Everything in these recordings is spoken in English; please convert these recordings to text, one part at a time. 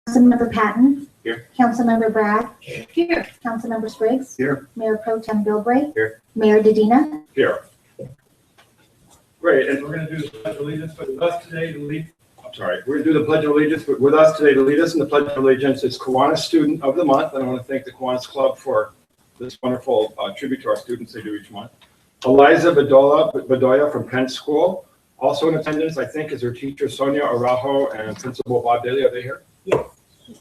Councilmember Patton. Here. Councilmember Bragg. Here. Councilmember Spriggs. Here. Mayor Pro Tem Bilbray. Here. Mayor Dedina. Here. Great, and We're going to do the Pledge of Allegiance, but with us today to lead. I'm sorry, we're going to do the Pledge of Allegiance, but with us today to lead us in the Pledge of Allegiance is Kiwanis Student of the Month, and I want to thank the Kiwanis Club for this wonderful tribute to our students they do each month. Eliza Bedoya from Penn School, also in attendance, I think, is her teacher Sonia Araujo and Principal Bob Daly. Are they here? Yes.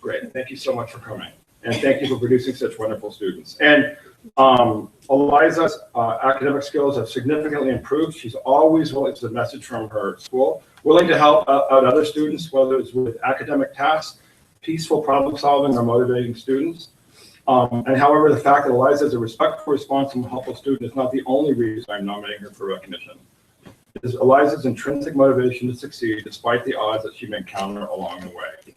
Great, thank you so much for coming, and thank you for producing such wonderful students. And Eliza's academic skills have significantly improved. She's always willing, it's a message from her school, willing to help out other students, whether it's with academic tasks, peaceful problem solving, or motivating students. And however, the fact that Eliza is a respectful, responsible, helpful student is not the only reason I'm nominating her for recognition. It is Eliza's intrinsic motivation to succeed despite the odds that she may encounter along the way.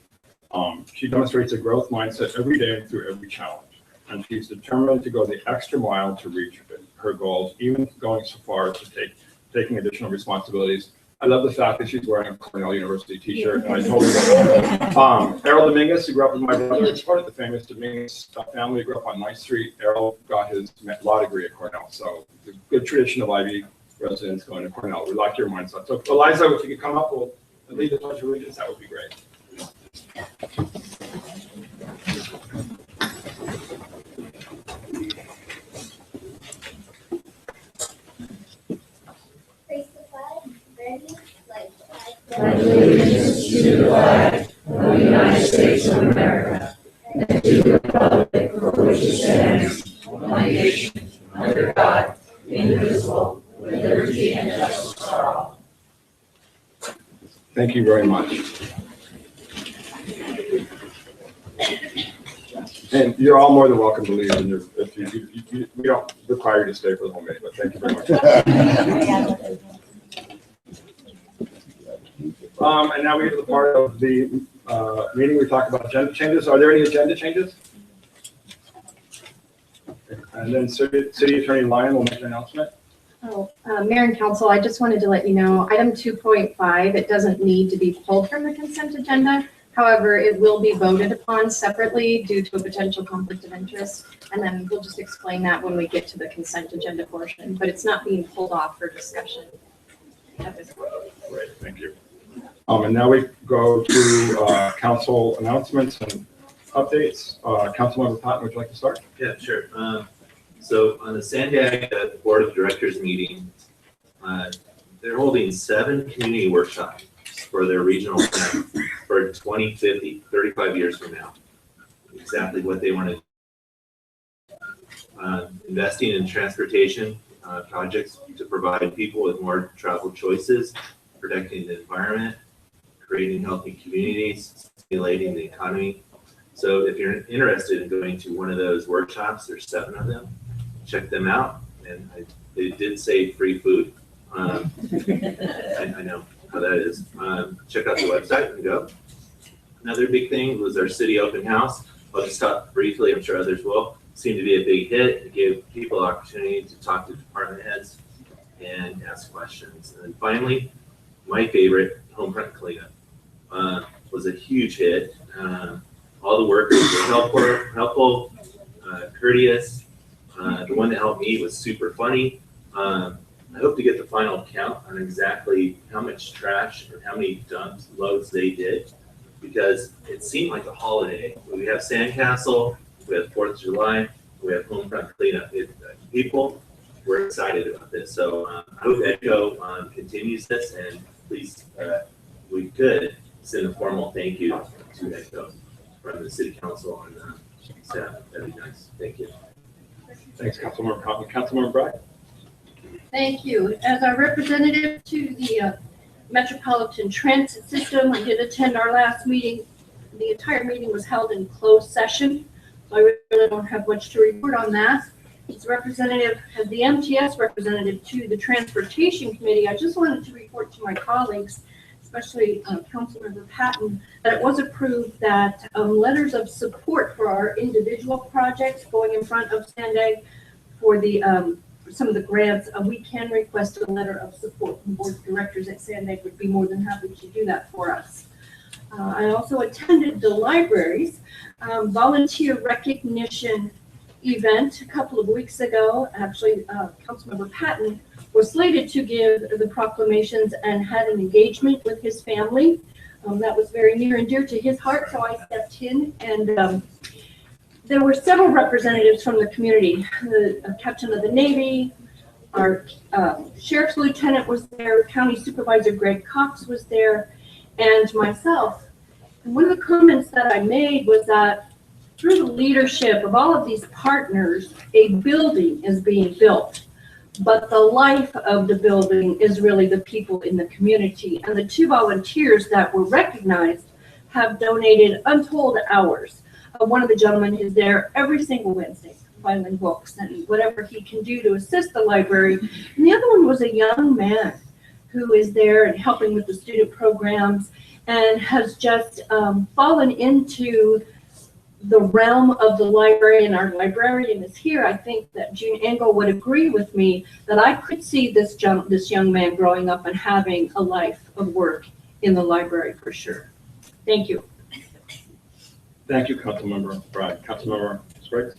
She demonstrates a growth mindset every day through every challenge. And she's determined to go the extra mile to reach her goals, even going so far as to taking additional responsibilities. I love the fact that she's wearing a Cornell University t-shirt, and I totally love it. Errol Dominguez, who grew up with my brother, is part of the famous Dominguez family. Grew up on 9th Street. Errol got his law degree at Cornell, so the good tradition of Ivy residents going to Cornell. We like your mindset. So Eliza, if you could come up, we'll lead the Pledge of Allegiance. That would be great. Pledge allegiance to the flag of the United States of America and to the republic for which it stands, one nation, under God, indivisible, with liberty and justice for all. Thank you very much. And you're all more than welcome to leave. And we don't require you to stay for the whole meeting, but thank you very much. And now we get to the part of the meeting we talk about agenda changes. Are there any agenda changes? And then City Attorney Lyon will make an announcement. Mayor and Council, I just wanted to let you know, item 2.5, it doesn't need to be pulled from the consent agenda. However, it will be voted upon separately due to a potential conflict of interest. And then we'll just explain that when we get to the consent agenda portion, but it's not being pulled off for discussion at this point. Great, thank you. And now we go to council announcements and updates. Councilmember Patton, would you like to start? Yeah, sure. So on the Sandag Board of Directors meeting, they're holding 7 community workshops for their regional plan for 2050, 35 years from now. Exactly what they want to do. Investing in transportation projects to provide people with more travel choices, protecting the environment, creating healthy communities, stimulating the economy. So if you're interested in going to one of those workshops, there's 7 of them. Check them out. And they did say free food. I know how that is. Check out the website and go. Another big thing was our city open house. I'll just talk briefly, I'm sure others will. Seemed to be a big hit. It gave people opportunity to talk to department heads and ask questions. And then finally, my favorite, Homefront Cleanup, was a huge hit. All the workers were helpful, courteous. The one that helped me was super funny. I hope to get the final count on exactly how much trash or how many dump loads they did, because it seemed like a holiday. We have Sandcastle, we have 4th of July, we have Homefront Cleanup. People were excited about this. So I hope EDCO continues this, and please, we could send a formal thank you to EDCO from the City Council and staff. That'd be nice. Thank you. Thanks, Councilmember Patton. Councilmember Bragg. Thank you. As our representative to the Metropolitan Transit System, I did attend our last meeting. The entire meeting was held in closed session, so I really don't have much to report on that. As the MTS representative to the Transportation Committee, I just wanted to report to my colleagues, especially Councilmember Patton, that it was approved that letters of support for our individual projects going in front of Sandag for the some of the grants, we can request a letter of support from board of directors at Sandag. Would be more than happy to do that for us. I also attended the library's volunteer recognition event a couple of weeks ago. Actually, Councilmember Patton was slated to give the proclamations and had an engagement with his family. That was very near and dear to his heart, so I stepped in, and there were several representatives from the community. The captain of the Navy, our sheriff's lieutenant was there, County Supervisor Greg Cox was there, and myself. And one of the comments that I made was that through the leadership of all of these partners, a building is being built. But the life of the building is really the people in the community. And the two volunteers that were recognized have donated untold hours. One of the gentlemen is there every single Wednesday, filing books and whatever he can do to assist the library. And the other one was a young man who is there and helping with the student programs and has just fallen into the realm of the library, and our librarian is here. I think that June Engel would agree with me that I could see this young man growing up and having a life of work in the library for sure. Thank you. Thank you, Councilmember Bragg. Councilmember Spriggs?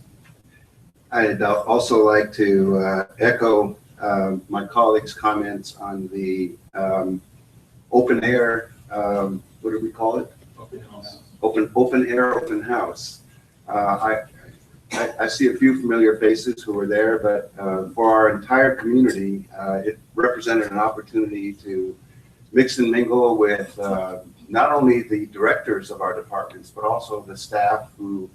I'd also like to echo my colleagues' comments on the open air, what do we call it? Open house. Open air, open house. I see a few familiar faces who were there, but for our entire community, it represented an opportunity to mix and mingle with not only the directors of our departments, but also the staff who,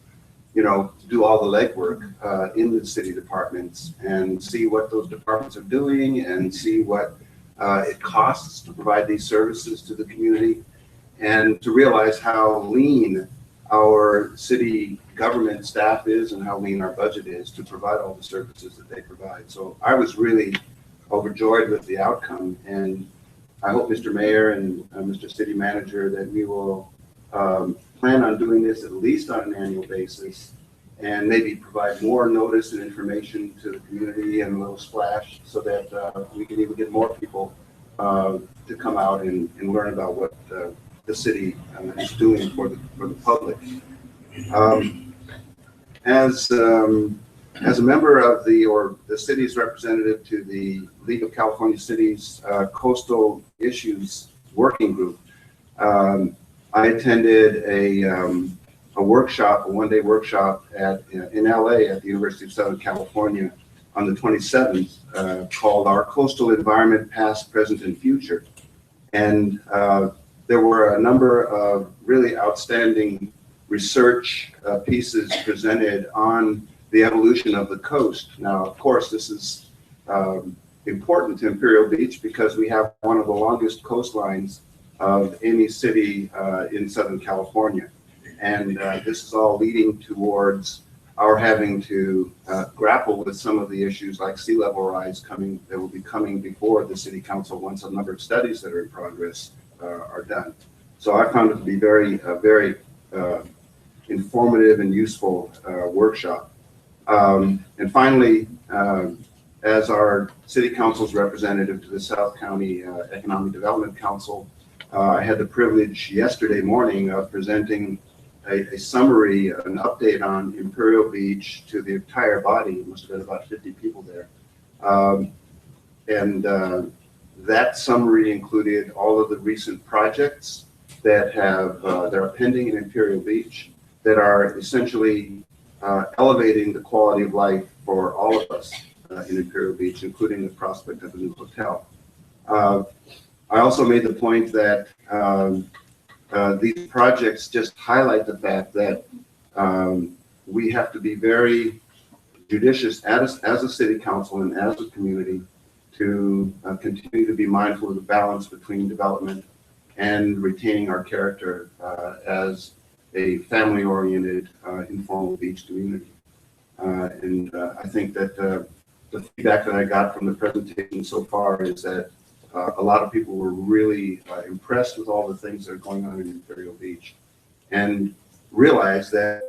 you know, do all the legwork in the city departments, and see what those departments are doing and see what it costs to provide these services to the community, and to realize how lean our city government staff is and how lean our budget is to provide all the services that they provide. So I was really overjoyed with the outcome, and I hope, Mr. Mayor and Mr. City Manager, that we will plan on doing this at least on an annual basis, and maybe provide more notice and information to the community and a little splash, so that we can even get more people to come out and learn about what the city is doing for the public. As a member of the city's representative to the League of California Cities Coastal Issues Working Group, I attended a workshop, a one-day workshop in LA at the University of Southern California on the 27th, called Our Coastal Environment Past, Present, and Future. And there were a number of really outstanding research pieces presented on the evolution of the coast. Now, of course, this is important to Imperial Beach because we have one of the longest coastlines of any city in Southern California. And this is all leading towards our having to grapple with some of the issues like sea level rise that will be coming before the City Council once a number of studies that are in progress are done. So I found it to be very informative and useful workshop. And finally, as our City Council's representative to the South County Economic Development Council, I had the privilege yesterday morning of presenting a summary, an update on Imperial Beach to the entire body. It must have been about 50 people there. That summary included all of the recent projects that are pending in Imperial Beach that are essentially elevating the quality of life for all of us in Imperial Beach, including the prospect of a new hotel. I also made the point that these projects just highlight the fact that we have to be very judicious as a city council and as a community to continue to be mindful of the balance between development and retaining our character as a family-oriented informal beach community. I think that the feedback that I got from the presentation so far is that a lot of people were really impressed with all the things that are going on in Imperial Beach, and realized that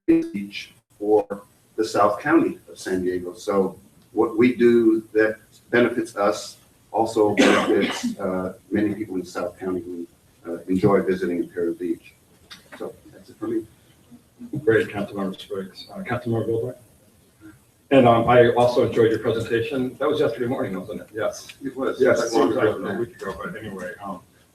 it's a beach for the South County of San Diego. So what we do that benefits us also benefits many people in South County who enjoy visiting Imperial Beach. So that's it for me. Great, Councilmember Spriggs. Councilmember Bilbright? And I also enjoyed your presentation. That was yesterday morning, wasn't it? Yes. It was. Yes, It it seems like a week ago, but anyway,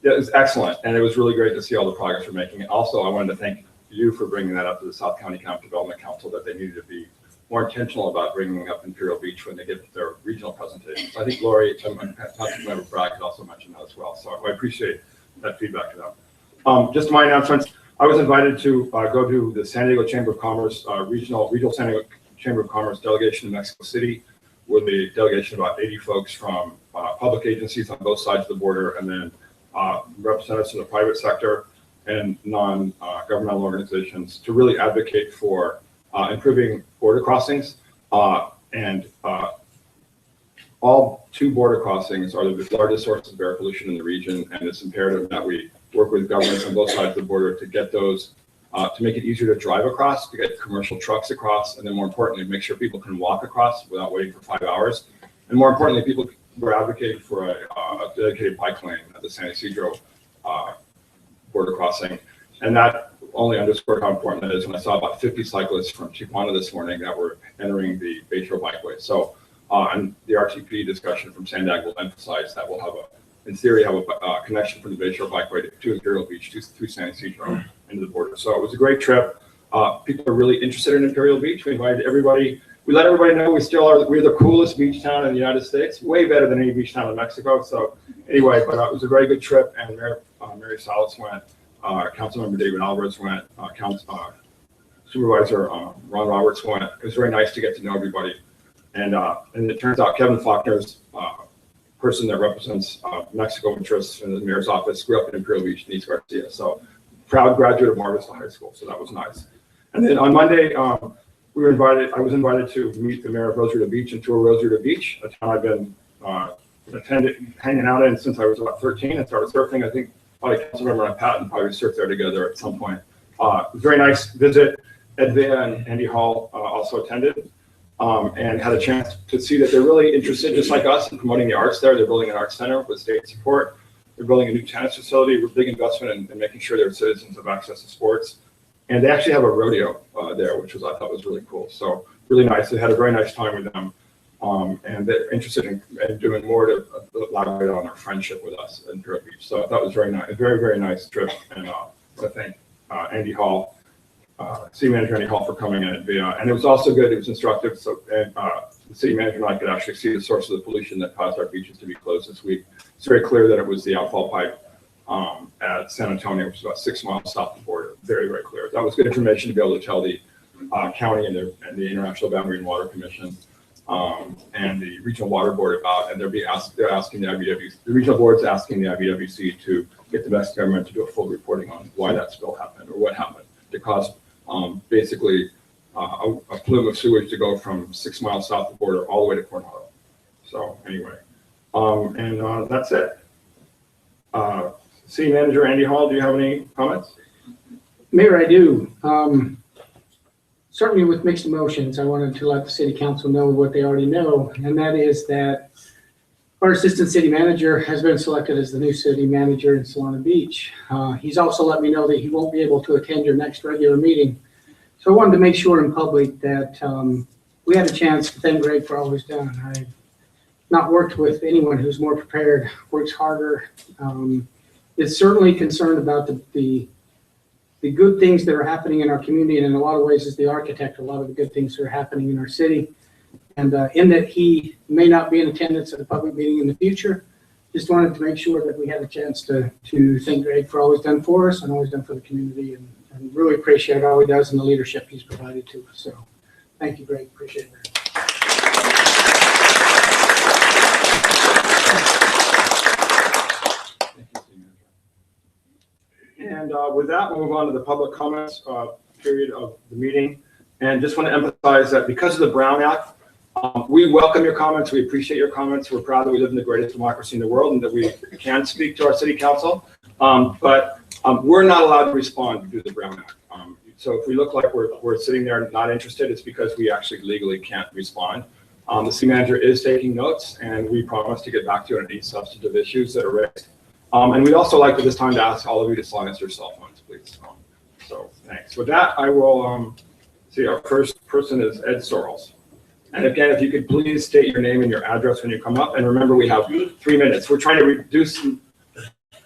yeah, it was excellent, and it was really great to see all the progress we're making. Also, I wanted to thank you for bringing that up to the South County Economic Development Council, that they needed to be more intentional about bringing up Imperial Beach when they give their regional presentations. I think Lori and Councilmember Bragg could also mention that as well, so I appreciate that feedback to them. Just my announcements. I was invited to go to the San Diego Chamber of Commerce regional San Diego Chamber of Commerce delegation in Mexico City, with a delegation of about 80 folks from public agencies on both sides of the border, and then representatives from the private sector and non-governmental organizations, to really advocate for improving border crossings. And all 2 border crossings are the largest sources of air pollution in the region, and it's imperative that we work with governments on both sides of the border to get those, to make it easier to drive across, to get commercial trucks across, and then more importantly, make sure people can walk across without waiting for 5 hours. And more importantly, people were advocating for a dedicated bike lane at the San Ysidro border crossing. And that only underscored how important that is when I saw about 50 cyclists from Tijuana this morning that were entering the Bayshore Bikeway. So, and the RTP discussion from Sandag will emphasize that we'll have in theory, have a connection from the Bayshore Bikeway to Imperial Beach, through San Ysidro into the border. So it was a great trip. People are really interested in Imperial Beach. We invited everybody. We let everybody know we're the coolest beach town in the United States, way better than any beach town in Mexico. So anyway, but it was a very good trip, and Mary Salas went, Councilmember David Alvarez went, Supervisor Ron Roberts went. It was very nice to get to know everybody. And it turns out Kevin Faulkner's person that represents Mexico interests in the mayor's office grew up in Imperial Beach, in East Garcia. So proud graduate of Mar Vista High School. So that was nice. And then on Monday, I was invited to meet the mayor of Rosarito Beach and tour Rosarito Beach, a town I've been hanging out in since I was about 13. I started surfing. I think probably Councilmember and Patton probably surfed there together at some point. It was a very nice visit. Ed Vea and Andy Hall also attended. And had a chance to see that they're really interested, just like us, in promoting the arts there. They're building an arts center with state support. They're building a new tennis facility with big investment in making sure their citizens have access to sports. And they actually have a rodeo there, which I thought was really cool. So really nice. They had a very nice time with them. And they're interested in doing more to elaborate on their friendship with us in Imperial Beach. So I thought it was very nice, a very, very nice trip. And I thank Andy Hall, City Manager Andy Hall, for coming in and it was also good. It was instructive. So the city manager and I could actually see the source of the pollution that caused our beaches to be closed this week. It's very clear that it was the outfall pipe at San Antonio, which is about 6 miles south of the border. Very, very clear. That was good information to be able to tell the county and the International Boundary and Water Commission and the Regional Water Board about, and they're asking the IBWC, the regional board's asking the IBWC to get the Mexican government to do a full reporting on why that spill happened or what happened to cause basically a plume of sewage to go from 6 miles south of the border all the way to Coronado. So anyway, and that's it. City Manager Andy Hall, do you have any comments? Mayor, I do. Certainly with mixed emotions, I wanted to let the city council know what they already know, and that is that our assistant city manager has been selected as the new city manager in Solana Beach. He's also let me know that he won't be able to attend your next regular meeting. So I wanted to make sure in public that we had a chance to thank Greg for all he's done. I've not worked with anyone who's more prepared, works harder, is certainly concerned about the good things that are happening in our community, and in a lot of ways is the architect of a lot of the good things that are happening in our city. And in that he may not be in attendance at a public meeting in the future, just wanted to make sure that we had a chance to thank Greg for all he's done for us and all he's done for the community, and really appreciate all he does and the leadership he's provided to us. So thank you, Greg. Appreciate it. And with that, we'll move on to the public comments period of the meeting. And just want to emphasize that because of the Brown Act, we welcome your comments. We appreciate your comments. We're proud that we live in the greatest democracy in the world and that we can speak to our city council. But we're not allowed to respond to the Brown Act. So if we look like we're sitting there not interested, it's because we actually legally can't respond. The city manager is taking notes, and we promise to get back to you on any substantive issues that are raised. And we'd also like at this time to ask all of you to silence your cell phones, please. So thanks. With that, I will see our first person is Ed Sorrells. And again, if you could please state your name and your address when you come up. And remember, we have 3 minutes. We're trying to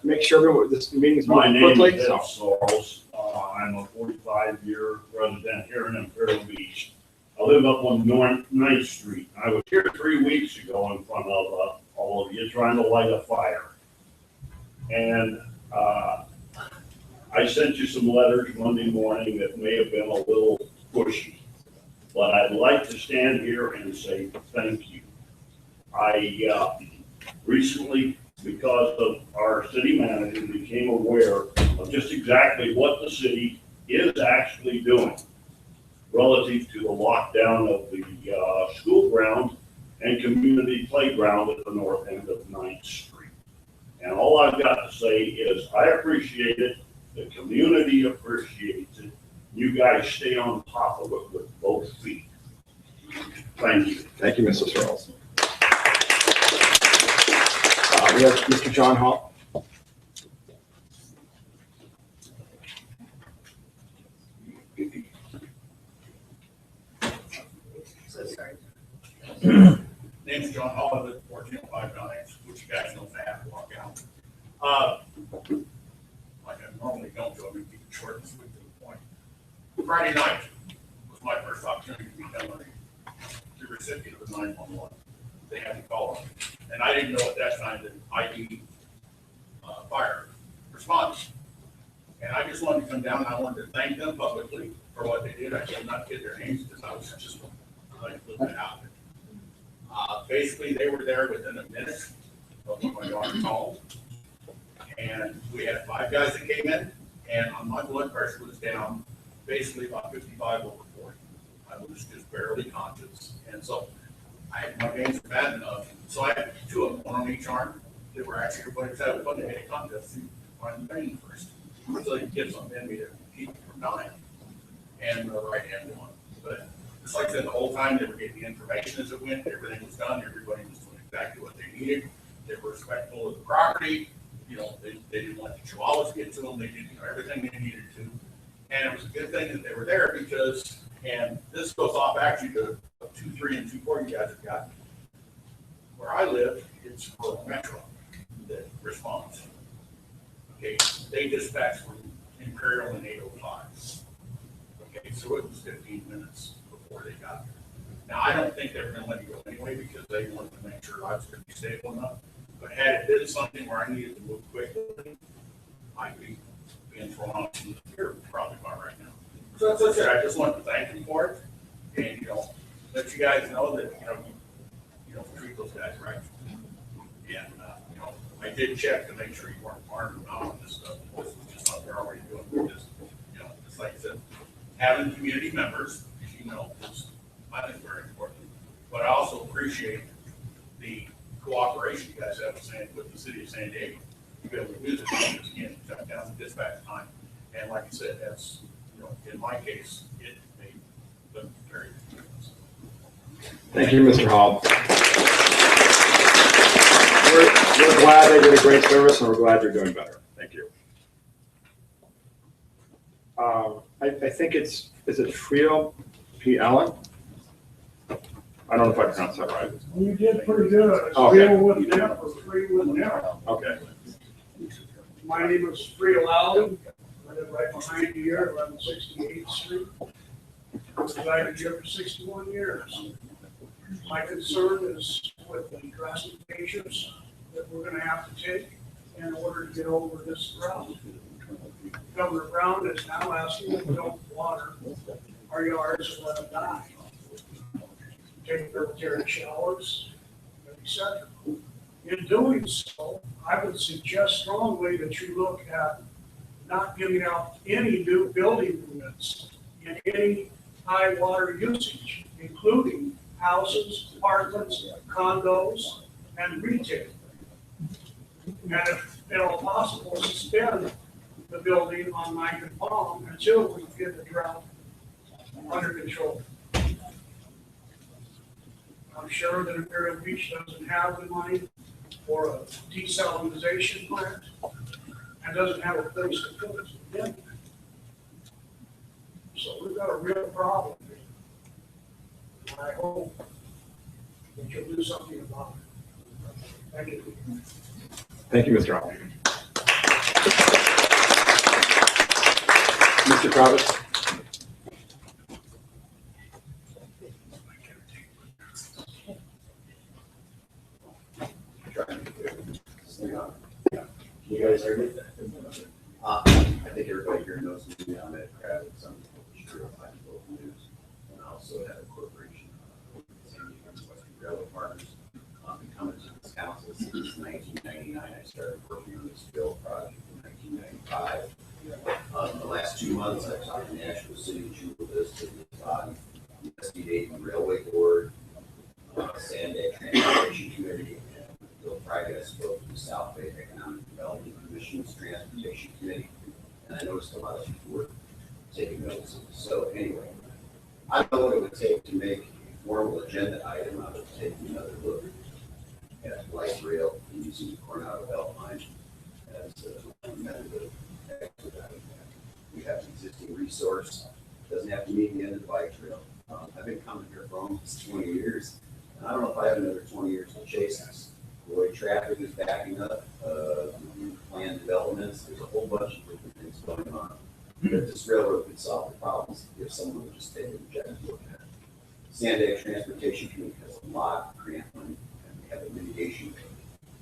make sure this meeting's moving quickly. My name is Ed Sorrells. I'm a 45-year resident here in Imperial Beach. I live up on 9th Street. I was here 3 weeks ago in front of all of you trying to light a fire. And I sent you some letters Monday morning that may have been a little pushy. But I'd like to stand here and say thank you. I recently, because of our city manager, became aware of just exactly what the city is actually doing relative to the lockdown of the school ground and community playground at the north end of 9th Street. And all I've got to say is I appreciate it, the community appreciates it. You guys stay on top of it with both feet. Thank you. Thank you, Mr. Sorrells. We have Mr. John Hall. Name's John Hall, I live at 1405 which you guys know I have to walk out. Like I normally don't do, I'm going to keep it short and sweet to the point. Friday night was my first opportunity to meet them, the recipient of the 911. They had to call them. And I didn't know at that time that ID fire response. And I just wanted to come down and I wanted to thank them publicly for what they did. I did not get their names because I was just like looking out. Basically, they were there within a minute of when my daughter called. And we had 5 guys that came in, and my blood pressure was down basically about 55 over 40. I was just barely conscious. And so my veins were bad enough. So I had 2 of them, 1 on each arm. They were actually, everybody said, "We're going to make a contest to find the vein first." So you get something in me to keep me from dying. And the right hand one. But just like I said, the whole time they were getting the information as it went, everything was done, everybody was doing exactly what they needed. They were respectful of the property. You know, they didn't let the chihuahuas get to them. They did everything they needed to. And it was a good thing that they were there because, and this goes off actually to 2-3 and 2-4 you guys have got. Where I live, it's rural metro that responds. Okay, they dispatched from Imperial in 805. Okay, so it was 15 minutes before they got there. Now, I don't think they were going to let me go anyway because they wanted to make sure I was going to be stable enough. But had it been something where I needed to move quickly, I'd be being thrown off to the pier probably by right now. So that's what I said. I just wanted to thank them for it, and let you guys know that you treat those guys right. And I did check to make sure you weren't armed or not on this stuff. This is just what they're already doing. Just just like I said, having community members, is I think very important. But I also appreciate the cooperation you guys have with the city of San Diego. You be able to do this, you just can't cut down the dispatch time. And like I said, that's, in my case, it made the very good difference. Thank you, Mr. Hall. We're glad they did a great service, and we're glad you're doing better. Thank you. I think is it Frito P. Allen? I don't know if I pronounced that right. You did pretty good. Okay. Free with them or free with them. Okay. My name is Free Allen. I live right behind you here, 1168th Street. I was invited here for 61 years. My concern is with the drastic measures that we're going to have to take in order to get over this drought. Governor Brown is now asking that we don't water our yards and let them die. Take military showers, etc. In doing so, I would suggest strongly that you look at not giving out any new building permits in any high water usage, including houses, apartments, condos, and retail. And if at all possible, suspend the building on 9th and Palm until we get the drought under control. I'm sure that Imperial Beach doesn't have the money or a desalinization plant and doesn't have a place to put it. Yeah. So we've got a real problem here. And I hope we can do something about it. Thank you. Thank you, Mr. Allen. Mr. Travis? You guys heard me? I think everybody here knows me. I'm at Kravitz. I'm the publisher of local news. And I also have a corporation, San Diego Western Railroad Partners. I've been coming to this council since 1999. I started working on this bill project in 1995. In the last 2 months, I've talked to Nashville City Jubilist and investigating the Railway Board, Sanday Transportation Committee, and Bill Friday, I spoke to the South Bay Economic Development Commission's Transportation Committee, and I noticed a lot of people were taking notes. So anyway, I don't know what it would take to make a formal agenda item out of taking another look at light rail and using the Coronado Beltline as a method of expediting that. We have an existing resource, doesn't have to meet the end of the bike trail. I've been coming here for almost 20 years, and I don't know if I have another 20 years to chase this. The way traffic is backing up, planned developments, there's a whole bunch of different things going on. But this railroad could solve the problems if someone would just take an objective look at it. Sanday Transportation Committee has a lot of grant money, and we have a mitigation.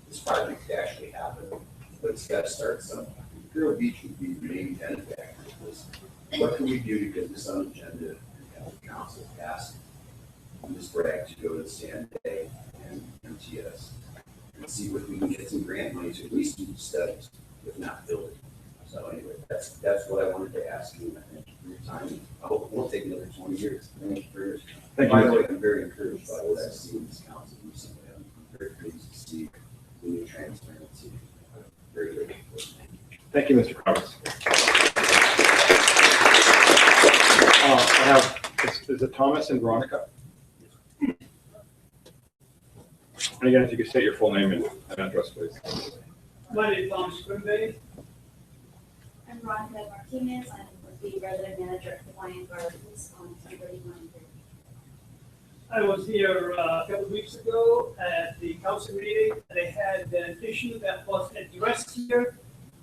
This project could actually happen, but it's got to start somewhere. Imperial Beach would be the main benefactor of this. What can we do to get this on the agenda and have the council pass Ms. Bragg to go to Sanday and MTS? And see if we can get some grant money to at least do the studies, if not build it. So anyway, that's what I wanted to ask you. I thank you for your time. I hope it won't take another 20 years. Thank you for yours. Thank By the you. way, I'm very encouraged by what I've seen in this council recently. I'm very pleased to see the new transparency. Very good. Thank you, Mr. Travis. I have, is it Thomas and Veronica? And again, if you could state your full name and address, please. My name is Thomas Quimby. I'm Rhonda Martinez. I'm the resident manager at Hawaiian Gardens on 1031. I was here a couple of weeks ago at the council meeting. They had an issue that was addressed here,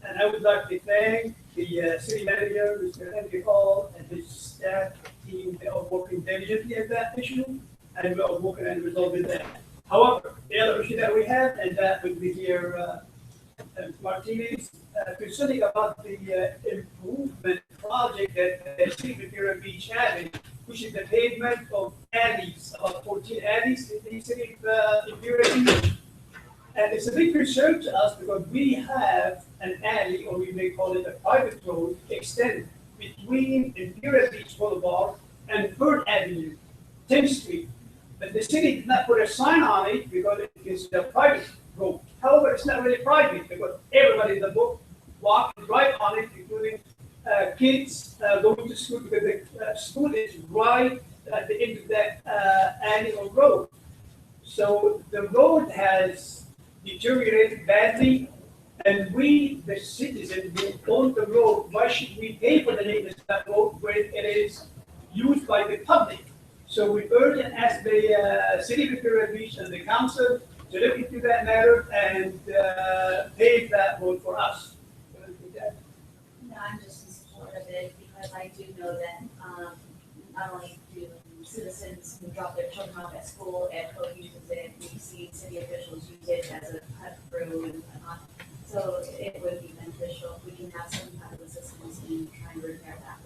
and I would like to thank the city manager, Mr. Henry Hall, and his staff team. They are working diligently at that issue, and we are working on resolving that. However, the other issue that we have, and that would be here, Martinez, concerning about the improvement project that the city of Imperial Beach having, which is the pavement of alleys, about 14 alleys in the city of Imperial Beach. And it's a big concern to us because we have an alley, or we may call it a private road, extended between Imperial Beach Boulevard and 3rd Avenue, 10th Street. But the city did not put a sign on it because it is a private road. However, it's not really private because everybody in the book walk and drive on it, including kids going to school, because the school is right at the end of that alley or road. So the road has deteriorated badly, and we, the citizens who own the road, why should we pay for the maintenance of that road when it is used by the public? So we urge and ask the city of Imperial Beach and the council to look into that matter and pave that road for us. No, I'm just in support of it because I do know that not only do citizens who drop their children off at school and uses it, we see city officials use it as a cut through and whatnot. So it would be beneficial if we can have some kind of assistance in trying to repair that.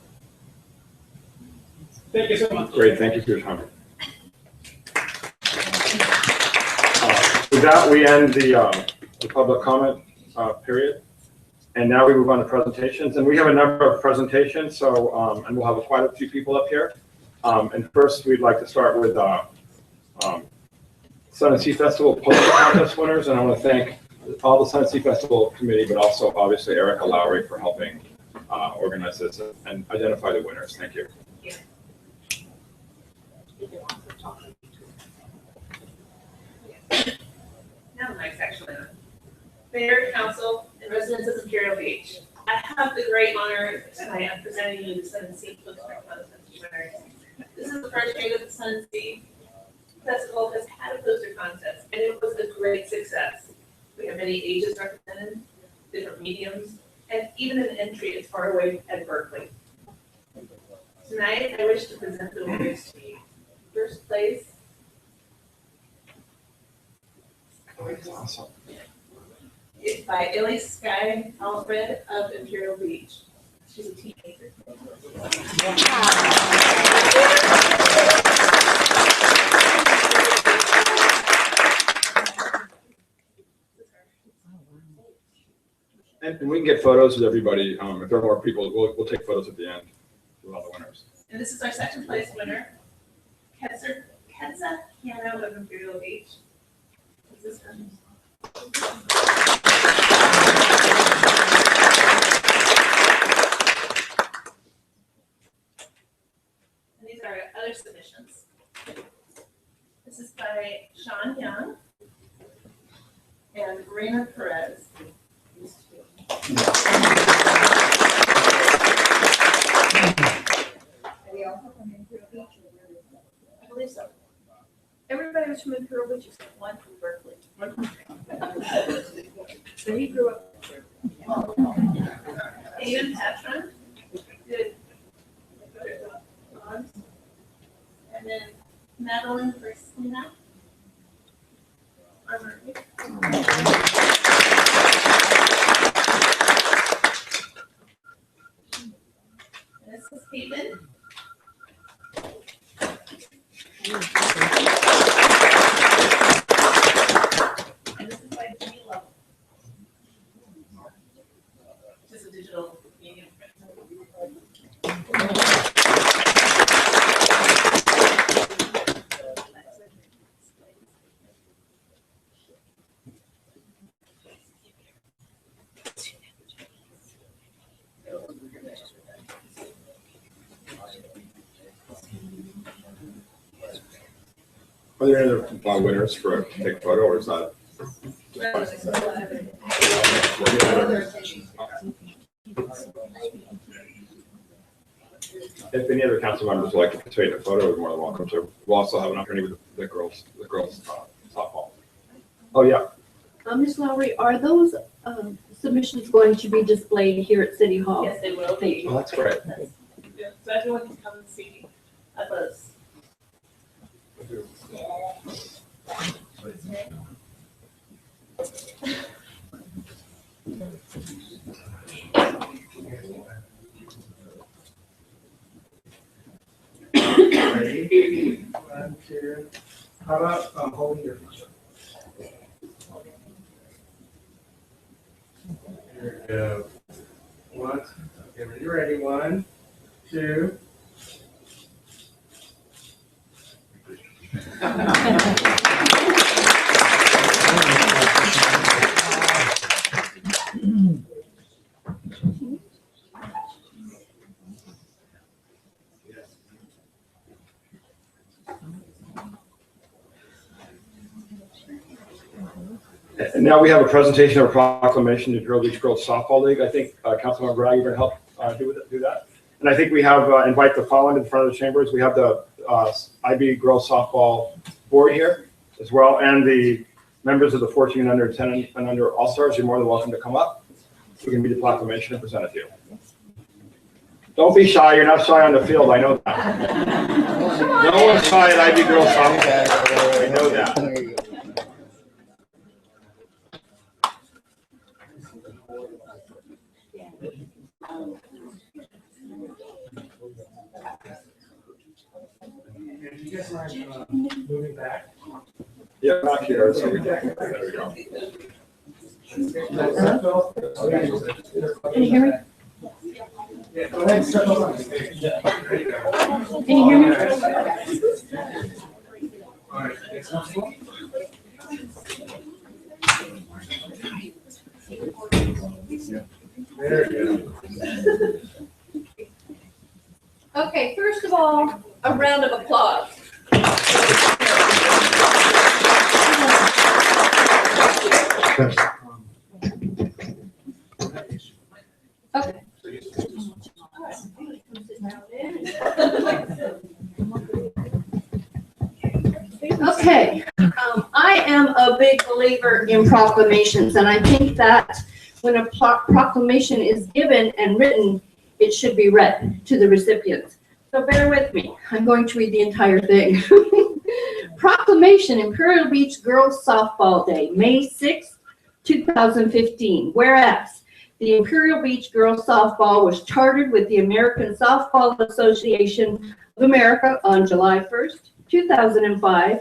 Thank you so much. Great, thank you for your time. With that, we end the public comment period. And now we move on to presentations. And we have a number of presentations, so and we'll have quite a few people up here. And first, we'd like to start with Sun and Sea Festival poster contest winners. And I want to thank all the Sun and Sea Festival committee, but also obviously Erica Lowry for helping organize this and identify the winners. Thank you. Now nice, actually. Mayor, council, and residents of Imperial Beach. I have the great honor tonight of presenting you the Sun and Sea Postcard Contest winner. This is the first year that the Sun and Sea Festival has had a poster contest, and it was a great success. We have many ages represented, different mediums, and even an entry as far away as Berkeley. Tonight, I wish to present the winners to you. First place. Awesome. It's by Ellie Sky Alfred of Imperial Beach. She's a teenager. And we can get photos with everybody. If there are more people, we'll take photos at the end with all the winners. And this is our second place winner, Kenza Piano of Imperial Beach. Is this her? And these are our other submissions. This is by Sean Young and Rena Perez. I believe so. Everybody was from Imperial Beach except one from Berkeley. So he grew up. Aiden Patron did. And then Madeline Christina. And this is Caitlin. And this is by Jimmy Love. Just a digital medium. Are there any other winners for take a photo, or is that? If any other council members would like to participate in a photo, we're more than welcome to. We'll also have an opportunity with the girls softball. Oh, yeah. Ms. Lowry, are those submissions going to be displayed here at City Hall? Yes, they will be. Oh, that's great. Yeah, so everyone can come and see us. Ready? 1, 2. How about holding your picture? There we go. 1. Okay, when you're ready. 1, 2. And now we have a presentation of a proclamation to Imperial Beach Girls Softball League. I think Councilmember Bragg, you're going to help do that. And I think we have invite the following to the front of the chambers. We have the IB Girls Softball Board here as well, and the members of the 14 and under 10 and under All-Stars. You're more than welcome to come up. We can read the proclamation and present it to you. Don't be shy. You're not shy on the field. I know that. No one's shy at IB Girls Softball. I know that. You guys mind moving back? Yeah, back here. So we can, there we go. Can you hear me? Yeah, go ahead and step up. Can you hear me? All right, next one. There you go. Okay, first of all, a round of applause. discuss. Okay. Okay, I am a big believer in proclamations, and I think that when a proclamation is given and written, it should be read to the recipients. So bear with me, I'm going to read the entire thing. Proclamation, Imperial Beach Girls Softball Day, May 6, 2015. Whereas the Imperial Beach Girls Softball was chartered with the American Softball Association of America on July 1st, 2005.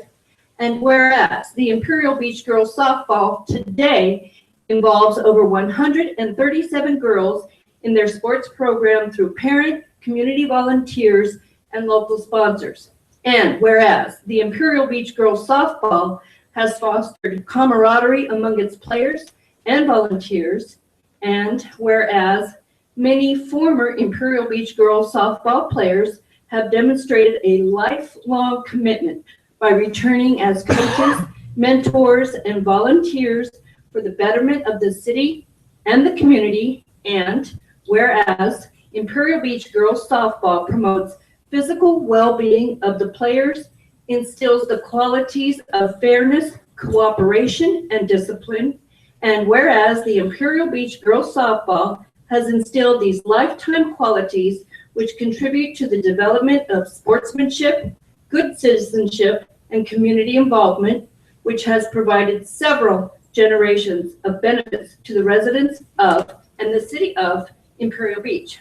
And whereas the Imperial Beach Girls Softball today involves over 137 girls in their sports program through parent, community volunteers, and local sponsors. And whereas the Imperial Beach Girls Softball has fostered camaraderie among its players and volunteers, and whereas many former Imperial Beach Girls softball players have demonstrated a lifelong commitment by returning as coaches, mentors, and volunteers for the betterment of the city and the community, and whereas Imperial Beach Girls Softball promotes physical well-being of the players, instills the qualities of fairness, cooperation, and discipline, and whereas the Imperial Beach Girls Softball has instilled these lifetime qualities which contribute to the development of sportsmanship, good citizenship, and community involvement, which has provided several generations of benefits to the residents of and the city of Imperial Beach.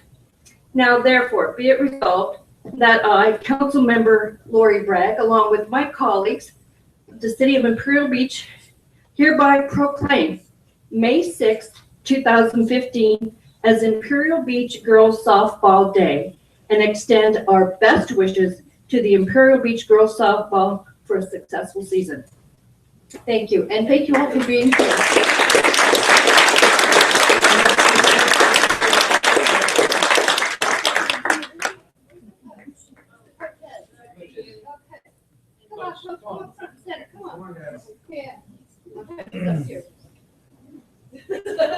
Now, therefore, be it resolved that I, Council Member Lori Bragg, along with my colleagues of the City of Imperial Beach, hereby proclaim May 6, 2015 as Imperial Beach Girls Softball Day and extend our best wishes to the Imperial Beach Girls Softball for a successful season. Thank you, and thank you all for being here.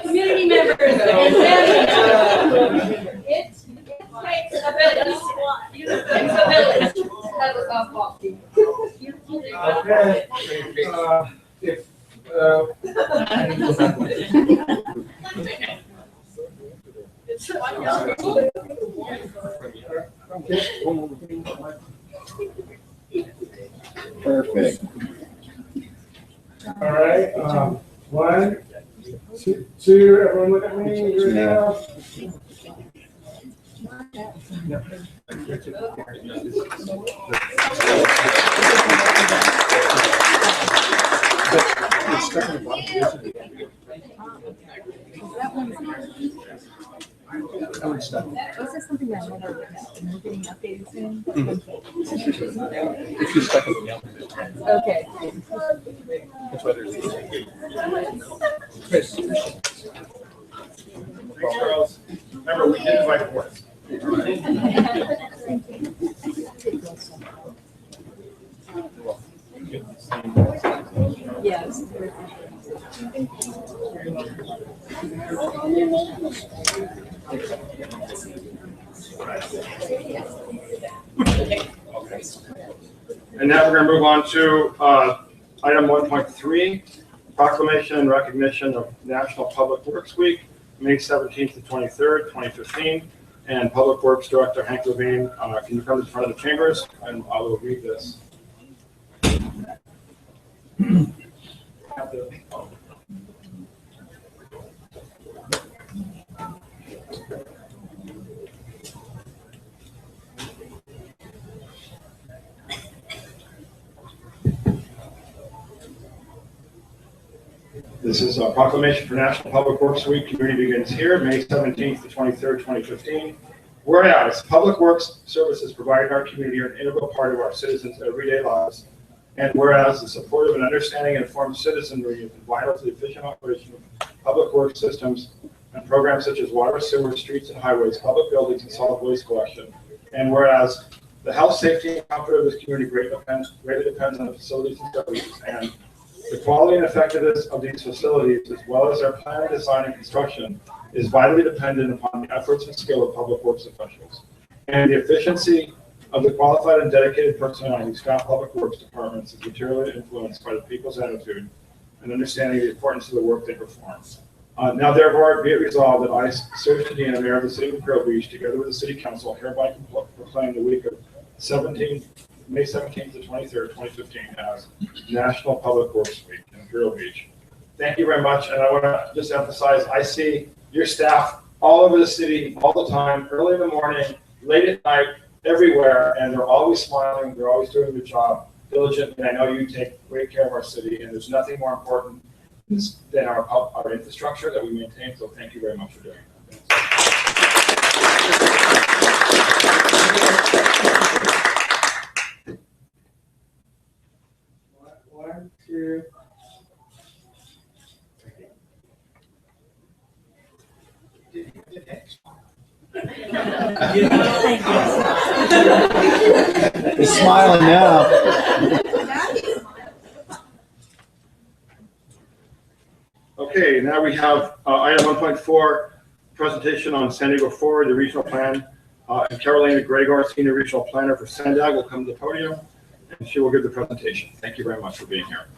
Community members and families. It takes a village. It takes a village to have a softball team. Okay. Perfect. All right, one, two, everyone look at me, here we go. Is this something that we're getting updated soon? If you're stuck in the element, Okay. that's why there's Chris. Thanks, girls. Remember, we did invite boys. Yes. And now we're going to move on to item 1.3, proclamation and recognition of National Public Works Week, May 17th to 23rd, 2015. And Public Works Director Hank Levine, can you come to the front of the chambers and I will read this. This is a proclamation for National Public Works Week. Community begins here, May 17th to 23rd, 2015. Whereas Public Works services provided our community are an integral part of our citizens' everyday lives. And whereas the supportive and understanding and informed citizenry is vital to the efficient operation of public works systems and programs such as water, sewer, streets, and highways, public buildings, and solid waste collection. And whereas the health, safety, and comfort of this community greatly depends on the facilities and services. And The quality and effectiveness of these facilities, as well as their planning, design, and construction, is vitally dependent upon the efforts and skill of public works officials. And the efficiency of the qualified and dedicated personnel who staff public works departments is materially influenced by the people's attitude and understanding the importance of the work they perform. Now therefore be it resolved that I, Serge Cadena, Mayor of the City of Imperial Beach, together with the City Council, hereby proclaim the week of May 17th to 23rd, 2015 as National Public Works Week in Imperial Beach. Thank you very much, and I want to just emphasize, I see your staff all over the city, all the time, early in the morning, late at night, everywhere, and they're always smiling, they're always doing their job diligently. I know you take great care of our city, and there's nothing more important than our infrastructure that we maintain, so thank you very much for doing that. One, two. He's smiling now. Okay, now we have item 1.4, presentation on San Diego Forward, the regional plan. And Carolina Gregor, Senior Regional Planner for Sandag, will come to the podium and she will give the presentation. Thank you very much for being here.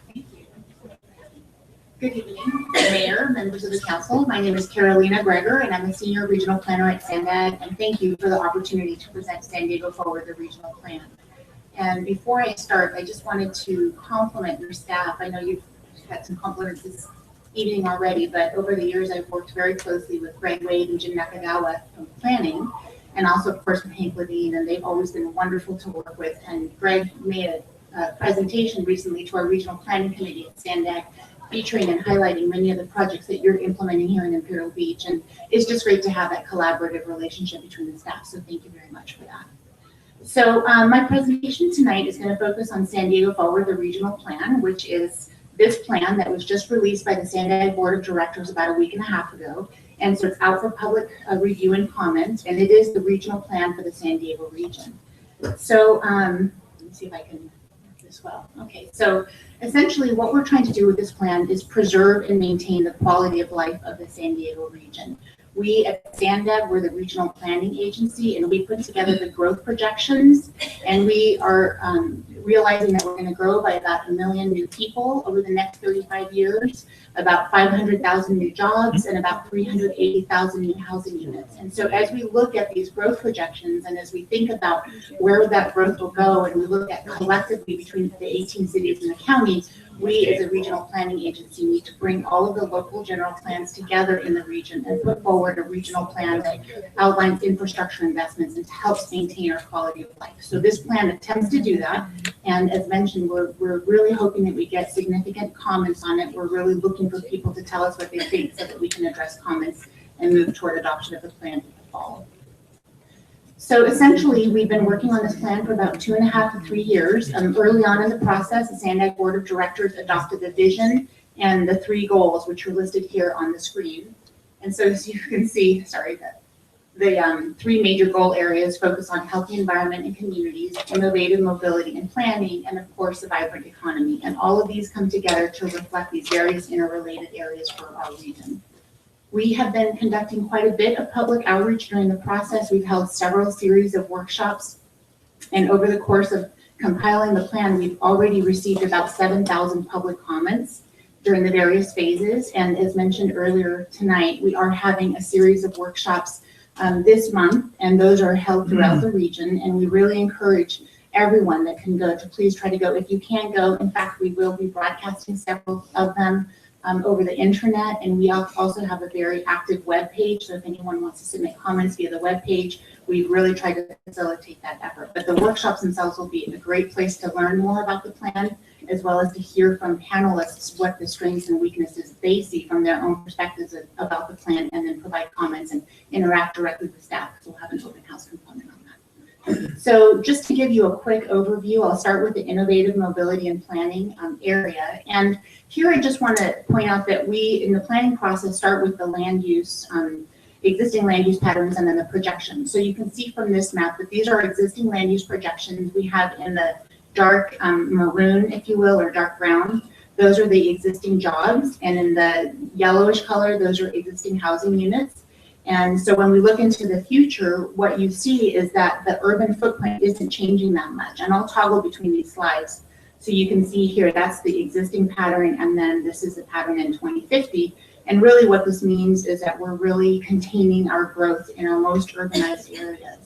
Good evening, Mayor, members of the council. My name is Carolina Gregor, and I'm a Senior Regional Planner at Sandag, and thank you for the opportunity to present San Diego Forward, the regional plan. And before I start, I just wanted to compliment your staff. I know you've had some compliments this evening already, but over the years, I've worked very closely with Greg Wade and Jim Nakagawa from planning, and also, of course, with Hank Levine, and they've always been wonderful to work with. And Greg made a presentation recently to our regional planning committee at Sandag, featuring and highlighting many of the projects that you're implementing here in Imperial Beach. And it's just great to have that collaborative relationship between the staff. So thank you very much for that. So my presentation tonight is going to focus on San Diego Forward, the regional plan, which is this plan that was just released by the Sandag Board of Directors about a week and a half ago. And so it's out for public review and comment, and it is the regional plan for the San Diego region. So let me see if I can do this well. Okay, so essentially what we're trying to do with this plan is preserve and maintain the quality of life of the San Diego region. We at Sandag, we're the regional planning agency, and we put together the growth projections, and we are realizing that we're going to grow by about 1 million new people over the next 35 years, about 500,000 new jobs, and about 380,000 new housing units. And so as we look at these growth projections, and as we think about where that growth will go, and we look at collectively between the 18 cities and the county, we as a regional planning agency need to bring all of the local general plans together in the region and put forward a regional plan that outlines infrastructure investments and helps maintain our quality of life. So this plan attempts to do that. And as mentioned, we're really hoping that we get significant comments on it. We're really looking for people to tell us what they think so that we can address comments and move toward adoption of the plan in the fall. So essentially, we've been working on this plan for about 2.5 to 3 years. Early on in the process, the Sandag Board of Directors adopted the vision and the 3 goals, which are listed here on the screen. And so as you can see, the 3 major goal areas focus on healthy environment and communities, innovative mobility and planning, and of course, a vibrant economy. And all of these come together to reflect these various interrelated areas for our region. We have been conducting quite a bit of public outreach during the process. We've held several series of workshops, and over the course of compiling the plan, we've already received about 7,000 public comments during the various phases. And as mentioned earlier tonight, we are having a series of workshops this month, and those are held throughout the region. And we really encourage everyone that can go to please try to go. If you can't go, in fact, we will be broadcasting several of them over the intranet, and we also have a very active web page. So if anyone wants to submit comments via the web page, we've really tried to facilitate that effort. But the workshops themselves will be a great place to learn more about the plan, as well as to hear from panelists what the strengths and weaknesses they see from their own perspectives about the plan, and then provide comments and interact directly with staff, because we'll have an open house component on that. So just to give you a quick overview, I'll start with the innovative mobility and planning area. And here I just want to point out that we, in the planning process, start with the land use, existing land use patterns, and then the projections. So you can see from this map that these are existing land use projections we have in the dark maroon, if you will, or dark brown. those are the existing jobs, and in the yellowish color, those are existing housing units. And so when we look into the future, what you see is that the urban footprint isn't changing that much. And I'll toggle between these slides. So you can see here, that's the existing pattern, and then this is the pattern in 2050. And really what this means is that we're really containing our growth in our most urbanized areas.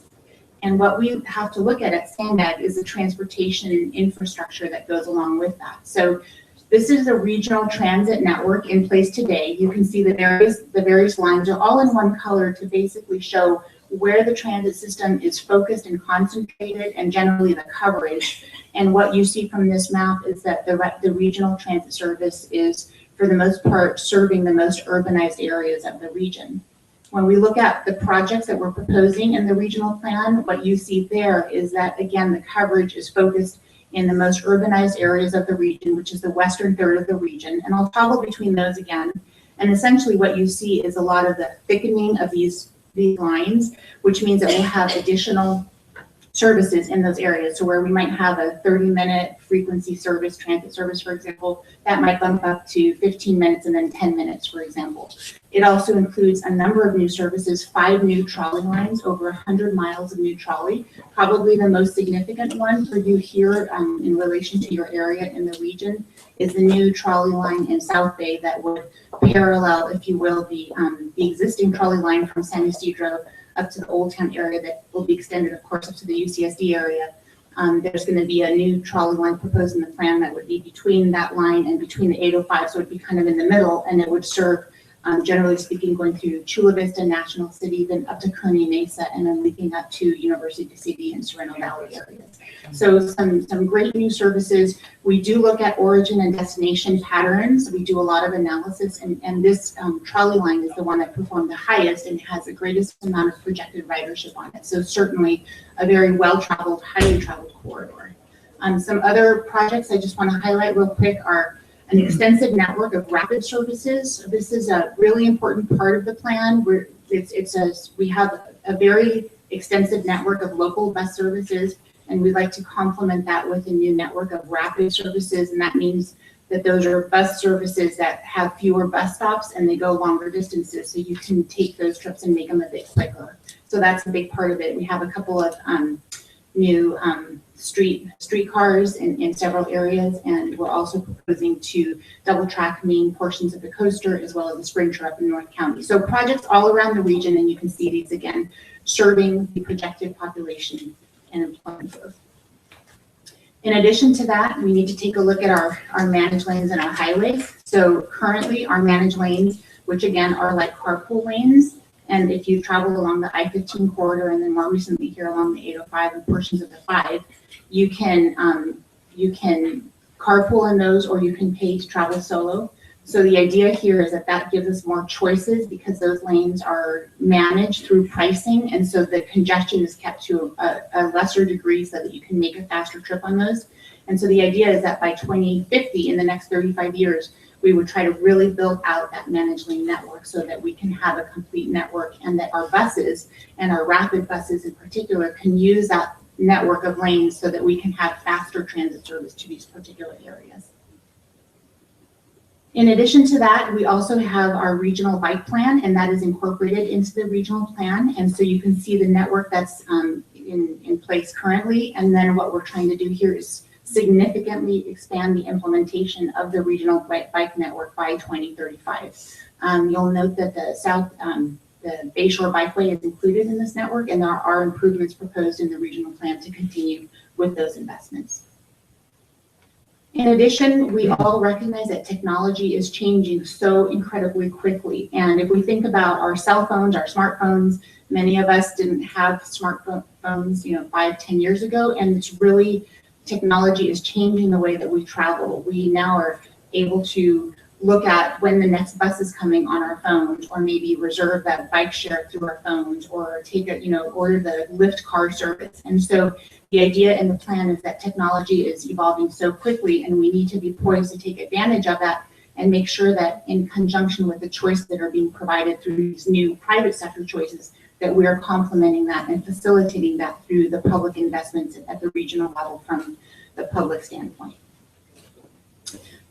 And what we have to look at SANDAG is the transportation infrastructure that goes along with that. So this is a regional transit network in place today. You can see the various lines are all in one color to basically show where the transit system is focused and concentrated, and generally the coverage. And what you see from this map is that the regional transit service is, for the most part, serving the most urbanized areas of the region. When we look at the projects that we're proposing in the regional plan, what you see there is that, again, the coverage is focused in the most urbanized areas of the region, which is the western third of the region. And I'll toggle between those again. And essentially what you see is a lot of the thickening of these lines, which means that we'll have additional services in those areas. So where we might have a 30-minute frequency service, transit service, for example, that might bump up to 15 minutes and then 10 minutes, for example. It also includes a number of new services, 5 new trolley lines, over 100 miles of new trolley. Probably the most significant one for you here in relation to your area in the region is the new trolley line in South Bay that would parallel, if you will, the existing trolley line from San Ysidro up to the Old Town area that will be extended, of course, up to the UCSD area. There's going to be a new trolley line proposed in the plan that would be between that line and between the 805, so it would be kind of in the middle, and it would serve, generally speaking, going through Chula Vista, National City, then up to Coney Mesa, and then leading up to University City and Sereno Valley areas. So some great new services. We do look at origin and destination patterns. We do a lot of analysis, and this trolley line is the one that performed the highest and has the greatest amount of projected ridership on it. So certainly a very well-traveled, highly traveled corridor. Some other projects I just want to highlight real quick are an extensive network of rapid services. This is a really important part of the plan. We have a very extensive network of local bus services, and we'd like to complement that with a new network of rapid services, and that means that those are bus services that have fewer bus stops and they go longer distances, so you can take those trips and make them a bit quicker. So that's a big part of it. We have a couple of new streetcars in several areas, and we're also proposing to double track main portions of the coaster as well as the spring tour up in North County. So projects all around the region, and you can see these again serving the projected population and employment growth. In addition to that, we need to take a look at our managed lanes and our highways. So currently our managed lanes, which again are like carpool lanes, and if you travel along the I-15 corridor and then more recently here along the 805 and portions of the 5, you can carpool in those, or you can pay to travel solo. So the idea here is that gives us more choices because those lanes are managed through pricing, and so the congestion is kept to a lesser degree so that you can make a faster trip on those. And so the idea is that by 2050, in the next 35 years, we would try to really build out that managed lane network so that we can have a complete network, and that our buses and our rapid buses in particular can use that network of lanes so that we can have faster transit service to these particular areas. In addition to that, we also have our regional bike plan, and that is incorporated into the regional plan. And so you can see the network that's in place currently. And then what we're trying to do here is significantly expand the implementation of the regional bike network by 2035. You'll note that the Bayshore Bikeway is included in this network, and there are improvements proposed in the regional plan to continue with those investments. In addition, we all recognize that technology is changing so incredibly quickly. And if we think about our cell phones, our smartphones, many of us didn't have smartphones, 5-10 years ago, and it's really, technology is changing the way that we travel. We now are able to look at when the next bus is coming on our phones, or maybe reserve that bike share through our phones, or take a, order the Lyft car service. And so the idea in the plan is that technology is evolving so quickly, and we need to be poised to take advantage of that and make sure that in conjunction with the choices that are being provided through these new private sector choices, that we are complementing that and facilitating that through the public investments at the regional level from the public standpoint.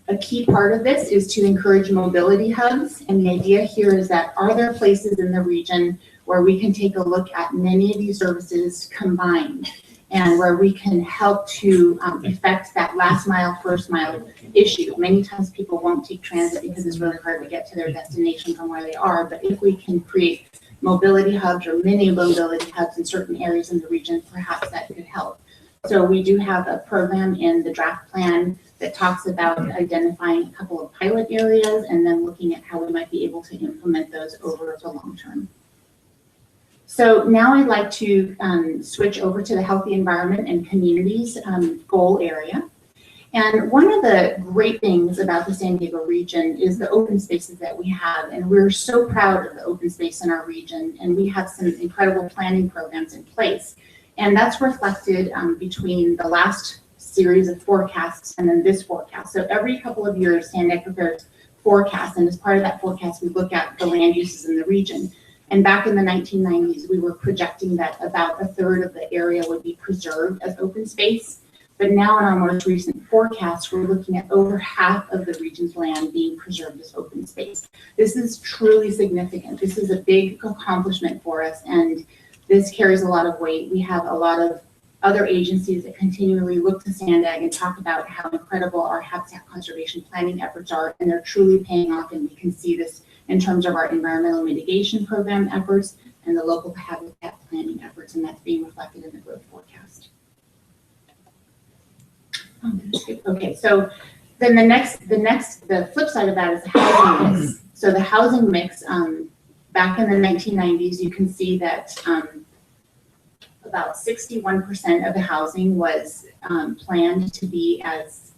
A key part of this is to encourage mobility hubs, and the idea here is that are there places in the region where we can take a look at many of these services combined, and where we can help to affect that last mile, first mile issue. Many times people won't take transit because it's really hard to get to their destination from where they are, but if we can create mobility hubs or mini mobility hubs in certain areas in the region, perhaps that could help. So we do have a program in the draft plan that talks about identifying a couple of pilot areas and then looking at how we might be able to implement those over the long term. So now I'd like to switch over to the healthy environment and communities goal area. And one of the great things about the San Diego region is the open spaces that we have. And we're so proud of the open space in our region. And we have some incredible planning programs in place. And that's reflected between the last series of forecasts and then this forecast. So every couple of years, SANDAG prepares forecasts. And as part of that forecast, we look at the land uses in the region. And back in the 1990s, we were projecting that about a third of the area would be preserved as open space. But now in our most recent forecast, we're looking at over half of the region's land being preserved as open space. This is truly significant. This is a big accomplishment for us, and this carries a lot of weight. We have a lot of other agencies that continually look to SANDAG and talk about how incredible our habitat conservation planning efforts are, and they're truly paying off, and we can see this in terms of our environmental mitigation program efforts and the local habitat planning efforts, and that's being reflected in the growth forecast. Okay, so then the flip side of that is the housing mix. So the housing mix, back in the 1990s, you can see that about 61% of the housing was planned to be as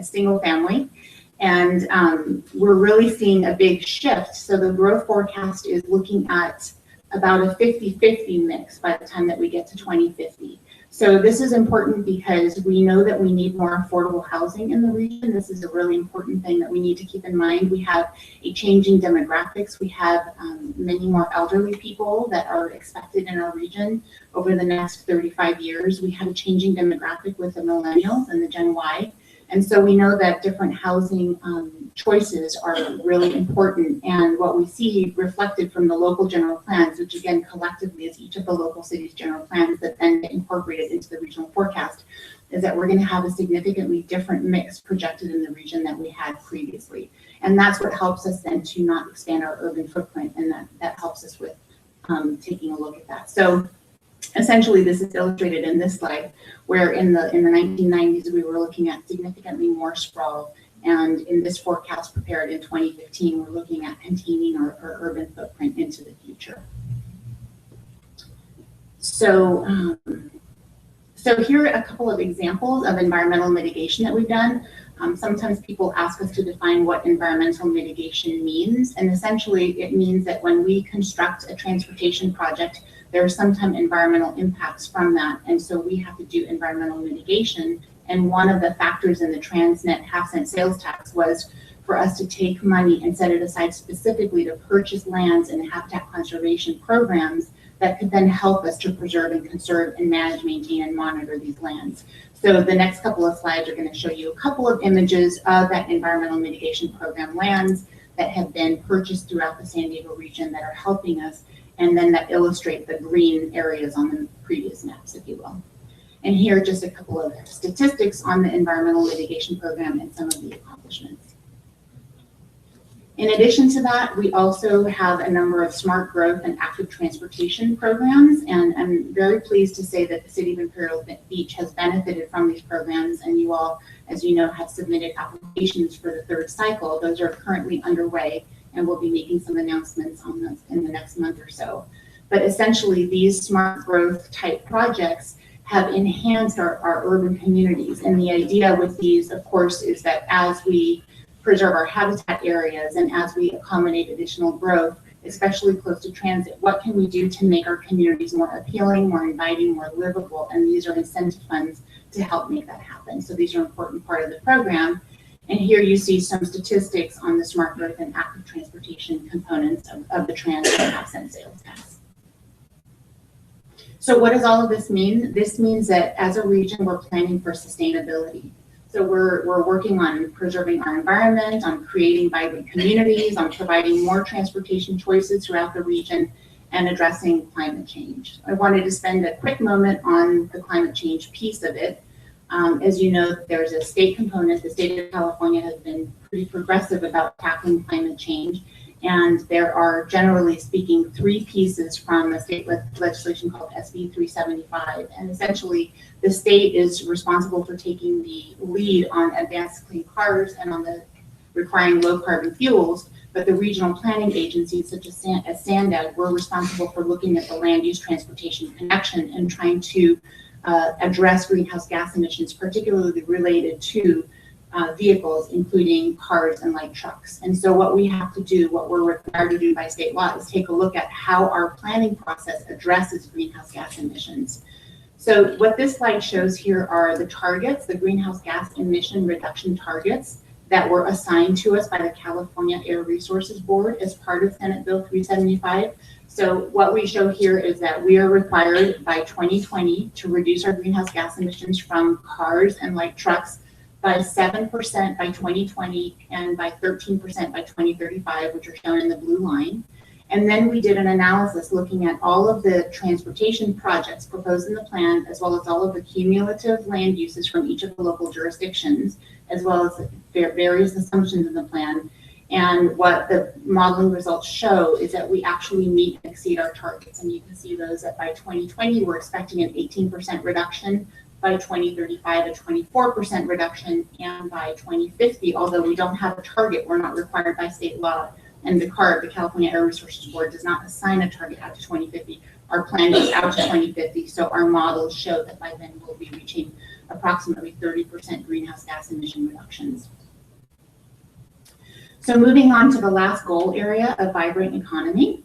single family. And we're really seeing a big shift. So the growth forecast is looking at about a 50-50 mix by the time that we get to 2050. So this is important because we know that we need more affordable housing in the region. This is a really important thing that we need to keep in mind. We have a changing demographics. We have many more elderly people that are expected in our region over the next 35 years. We have a changing demographic with the millennials and the Gen Y. And so we know that different housing choices are really important. And what we see reflected from the local general plans, which again collectively is each of the local cities' general plans that then get incorporated into the regional forecast, is that we're going to have a significantly different mix projected in the region than we had previously. And that's what helps us then to not expand our urban footprint, and that helps us with taking a look at that. So essentially, this is illustrated in this slide, where in the 1990s, we were looking at significantly more sprawl. And in this forecast prepared in 2015, we're looking at containing our urban footprint into the future. So, so here are a couple of examples of environmental mitigation that we've done. Sometimes people ask us to define what environmental mitigation means. And essentially, it means that when we construct a transportation project, there are sometimes environmental impacts from that. And so we have to do environmental mitigation. And one of the factors in the Transnet half-cent sales tax was for us to take money and set it aside specifically to purchase lands and habitat conservation programs that could then help us to preserve and conserve and manage, maintain, and monitor these lands. So the next couple of slides are going to show you a couple of images of that environmental mitigation program lands that have been purchased throughout the San Diego region that are helping us, and then that illustrate the green areas on the previous maps, if you will. And here are just a couple of statistics on the environmental mitigation program and some of the accomplishments. In addition to that, we also have a number of smart growth and active transportation programs, and I'm very pleased to say that the City of Imperial Beach has benefited from these programs, and you all, as you know, have submitted applications for the third cycle. Those are currently underway, and we'll be making some announcements on those in the next month or so. But essentially, these smart growth type projects have enhanced our urban communities. And the idea with these, of course, is that as we preserve our habitat areas and as we accommodate additional growth, especially close to transit, what can we do to make our communities more appealing, more inviting, more livable? And these are incentive funds to help make that happen. So these are an important part of the program. And here you see some statistics on the smart growth and active transportation components of the transit half-cent sales tax. So what does all of this mean? This means that as a region, we're planning for sustainability. So we're working on preserving our environment, on creating vibrant communities, on providing more transportation choices throughout the region, and addressing climate change. I wanted to spend a quick moment on the climate change piece of it. As you know, there's a state component. The state of California has been pretty progressive about tackling climate change. And there are, generally speaking, 3 pieces from the state legislation called SB 375. And essentially, the state is responsible for taking the lead on advanced clean cars and on the requiring low carbon fuels. But the regional planning agencies, such as SANDAG, were responsible for looking at the land use transportation connection and trying to address greenhouse gas emissions, particularly related to vehicles, including cars and light trucks. And so what we have to do, what we're required to do by state law, is take a look at how our planning process addresses greenhouse gas emissions. So what this slide shows here are the targets, the greenhouse gas emission reduction targets that were assigned to us by the California Air Resources Board as part of Senate Bill 375. So what we show here is that we are required by 2020 to reduce our greenhouse gas emissions from cars and light trucks by 7% by 2020 and by 13% by 2035, which are shown in the blue line. And then we did an analysis looking at all of the transportation projects proposed in the plan, as well as all of the cumulative land uses from each of the local jurisdictions, as well as various assumptions in the plan. And what the modeling results show is that we actually meet and exceed our targets. And you can see those that by 2020, we're expecting an 18% reduction, by 2035, a 24% reduction, and by 2050, although we don't have a target, we're not required by state law, and the CARB, the California Air Resources Board, does not assign a target out to 2050. Our plan goes out to 2050, so our models show that by then we'll be reaching approximately 30% greenhouse gas emission reductions. So moving on to the last goal area of vibrant economy.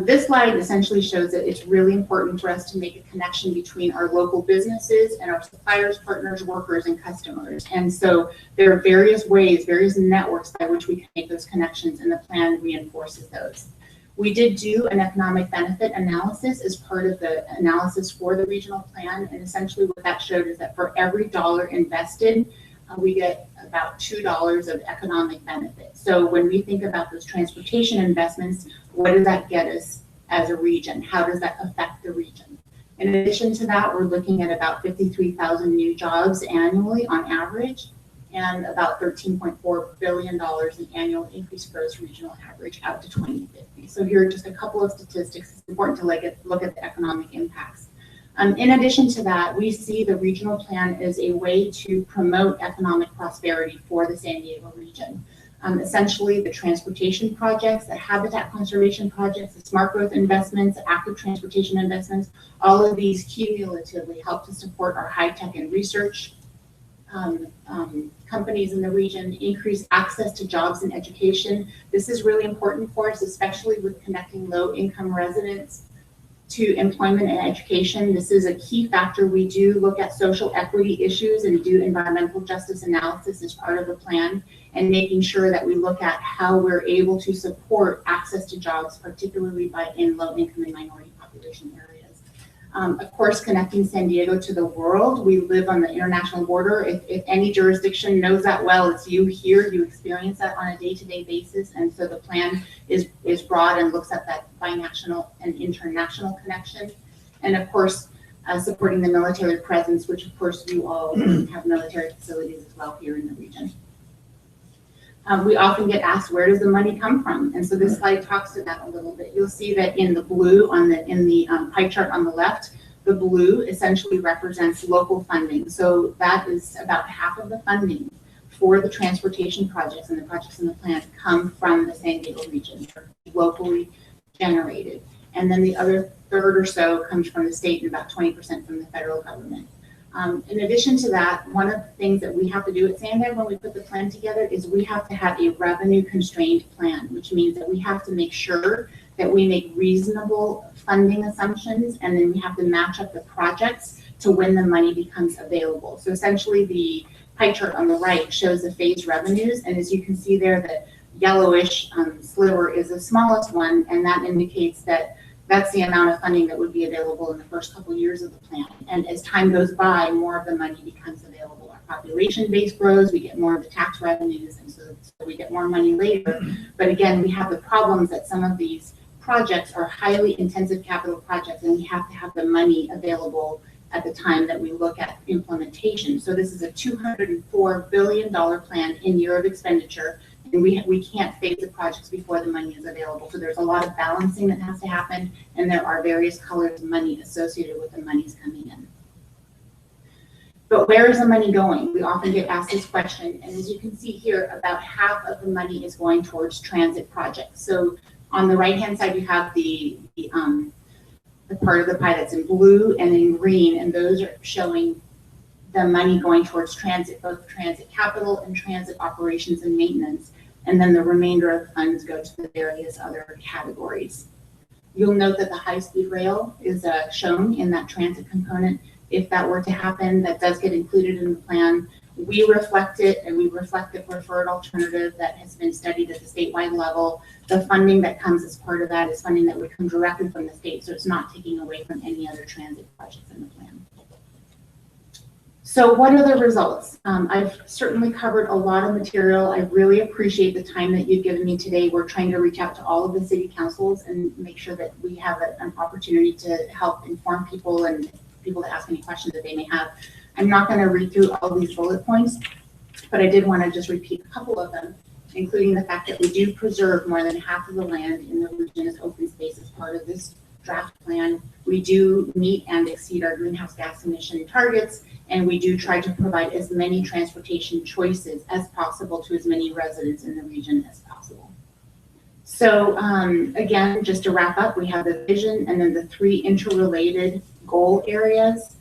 This slide essentially shows that it's really important for us to make a connection between our local businesses and our suppliers, partners, workers, and customers. And so there are various ways, various networks by which we can make those connections, and the plan reinforces those. We did do an economic benefit analysis as part of the analysis for the regional plan, and essentially what that showed is that for every dollar invested, we get about $2 of economic benefit. So when we think about those transportation investments, what does that get us as a region? How does that affect the region? In addition to that, we're looking at about 53,000 new jobs annually on average, and about $13.4 billion in annual increased gross regional average out to 2050. So here are just a couple of statistics. It's important to look at the economic impacts. In addition to that, we see the regional plan as a way to promote economic prosperity for the San Diego region. Essentially, the transportation projects, the habitat conservation projects, the smart growth investments, active transportation investments, all of these cumulatively help to support our high-tech and research companies in the region, increase access to jobs and education. This is really important for us, especially with connecting low-income residents to employment and education. This is a key factor. We do look at social equity issues and do environmental justice analysis as part of the plan, and making sure that we look at how we're able to support access to jobs, particularly in low-income and minority population areas. Of course, connecting San Diego to the world. We live on the international border. If any jurisdiction knows that well, it's you here. You experience that on a day-to-day basis. And so the plan is broad and looks at that binational and international connection. And of course, supporting the military presence, which of course you all have military facilities as well here in the region. We often get asked, where does the money come from? And so this slide talks to that a little bit. You'll see that in the blue in the pie chart on the left, the blue essentially represents local funding. So that is about half of the funding for the transportation projects and the projects in the plan come from the San Diego region, locally generated. And then the other third or so comes from the state and about 20% from the federal government. In addition to that, one of the things that we have to do at SANDAG when we put the plan together is we have to have a revenue constrained plan, which means that we have to make sure that we make reasonable funding assumptions, and then we have to match up the projects to when the money becomes available. So essentially the pie chart on the right shows the phased revenues, and as you can see there, the yellowish sliver is the smallest one, and that indicates that that's the amount of funding that would be available in the first couple of years of the plan. And as time goes by, more of the money becomes available population base grows, we get more of the tax revenues, and so we get more money later. But again, we have the problems that some of these projects are highly intensive capital projects, and we have to have the money available at the time that we look at implementation. So this is a $204 billion plan in year of expenditure, and we can't phase the projects before the money is available. So there's a lot of balancing that has to happen, and there are various colors of money associated with the monies coming in. But where is the money going? We often get asked this question, and as you can see here, about half of the money is going towards transit projects. So on the right-hand side, you have the part of the pie that's in blue and in green, and those are showing the money going towards transit, both transit capital and transit operations and maintenance. And then the remainder of the funds go to the various other categories. You'll note that the high-speed rail is shown in that transit component. If that were to happen, that does get included in the plan. We reflect it, and we reflect the preferred alternative that has been studied at the statewide level. The funding that comes as part of that is funding that would come directly from the state, so it's not taking away from any other transit projects in the plan. So what are the results? I've certainly covered a lot of material. I really appreciate the time that you've given me today. We're trying to reach out to all of the city councils and make sure that we have an opportunity to help inform people and people to ask any questions that they may have. I'm not going to read through all these bullet points, but I did want to just repeat a couple of them, including the fact that we do preserve more than half of the land in the region as open space as part of this draft plan. We do meet and exceed our greenhouse gas emission targets, and we do try to provide as many transportation choices as possible to as many residents in the region as possible. So again, just to wrap up, we have the vision and then the 3 interrelated goal areas.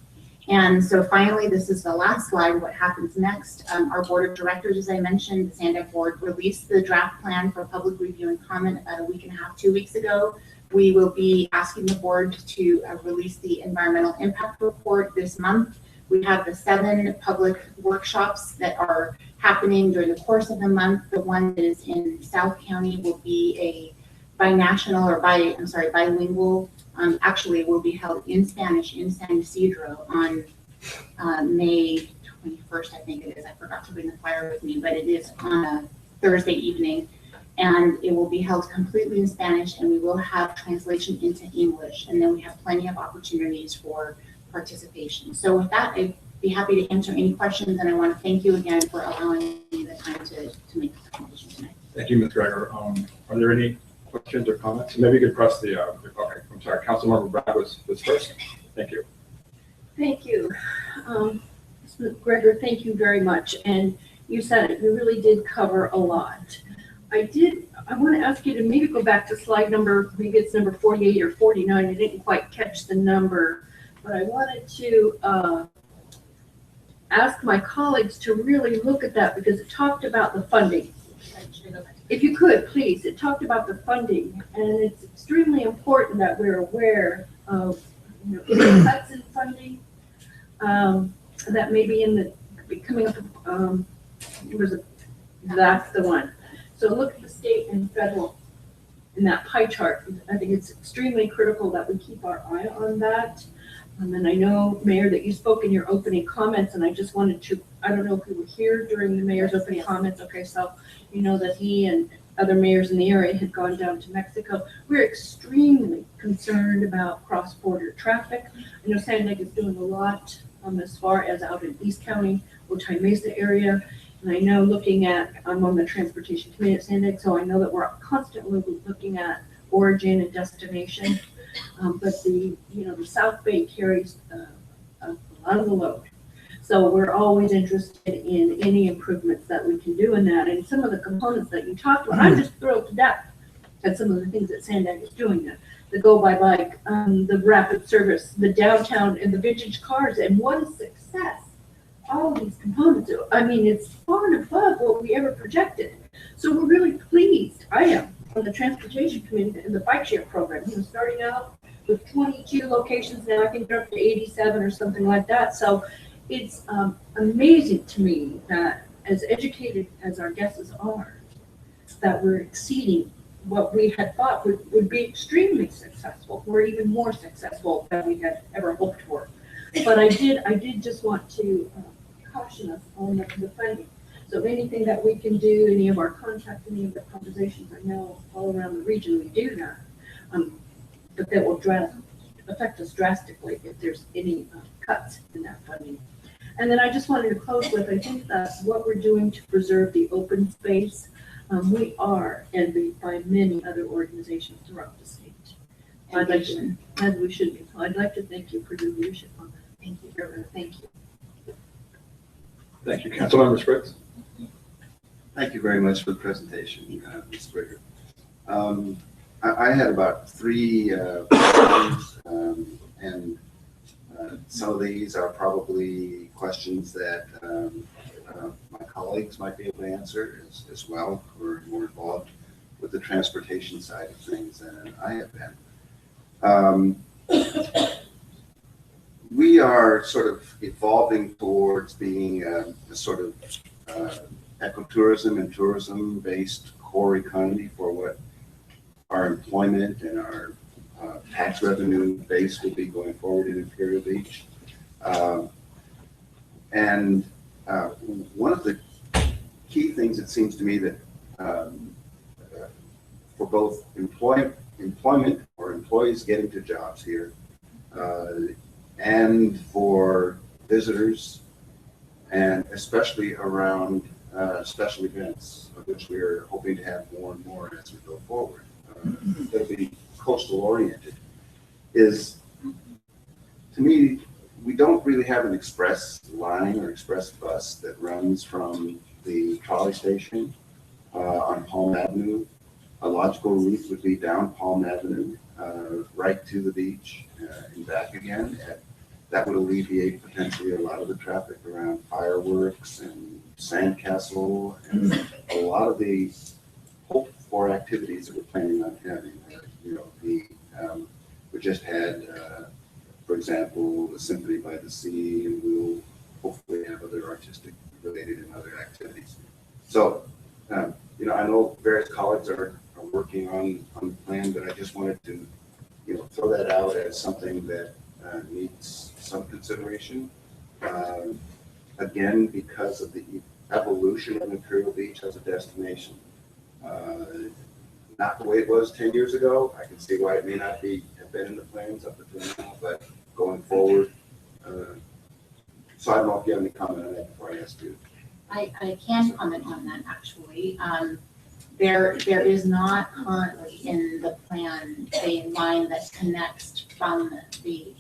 And so finally, this is the last slide, what happens next. Our board of directors, as I mentioned, the SANDAG board released the draft plan for public review and comment about a week and a half, 2 weeks ago. We will be asking the board to release the environmental impact report this month. We have the 7 public workshops that are happening during the course of the month. The one that is in South County will be a bilingual. Actually, it will be held in Spanish in San Ysidro on May 21st, I think it is. I forgot to bring the flyer with me, but it is on a Thursday evening, and it will be held completely in Spanish, and we will have translation into English, and then we have plenty of opportunities for participation. So with that, I'd be happy to answer any questions, and I want to thank you again for allowing me the time to make this presentation tonight. Thank you, Ms. Greger. Are there any questions or comments? Maybe you could press the, okay, I'm sorry, Councilmember Brad was first. Thank you. Thank you. Ms. Gregor, thank you very much. And you said it, you really did cover a lot. I want to ask you to maybe go back to slide number, maybe it's number 48 or 49. I didn't quite catch the number, but I wanted to ask my colleagues to really look at that because it talked about the funding. If you could, please, it talked about the funding, and it's extremely important that we're aware of cuts in funding that may be in the coming up. That's the one. So look at the state and federal in that pie chart. I think it's extremely critical that we keep our eye on that. And I know, Mayor, that you spoke in your opening comments, and I just wanted to, I don't know if you were here during the mayor's opening comments. Okay, so you know that he and other mayors in the area had gone down to Mexico. We're extremely concerned about cross-border traffic. I know Sandag is doing a lot as far as out in East County, Otay Mesa area. And I know looking at, I'm on the transportation committee at Sandag, so I know that we're constantly looking at origin and destination. But the South Bay carries a lot of the load. So we're always interested in any improvements that we can do in that. And some of the components that you talked about, I'm just thrilled to death at some of the things that Sandag is doing. The go by bike, the rapid service, the downtown and the vintage cars, and what a success all of these components do. I mean, it's far and above what we ever projected. So we're really pleased. I am on the transportation committee and the bike share program. Starting out with 22 locations, now I think they're up to 87 or something like that. So it's amazing to me that as educated as our guesses are, that we're exceeding what we had thought would be extremely successful. We're even more successful than we had ever hoped for. But I did just want to caution us on the funding. So anything that we can do, any of our contacts, any of the conversations, I know all around the region we do that, but that will affect us drastically if there's any cuts in that funding. And then I just wanted to close with, I think that what we're doing to preserve the open space, we are envied by many other organizations throughout the state. I'd like to, as we should be. So I'd like to thank you for your leadership on that. Thank you, Governor. Thank you. Thank you. Councilmember Spriggs. Thank you very much for the presentation, Ms. Brigger. I had about 3 questions, and some of these are probably questions that my colleagues might be able to answer as well, who are more involved with the transportation side of things than I have been. We are sort of evolving towards being a sort of ecotourism and tourism-based core economy for what our employment and our tax revenue base will be going forward in Imperial Beach. One of the key things it seems to me that for both employment or employees getting to jobs here and for visitors, and especially around special events, of which we are hoping to have more and more as we go forward, that'll be coastal oriented, is, to me, we don't really have an express line or express bus that runs from the trolley station on Palm Avenue. A logical route would be down Palm Avenue, right to the beach and back again. That would alleviate potentially a lot of the traffic around fireworks and Sandcastle and a lot of the hoped for activities that we're planning on having. We just had, for example, the Symphony by the Sea, and we'll hopefully have other artistic related and other activities. So, I know various colleagues are working on the plan, but I just wanted to, throw that out as something that needs some consideration. Again, because of the evolution of Imperial Beach as a destination. Not the way it was 10 years ago. I can see why it may not have been in the plans up until now, but going forward. So I don't know if you have any comment on that before I ask you. I can comment on that actually. There is not currently in the plan a line that connects from the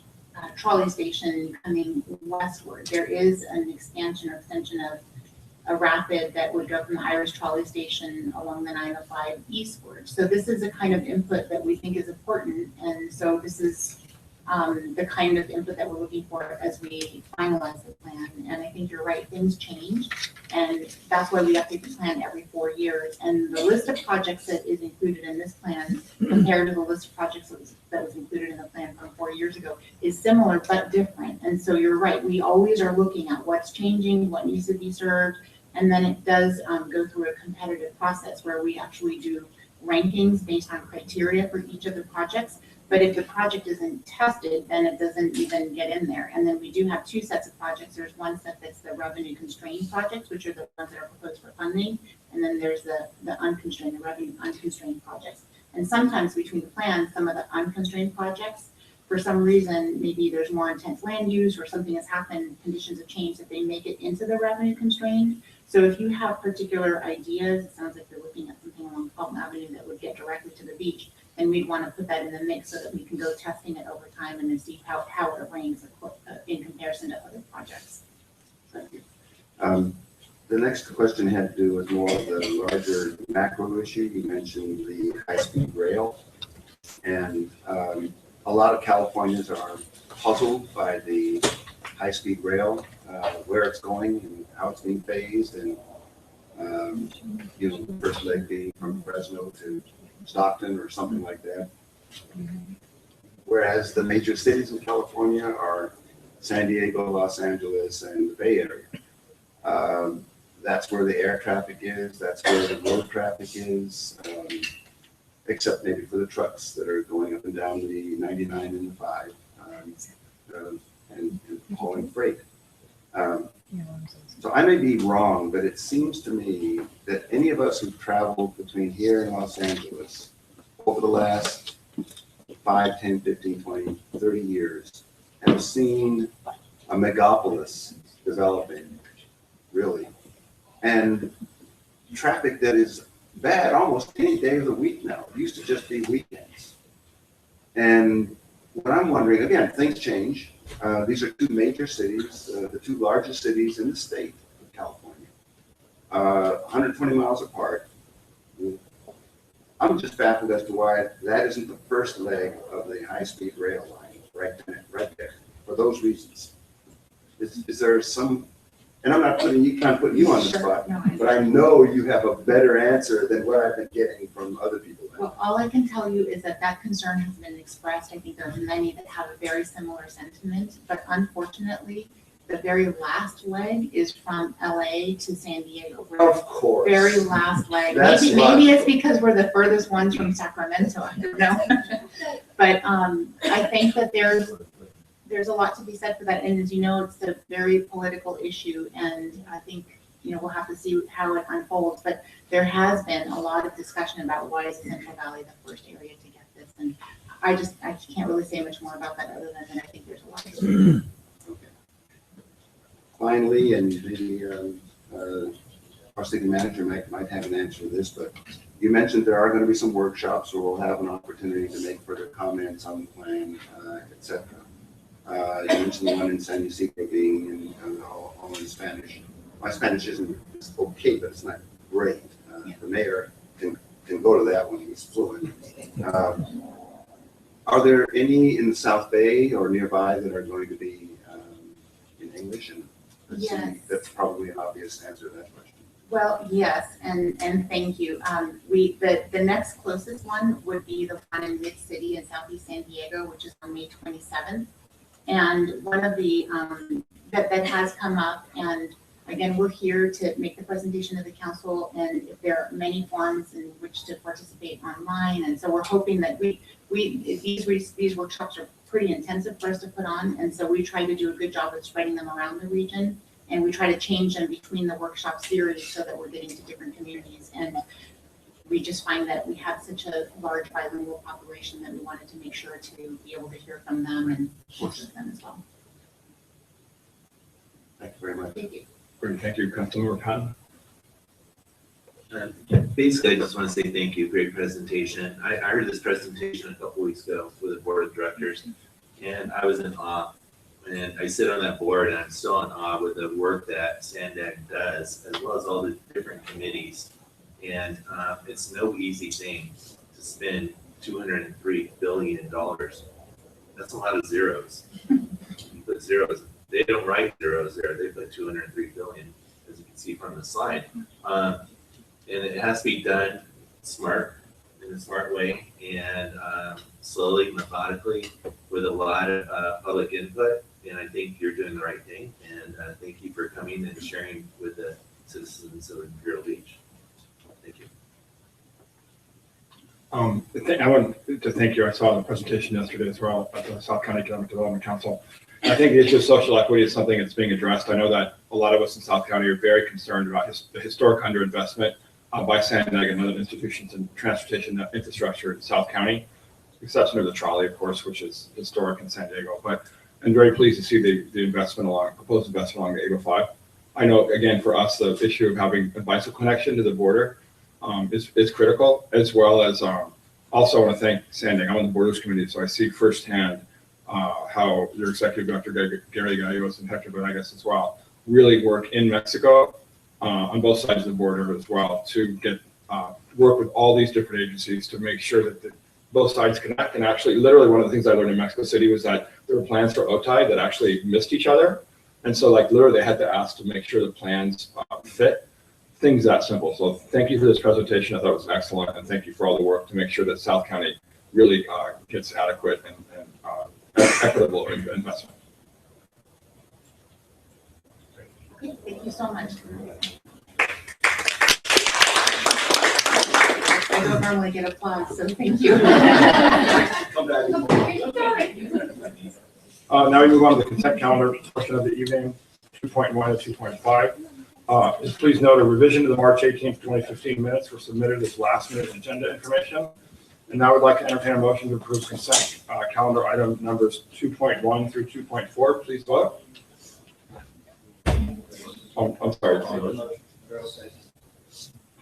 trolley station coming westward. There is an expansion or extension of a rapid that would go from the Irish trolley station along the 905 eastward. So this is a kind of input that we think is important. And so this is the kind of input that we're looking for as we finalize the plan. And I think you're right, things change. And that's why we update the plan every 4 years. And the list of projects that is included in this plan compared to the list of projects that was included in the plan from 4 years ago is similar but different. And so you're right, we always are looking at what's changing, what needs to be served. And then it does go through a competitive process where we actually do rankings based on criteria for each of the projects. But if the project isn't tested, then it doesn't even get in there. And then we do have 2 sets of projects. There's one set that's the revenue constrained projects, which are the ones that are proposed for funding. And then there's the unconstrained, the revenue unconstrained projects. And sometimes between the plans, some of the unconstrained projects, for some reason, maybe there's more intense land use or something has happened, conditions have changed, that they make it into the revenue constrained. So if you have particular ideas, it sounds like you're looking at something along Palm Avenue that would get directly to the beach, then we'd want to put that in the mix so that we can go testing it over time and then see how it ranks in comparison to other projects. Thank you. The next question had to do with more of the larger macro issue. You mentioned the high-speed rail, and a lot of Californians are puzzled by the high-speed rail, where it's going and how it's being phased, and the first leg being from Fresno to Stockton or something like that. Whereas the major cities in California are San Diego, Los Angeles, and the Bay Area. That's where the air traffic is, that's where the road traffic is, except maybe for the trucks that are going up and down the 99 and the 5 and hauling freight. So I may be wrong, but it seems to me that any of us who've traveled between here and Los Angeles over the last 5, 10, 15, 20, 30 years have seen a megapolis developing, really. And traffic that is bad almost any day of the week now. It used to just be weekends. And what I'm wondering, again, things change. These are two major cities, the two largest cities in the state of California, 120 miles apart. I'm just baffled as to why that isn't the first leg of the high-speed rail line, right there, for those reasons. Is there some, and I'm not putting you on the spot, but I know you have a better answer than what I've been getting from other people. Well, all I can tell you is that that concern has been expressed. I think there are many that have a very similar sentiment, but unfortunately, the very last leg is from LA to San Diego. We're Of course. very last leg. That's Maybe it's because we're the furthest ones from Sacramento. I don't know. But I think that there's a lot to be said for that. And as you know, it's a very political issue, and I think we'll have to see how it unfolds. But there has been a lot of discussion about why is Central Valley the first area to get this, and I can't really say much more about that other than I think there's a lot to do. Okay. Finally, and maybe our city manager might have an answer to this, but you mentioned there are going to be some workshops where we'll have an opportunity to make further comments on the plan, etc. You mentioned the one in San Ysidro being all in Spanish. My Spanish isn't okay, but it's not great. The mayor can go to that when he's fluent. Are there any in the South Bay or nearby that are going to be in English? And Yes. That's probably an obvious answer to that question. Well, yes, and thank you. The next closest one would be the one in Mid-City in Southeast San Diego, which is on May 27th. And one of the, that has come up, and again, we're here to make the presentation to the council, and if there are many forums in which to participate online, and so we're hoping that these workshops are pretty intensive for us to put on, and so we try to do a good job of spreading them around the region, and we try to change them between the workshop series so that we're getting to different communities. And we just find that we have such a large bilingual population that we wanted to make sure to be able to hear from them and work with them as well. Thank you very much. Thank you. Great, thank you, Councilmember Patton. Basically, I just want to say thank you. Great presentation. I heard this presentation a couple weeks ago with the board of directors, and I was in awe. And I sit on that board, and I'm still in awe with the work that SANDAG does, as well as all the different committees. And it's no easy thing to spend $203 billion. That's a lot of zeros. You put zeros. They don't write zeros there. They put 203 billion, as you can see from the slide. And it has to be done smart, in a smart way, and slowly, methodically, with a lot of public input. And I think you're doing the right thing. And thank you for coming and sharing with the citizens of Imperial Beach. Thank you. I want to thank you. I saw the presentation yesterday as well at the South County Economic Development Council. I think the issue of social equity is something that's being addressed. I know that a lot of us in South County are very concerned about the historic underinvestment by SANDAG and other institutions in transportation infrastructure in South County, exception of the trolley, of course, which is historic in San Diego. But I'm very pleased to see the proposed investment along the 805. I know, again, for us, the issue of having a bicycle connection to the border is critical, as well as also I want to thank SANDAG. I'm on the Borders Committee, so I see firsthand how your executive director, Gary Gallegos, and Hector Venegas as well, really work in Mexico on both sides of the border as well to get work with all these different agencies to make sure that both sides connect. And actually, literally, one of the things I learned in Mexico City was that there were plans for OTAI that actually missed each other. And so, like, literally, they had to ask to make sure the plans fit. Things that simple. So thank you for this presentation. I thought it was excellent. And thank you for all the work to make sure that South County really gets adequate and equitable investment. Okay, thank you so much. I don't normally get applause, so thank you. Now we move on to the consent calendar portion of the evening, 2.1 and 2.5. Please note a revision to the March 18th, 2015 minutes were submitted as last minute agenda information. And now I would like to entertain a motion to approve consent calendar item numbers 2.1 through 2.4. Please vote. Oh, I'm sorry.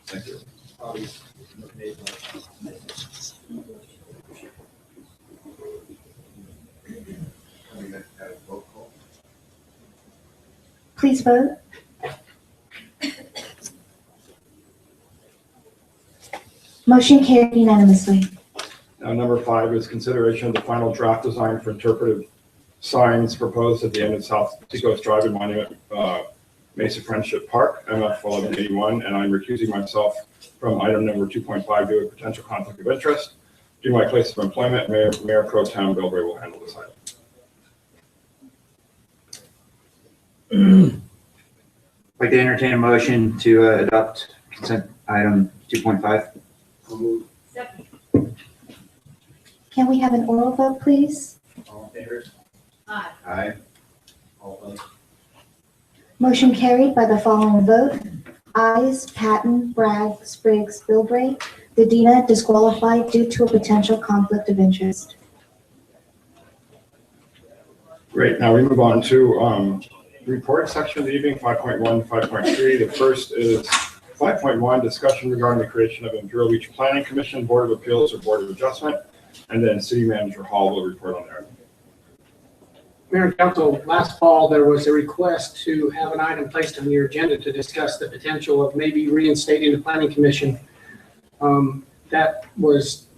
Thank you. Please vote. Motion carried unanimously. Now, number 5 is consideration of the final draft design for interpretive signs proposed at the end of South Seacoast Drive and Monument Mesa Friendship Park, MF 1181, and I'm recusing myself from item number 2.5 due to a potential conflict of interest. Due to my place of employment, Mayor Pro Tem Bilbray will handle this item. I'd like to entertain a motion to adopt consent item 2.5. Can we have an oral vote, please? All in favor? Aye. Aye. All opposed? Motion carried by the following vote. Ayes, Patton, Bragg, Spriggs, Bilbray. Dedina disqualified due to a potential conflict of interest. Great. Now we move on to report section of the evening, 5.1 to 5.3. The first is 5.1, discussion regarding the creation of Imperial Beach Planning Commission, Board of Appeals, or Board of Adjustment, and then City Manager Hall will report on there. Mayor and Council, last fall, there was a request to have an item placed on your agenda to discuss the potential of maybe reinstating the Planning Commission. That was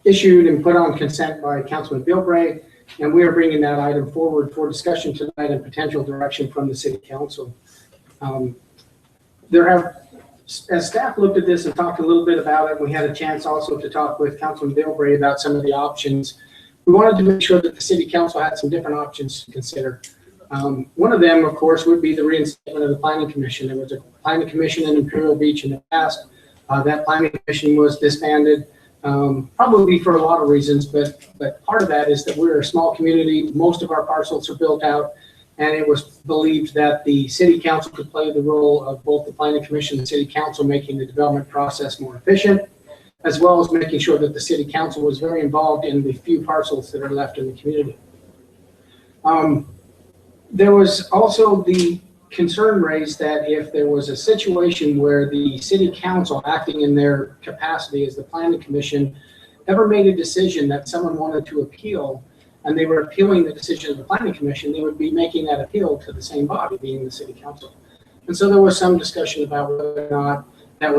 issued and put on consent by Councilman Bilbray, and we are bringing that item forward for discussion tonight and potential direction from the City Council. As staff looked at this and talked a little bit about it, we had a chance also to talk with Councilman Bilbray about some of the options. We wanted to make sure that the City Council had some different options to consider. One of them, of course, would be the reinstatement of the Planning Commission. There was a Planning Commission in Imperial Beach in the past. That Planning Commission was disbanded, probably for a lot of reasons, but part of that is that we're a small community. Most of our parcels are built out, and it was believed that the City Council could play the role of both the Planning Commission and the City Council, making the development process more efficient, as well as making sure that the City Council was very involved in the few parcels that are left in the community. There was also the concern raised that if there was a situation where the City Council, acting in their capacity as the Planning Commission, ever made a decision that someone wanted to appeal, and they were appealing the decision of the Planning Commission, they would be making that appeal to the same body, being the City Council. And so there was some discussion about whether or not that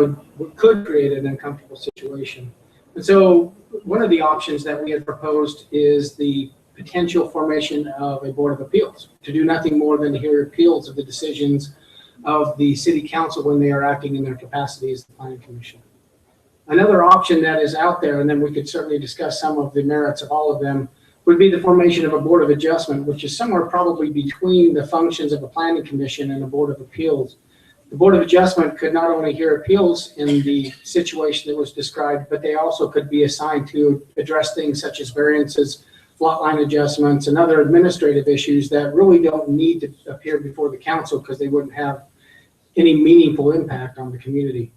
could create an uncomfortable situation. And so one of the options that we had proposed is the potential formation of a Board of Appeals, to do nothing more than to hear appeals of the decisions of the City Council when they are acting in their capacity as the Planning Commission. Another option that is out there, and then we could certainly discuss some of the merits of all of them, would be the formation of a Board of Adjustment, which is somewhere probably between the functions of a Planning Commission and a Board of Appeals. The Board of Adjustment could not only hear appeals in the situation that was described, but they also could be assigned to address things such as variances, lot line adjustments, and other administrative issues that really don't need to appear before the council because they wouldn't have any meaningful impact on the community.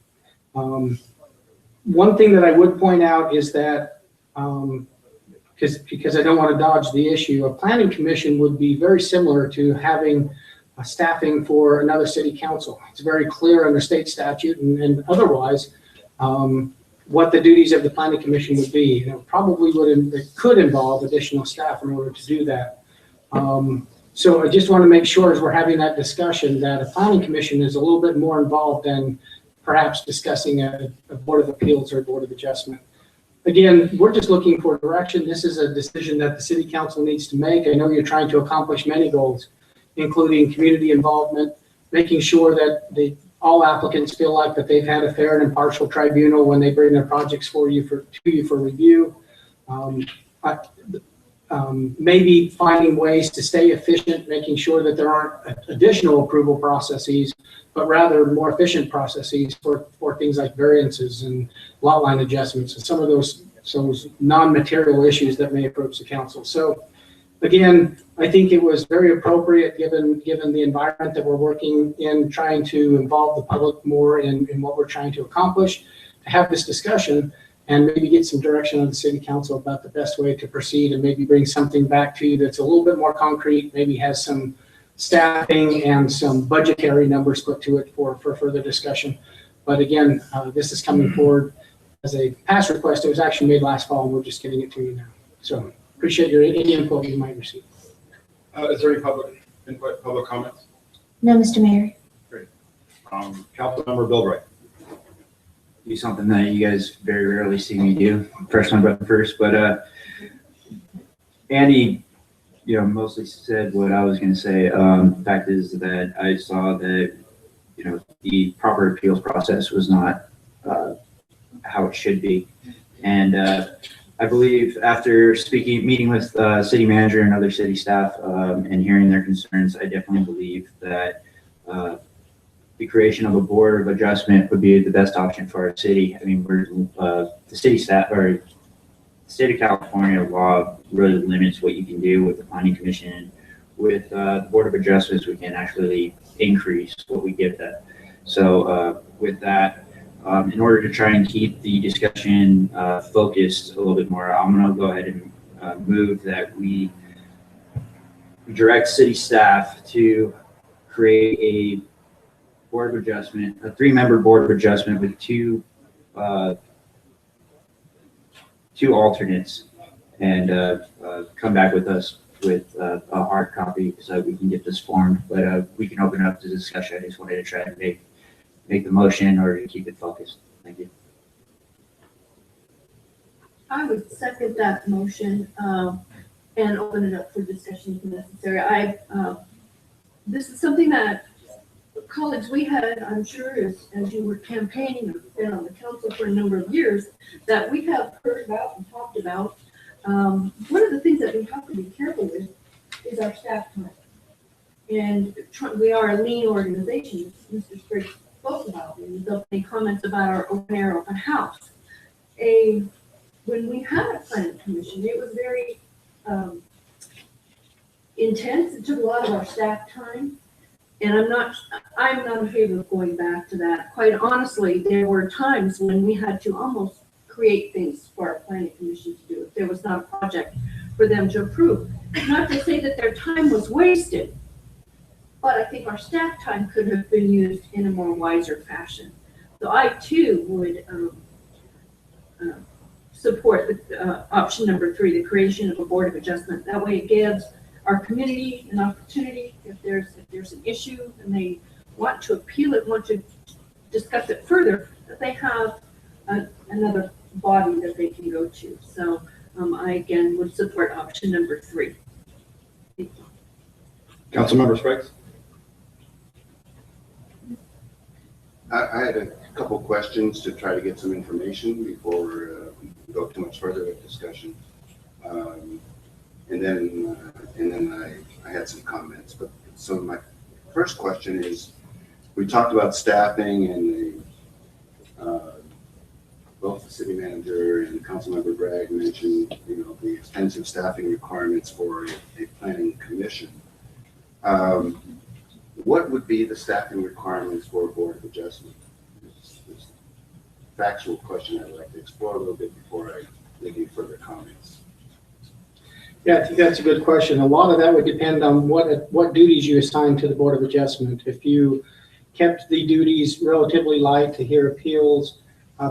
One thing that I would point out is that, because I don't want to dodge the issue, a Planning Commission would be very similar to having staffing for another city council. It's very clear under state statute and otherwise what the duties of the Planning Commission would be. And it probably could involve additional staff in order to do that. So I just want to make sure as we're having that discussion that a Planning Commission is a little bit more involved than perhaps discussing a Board of Appeals or a Board of Adjustment. Again, we're just looking for direction. This is a decision that the City Council needs to make. I know you're trying to accomplish many goals, including community involvement, making sure that all applicants feel like that they've had a fair and impartial tribunal when they bring their projects to you for review. Maybe finding ways to stay efficient, making sure that there aren't additional approval processes, but rather more efficient processes for things like variances and lot line adjustments and some of those non-material issues that may approach the council. So Again, I think it was very appropriate, given the environment that we're working in, trying to involve the public more in what we're trying to accomplish, to have this discussion and maybe get some direction on the city council about the best way to proceed, and maybe bring something back to you that's a little bit more concrete, maybe has some staffing and some budgetary numbers put to it for further discussion. But again, this is coming forward as a past request. It was actually made last fall, and we're just getting it to you now. So appreciate any input you might receive. Is there any public input, public comments? No, Mr. Mayor. Councilmember Bilbright. Do something that you guys very rarely see me do. First one, but first. But Andy, mostly said what I was going to say. The fact is that I saw that, the proper appeals process was not how it should be. And I believe after meeting with city manager and other city staff and hearing their concerns, I definitely believe that the creation of a board of adjustment would be the best option for our city. I mean, the city staff, or the state of California law really limits what you can do with the planning commission. With the board of adjustments, we can actually increase what we give them. So with that, in order to try and keep the discussion focused a little bit more, I'm going to go ahead and move that we direct city staff to create a board of adjustment, a 3-member board of adjustment with two alternates, and come back with us with a hard copy so that we can get this formed. But we can open up the discussion. I just wanted to try to make the motion in order to keep it focused. Thank you. I would second that motion and open it up for discussion if necessary. This is something that colleagues we had, I'm sure, as you were campaigning and been on the council for a number of years, that we have heard about and talked about. One of the things that we have to be careful with is our staff time. And we are a lean organization, as Mr. Spriggs spoke about, and there'll be comments about our open air, open house. When we had a planning commission, it was very intense. It took a lot of our staff time. And I'm not in favor of going back to that. Quite honestly, there were times when we had to almost create things for our planning commission to do if there was not a project for them to approve. Not to say that their time was wasted, but I think our staff time could have been used in a more wiser fashion. So I too would support the option number 3, the creation of a board of adjustment. That way it gives our community an opportunity, if there's an issue and they want to appeal it, want to discuss it further, that they have another body that they can go to. So I again would support option number 3. Thank you. Councilmember Spriggs. I had a couple questions to try to get some information before we go too much further with discussion. And then I had some comments. But so my first question is, we talked about staffing, and both the city manager and Councilmember Bragg mentioned, the extensive staffing requirements for a planning commission. What would be the staffing requirements for a board of adjustment? This factual question I'd like to explore a little bit before I make any further comments. Yeah, I think that's a good question. A lot of that would depend on what duties you assign to the Board of Adjustment. If you kept the duties relatively light to hear appeals,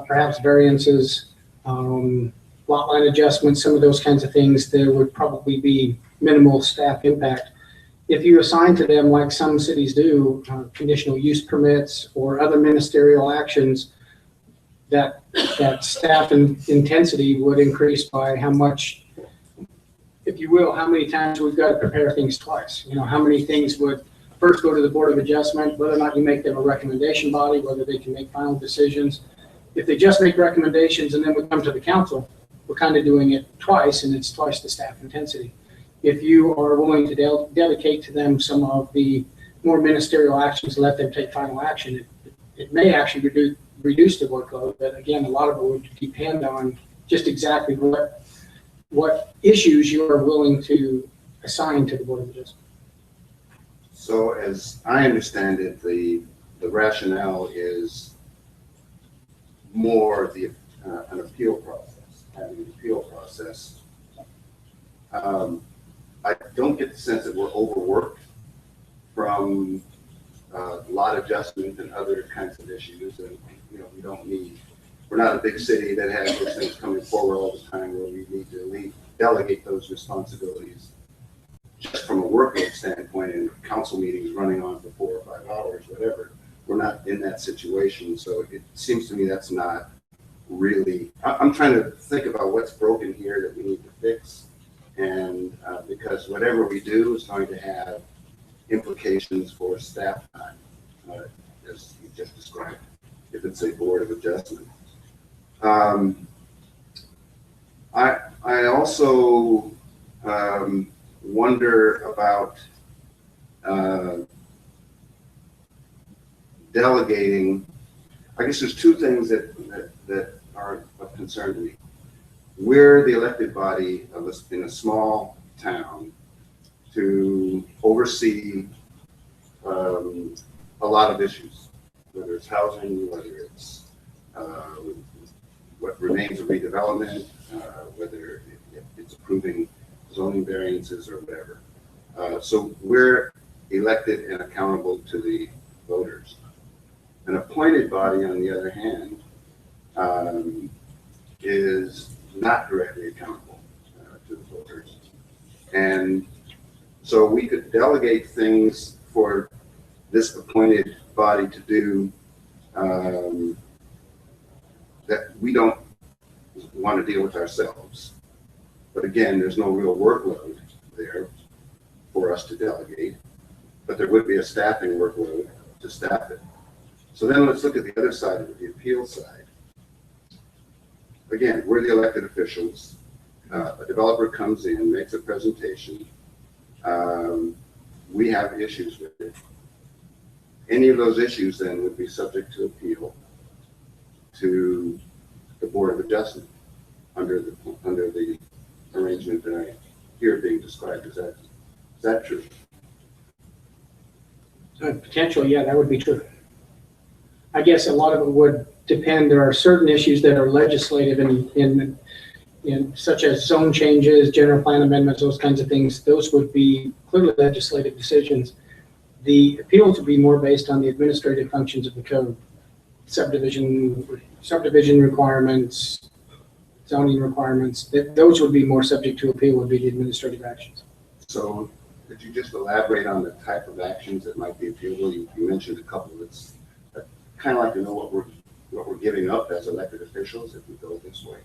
perhaps variances, lot line adjustments, some of those kinds of things, there would probably be minimal staff impact. If you assign to them, like some cities do, conditional use permits or other ministerial actions, that staff intensity would increase by how much, if you will, how many times we've got to prepare things twice. How many things would first go to the Board of Adjustment, whether or not you make them a recommendation body, whether they can make final decisions. If they just make recommendations and then we come to the council, we're kind of doing it twice, and it's twice the staff intensity. If you are willing to delegate to them some of the more ministerial actions, let them take final action, it may actually reduce the workload. But again, a lot of it would depend on just exactly what issues you are willing to assigned to the Board of Adjustment. So as I understand it, the rationale is more an appeal process, having an appeal process. I don't get the sense that we're overworked from lot adjustment and other kinds of issues, and we don't need. We're not a big city that has those things coming forward all the time where we need to delegate those responsibilities. Just from a workload standpoint, and council meetings running on for 4 or 5 hours, whatever, we're not in that situation. So it seems to me that's not really. I'm trying to think about what's broken here that we need to fix, and because whatever we do is going to have implications for staff time, as you just described, if it's a Board of Adjustment. I also wonder about delegating. I guess there's two things that are of concern to me. We're the elected body in a small town to oversee a lot of issues, whether it's housing, whether it's what remains of redevelopment, whether it's approving zoning variances or whatever. So we're elected and accountable to the voters. An appointed body, on the other hand, is not directly accountable to the voters. And so we could delegate things for this appointed body to do that we don't want to deal with ourselves. But again, there's no real workload there for us to delegate, but there would be a staffing workload to staff it. So then let's look at the other side of it, the appeal side. Again, we're the elected officials. A developer comes in, makes a presentation. We have issues with it. Any of those issues then would be subject to appeal to the Board of Adjustment under the arrangement that I hear being described. Is that true? Potentially, yeah, that would be true. I guess a lot of it would depend. There are certain issues that are legislative in such as zone changes, general plan amendments, those kinds of things. Those would be clearly legislative decisions. The appeals would be more based on the administrative functions of the code, subdivision requirements, zoning requirements. Those would be more subject to appeal, would be the administrative actions. So could you just elaborate on the type of actions that might be appealable? You mentioned a couple. It's kind of like to know what we're giving up as elected officials if we go this way.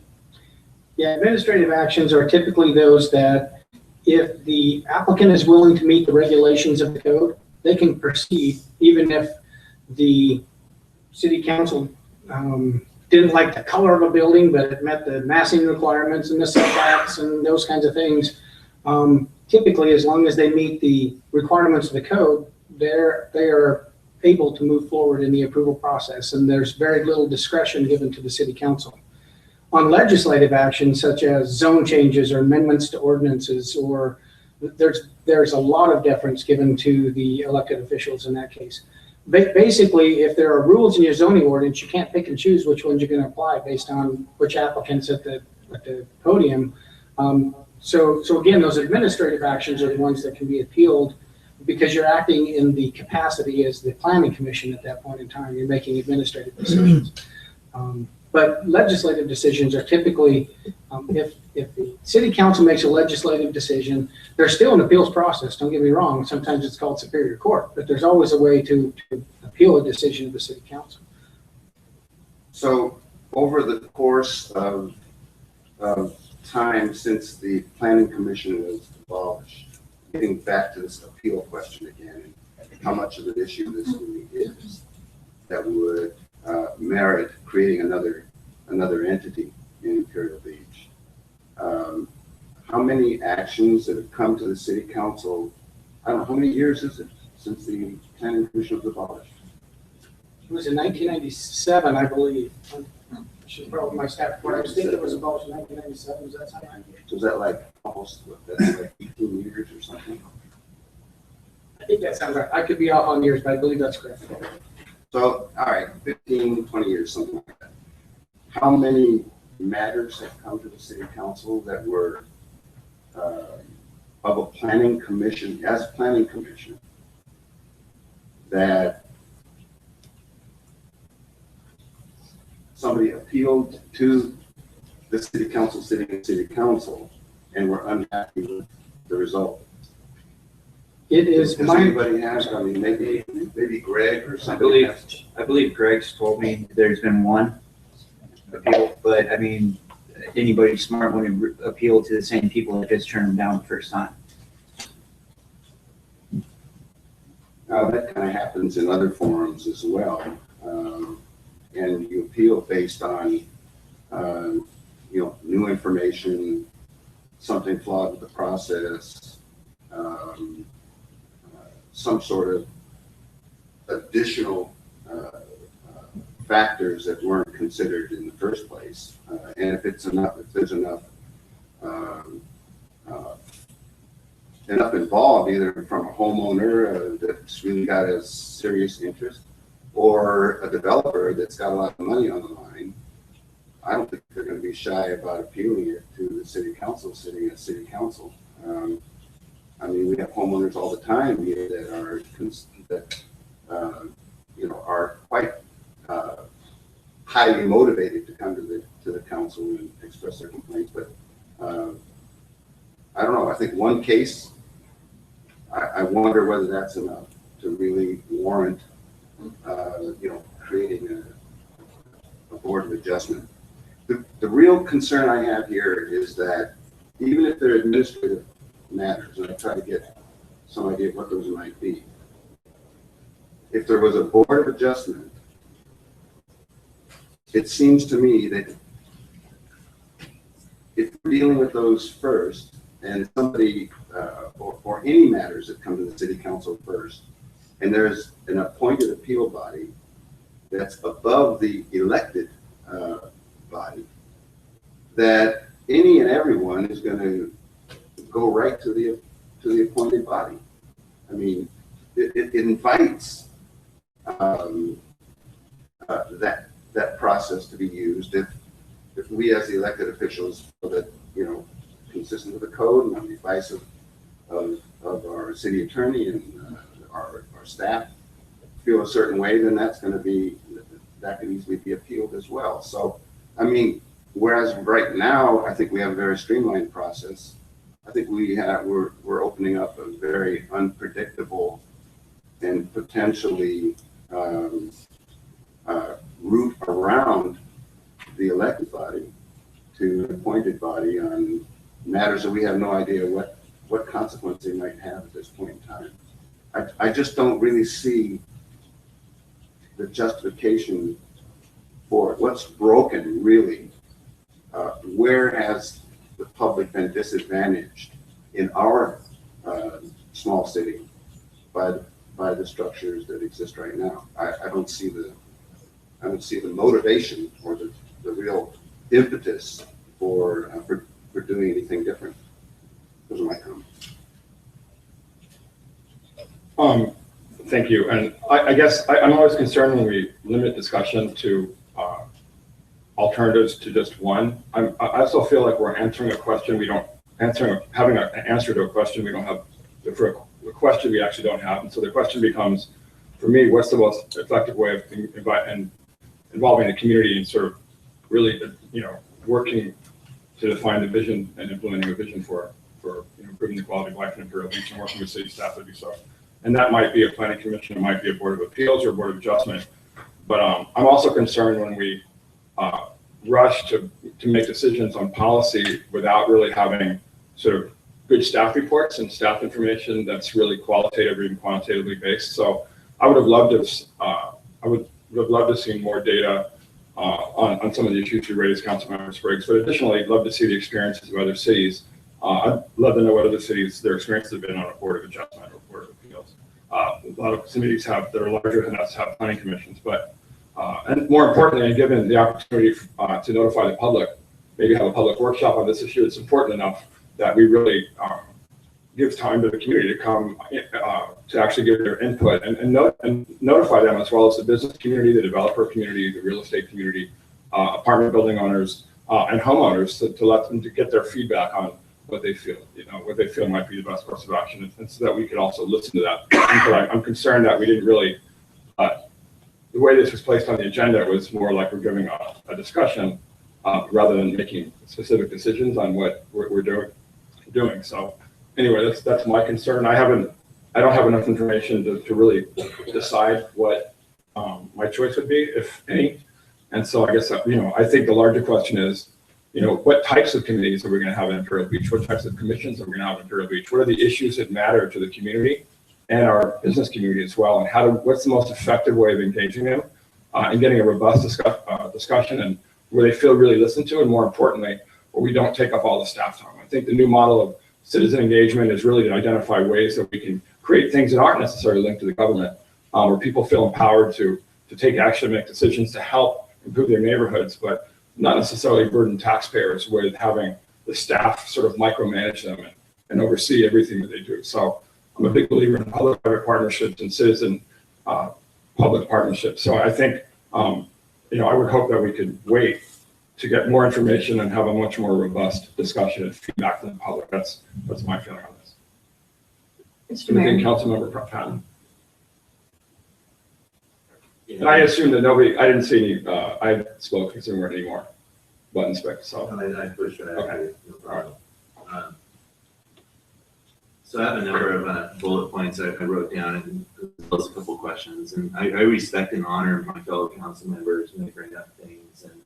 Yeah, administrative actions are typically those that if the applicant is willing to meet the regulations of the code, they can proceed even if the city council didn't like the color of a building, but it met the massing requirements and the setbacks and those kinds of things. Typically, as long as they meet the requirements of the code, they are able to move forward in the approval process, and there's very little discretion given to the city council. On legislative actions such as zone changes or amendments to ordinances, or there's a lot of deference given to the elected officials in that case. Basically, if there are rules in your zoning ordinance, you can't pick and choose which ones you're going to apply based on which applicants at the podium. So again, those administrative actions are the ones that can be appealed because you're acting in the capacity as the planning commission at that point in time. You're making administrative decisions. But legislative decisions are typically, if the city council makes a legislative decision, there's still an appeals process. Don't get me wrong. Sometimes it's called Superior Court, but there's always a way to appeal a decision of the city council. So over the course of time since the planning commission was abolished, getting back to this appeal question again, how much of an issue this really is that would merit creating another entity in Imperial Beach. How many actions that have come to the city council? I don't know, how many years is it since the planning commission was abolished? It was in 1997, I believe. Should probably my staff report. I was thinking it was abolished in 1997. Does that sound right? Was that like almost, that's like 18 years or something? I think that sounds right. I could be out on years, but I believe that's correct. So, all right, 15, 20 years, something like that. How many matters have come to the city council that were of a planning commission, as planning commission, that somebody appealed to the city council, sitting in city council, and were unhappy with the result? It is Does my, anybody have, I mean, maybe Greg or somebody? I believe Greg's told me there's been one appeal, but I mean, anybody smart wouldn't appeal to the same people that just turned them down the first time. Now, that kind of happens in other forums as well. And you appeal based on, new information, something flawed with the process, some sort of additional factors that weren't considered in the first place. And if there's enough involved, either from a homeowner that's really got a serious interest, or a developer that's got a lot of money on the line, I don't think they're going to be shy about appealing it to the city council, sitting at city council. I mean, we have homeowners all the time here that are quite highly motivated to come to the council and express their complaints. But I don't know. I think one case, I wonder whether that's enough to really warrant, creating a board of adjustment. The real concern I have here is that even if they're administrative matters, and I try to get some idea of what those might be, if there was a board of adjustment, it seems to me that if we're dealing with those first, and somebody, or any matters that come to the city council first, and there's an appointed appeal body that's above the elected body, that any and everyone is going to go right to the appointed body. I mean, it invites that process to be used if we as the elected officials feel that, consistent with the code and on the advice of our city attorney and our staff feel a certain way, then that can easily be appealed as well. So, I mean, whereas right now, I think we have a very streamlined process. I think we're opening up a very unpredictable and potentially route around the elected body to the appointed body on matters that we have no idea what consequence they might have at this point in time. I just don't really see the justification for it. What's broken, really? Where has the public been disadvantaged in our small city by the structures that exist right now? I don't see the motivation or the real impetus for doing anything different. Those are my comments. Thank you. And I guess I'm always concerned when we limit discussion to alternatives to just one. I still feel like we're answering a question having an answer to a question we don't have, for a question we actually don't have. And so the question becomes, for me, what's the most effective way of involving the community and sort of really, working to define the vision and implementing a vision for improving the quality of life in Imperial Beach and working with city staff to do so. And that might be a planning commission, it might be a board of appeals or a board of adjustment. But I'm also concerned when we rush to make decisions on policy without really having sort of good staff reports and staff information that's really qualitative or even quantitatively based. So I would have loved to see more data on some of the issues you raised, Councilmember Spriggs, but additionally, I'd love to see the experiences of other cities. I'd love to know what other cities, their experiences have been on a board of adjustment or board of appeals. A lot of cities that are larger than us have planning commissions, but And more importantly, and given the opportunity to notify the public, maybe have a public workshop on this issue, it's important enough that we really give time to the community to come to actually give their input and notify them, as well as the business community, the developer community, the real estate community, apartment building owners, and homeowners to let them to get their feedback on what they feel, what they feel might be the best course of action, and so that we could also listen to that. But I'm concerned that we didn't really, the way this was placed on the agenda was more like we're giving a discussion rather than making specific decisions on what we're doing. So anyway, that's my concern. I don't have enough information to really decide what my choice would be, if any. And so I guess, I think the larger question is, what types of committees are we going to have in Imperial Beach? What types of commissions are we going to have in Imperial Beach? What are the issues that matter to the community and our business community as well? And what's the most effective way of engaging them and getting a robust discussion, and where they feel really listened to, and more importantly, where we don't take up all the staff time. I think the new model of citizen engagement is really to identify ways that we can create things that aren't necessarily linked to the government, where people feel empowered to take action, make decisions to help improve their neighborhoods, but not necessarily burden taxpayers with having the staff sort of micromanage them and oversee everything that they do. So I'm a big believer in public-private partnerships and citizen public partnerships. So I think, I would hope that we could wait to get more information and have a much more robust discussion and feedback from the public. That's my feeling on this. Mr. Mayor. Councilmember Patton. And I assume that I didn't see any, I spoke, because there weren't any more buttons picked, so. I pushed it. Okay. No problem. So I have a number of bullet points I wrote down, and as well as a couple questions. And I respect and honor my fellow council members when they bring up things and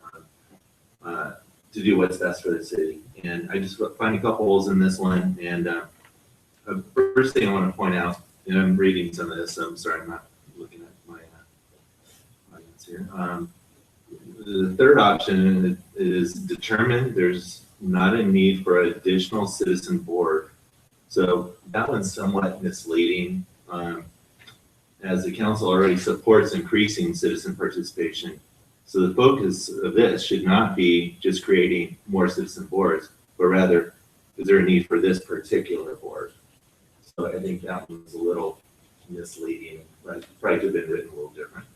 to do what's best for the city. And I just find a couple holes in this one. And first thing I want to point out, and I'm reading some of this, so I'm sorry, I'm not looking at my audience here. The third option is determined there's not a need for an additional citizen board. So that one's somewhat misleading, as the council already supports increasing citizen participation. So the focus of this should not be just creating more citizen boards, but rather, is there a need for this particular board? So I think that one's a little misleading, right? Probably could have been written a little different.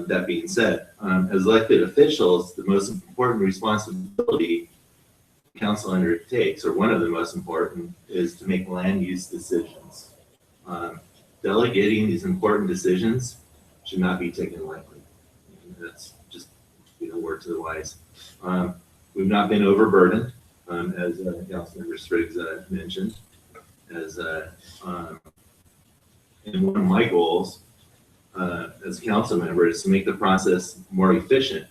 That being said, as elected officials, the most important responsibility council undertakes, or one of the most important, is to make land use decisions. Delegating these important decisions should not be taken lightly. And that's just word to the wise. We've not been overburdened, as Councilmember Spriggs mentioned. And one of my goals as a council member is to make the process more efficient,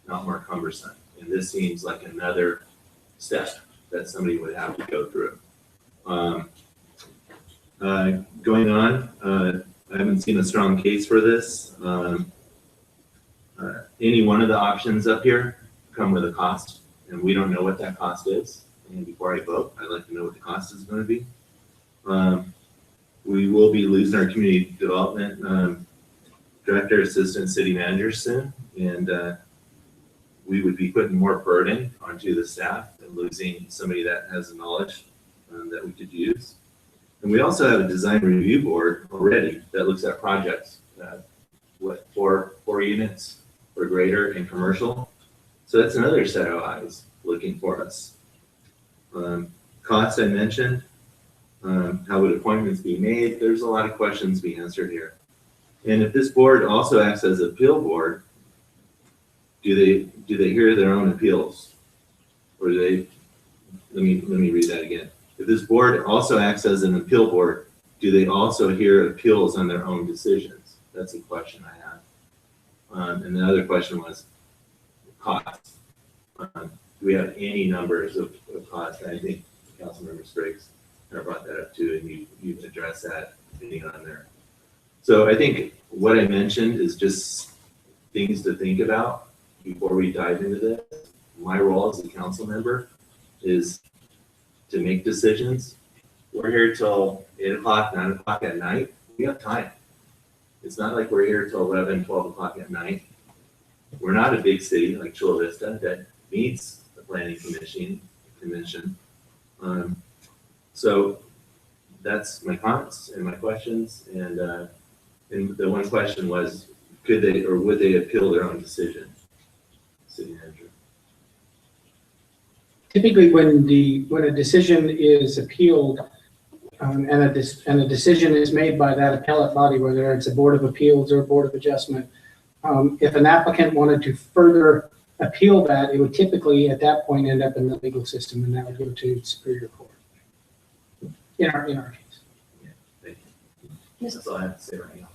not more cumbersome. And this seems like another step that somebody would have to go through. Going on, I haven't seen a strong case for this. Any one of the options up here come with a cost, and we don't know what that cost is. And before I vote, I'd like to know what the cost is going to be. We will be losing our community development director, assistant city manager soon, and we would be putting more burden onto the staff and losing somebody that has the knowledge that we could use. And we also have a design review board already that looks at projects, four units or greater in commercial. So that's another set of eyes looking for us. Costs I mentioned, how would appointments be made? There's a lot of questions to be answered here. And if this board also acts as an appeal board, do they hear their own appeals? Or do they, let me read that again. If this board also acts as an appeal board, do they also hear appeals on their own decisions? That's a question I have. And the other question was costs. Do we have any numbers of costs? I think Councilmember Spriggs brought that up too, and you've addressed that depending on there. So I think what I mentioned is just things to think about before we dive into this. My role as a council member is to make decisions. We're here till 8 o'clock, 9 o'clock at night. We have time. It's not like we're here till 11, 12 o'clock at night. We're not a big city like Chula Vista that needs the planning convention. So that's my comments and my questions. And the one question was, could they or would they appeal their own decision? City manager. Typically, when a decision is appealed, and a decision is made by that appellate body, whether it's a board of appeals or a board of adjustment, if an applicant wanted to further appeal that, it would typically at that point end up in the legal system, and that would go to Superior Court. In our case. Yeah, thank you. That's all I have to say right now.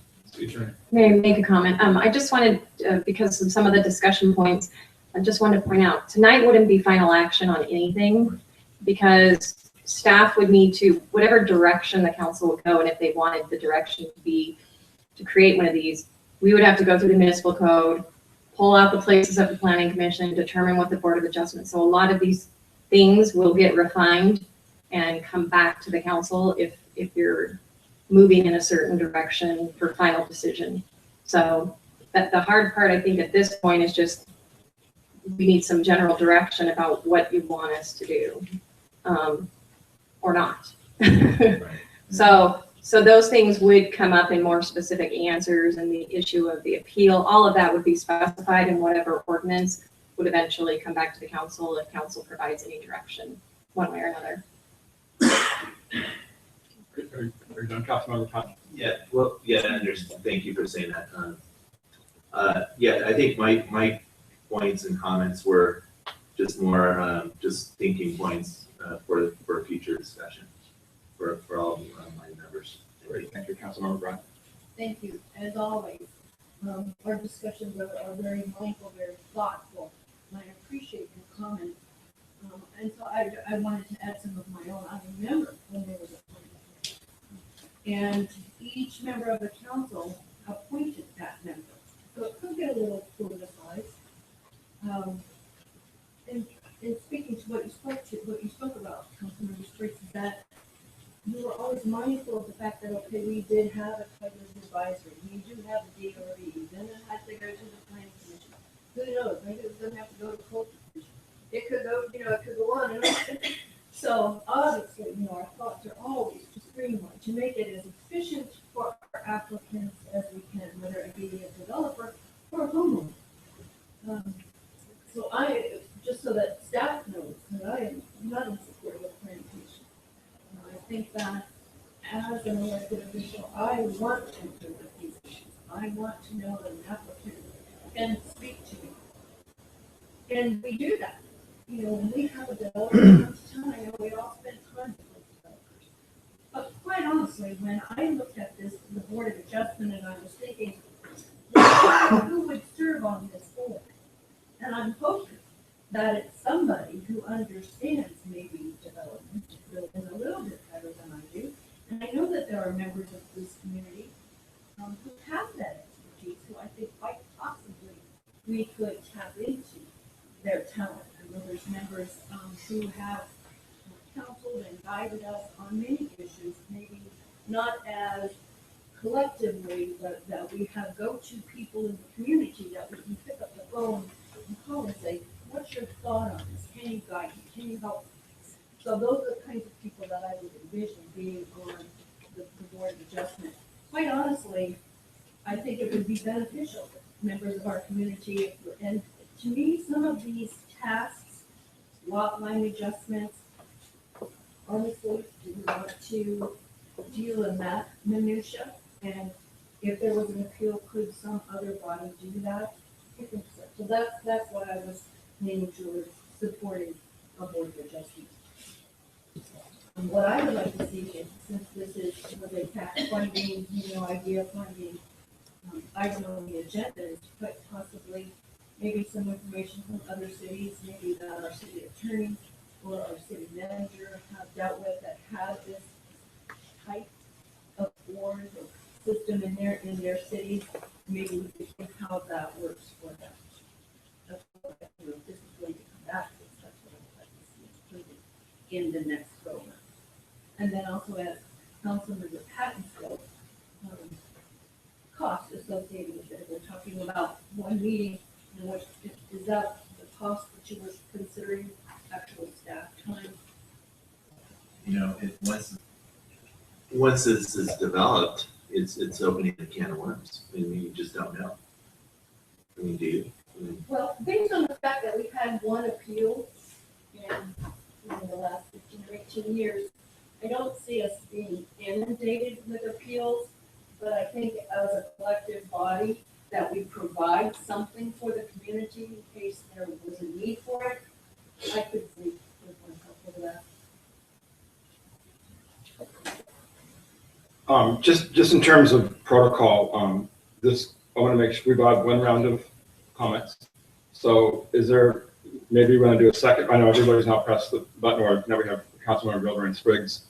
May I make a comment? I just wanted, because of some of the discussion points, I just wanted to point out, tonight wouldn't be final action on anything because staff would need to, whatever direction the council would go, and if they wanted the direction to be to create one of these, we would have to go through the municipal code, pull out the places of the planning commission, determine what the board of adjustment. So a lot of these things will get refined and come back to the council if you're moving in a certain direction for final decision. So that the hard part, I think, at this point is just we need some general direction about what you want us to do, or not. So those things would come up in more specific answers, and the issue of the appeal, all of that would be specified in whatever ordinance would eventually come back to the council if council provides any direction one way or another. Are you done, Councilmember Patton? Yeah, well, yeah, I understand. Thank you for saying that. Yeah, I think my points and comments were just more, just thinking points for future discussion for all of my members. Great, thank you, Councilmember Brown. Thank you. As always, our discussions are very mindful, very thoughtful, and I appreciate your comments. And so I wanted to add some of my own. I remember when there was a plan. And each member of the council appointed that member. So it could get a little politicized. And speaking to what you spoke about, Councilmember Streets, is that you were always mindful of the fact that, okay, we did have a covenant advisory, we do have a DRE, then it had to go to the planning commission. Who knows, maybe it doesn't have to go to the culture commission. It could go, it could go on and on. So obviously, our thoughts are always to streamline, to make it as efficient for our applicants as we can, whether it be a developer or a homeowner. So just so that staff knows that I am not in support of the planning commission. I think that as an elected official, I want to deal with these issues. I want to know that an applicant can speak to me. And we do that. When we have a developer come to town, I know we all spend time with those developers. But quite honestly, when I looked at this, the Board of Adjustment, and I was thinking, who would serve on this board? And I'm hoping that it's somebody who understands maybe development a little bit better than I do. And I know that there are members of this community who have that expertise, who I think quite possibly we could tap into their talent. I know there's members who have counseled and guided us on many issues, maybe not as collectively, but that we have go-to people in the community that we can pick up the phone and call and say, what's your thought on this? Can you guide me? Can you help me? So those are the kinds of people that I would envision being on the Board of Adjustment. Quite honestly, I think it would be beneficial for members of our community. And to me, some of these tasks, lot line adjustments, honestly, do we want to deal in that minutia? And if there was an appeal, could some other body do that? I think so. So that's what I was leaning towards supporting a Board of Adjustment. What I would like to see is, since this is a tax funding, idea funding item on the agenda, is quite possibly maybe some information from other cities, maybe that our city attorney or our city manager have dealt with that have this type of board or system in their cities. Maybe we could think how that works for them. That's what this is going to come back to. That's what I'd like to see included in the next program. And then also, as Councilmember Patton said, cost. associated with it. We're talking about one meeting, and what, is that the cost that you were considering, actual staff time? You know, once this is developed, it's opening a can of worms. I mean, you just don't know. I mean, do you? I mean, Well, based on the fact that we've had one appeal in the last 15 or 18 years, I don't see us being inundated with appeals, but I think as a collective body that we provide something for the community in case there was a need for it. I could see myself over that. Just in terms of protocol, I want to make sure we've had one round of comments. So is there, maybe we want to do a second? I know everybody's not pressed the button, or now we have Councilmember Wilbur and Spriggs.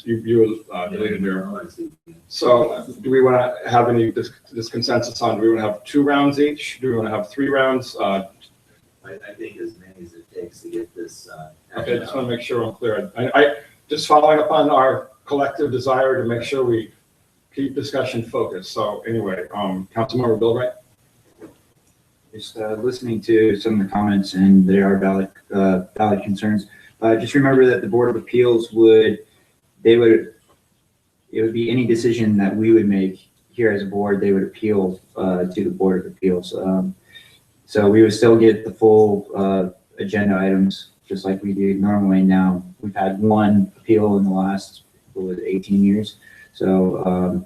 You deleted your. So do we want to have any this consensus on, do we want to have 2 rounds each? Do we want to have 3 rounds? I think as many as it takes to get this. Okay, I just want to make sure I'm clear. I just following up on our collective desire to make sure we keep discussion focused. So anyway, Councilmember Bilbright. Just listening to some of the comments, and they are valid concerns. Just remember that the Board of Appeals it would be any decision that we would make here as a board, they would appeal to the Board of Appeals. So we would still get the full agenda items just like we do normally. Now, we've had 1 appeal in the last 18 years. So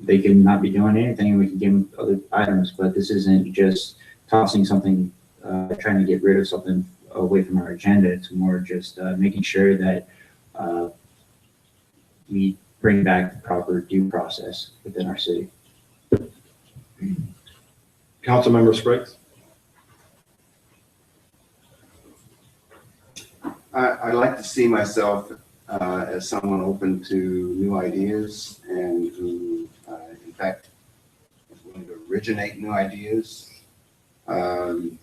they can not be doing anything, and we can give them other items, but this isn't just tossing something, trying to get rid of something away from our agenda. It's more just making sure that we bring back the proper due process within our city. Councilmember Spriggs. I like to see myself as someone open to new ideas and who, in fact, is willing to originate new ideas to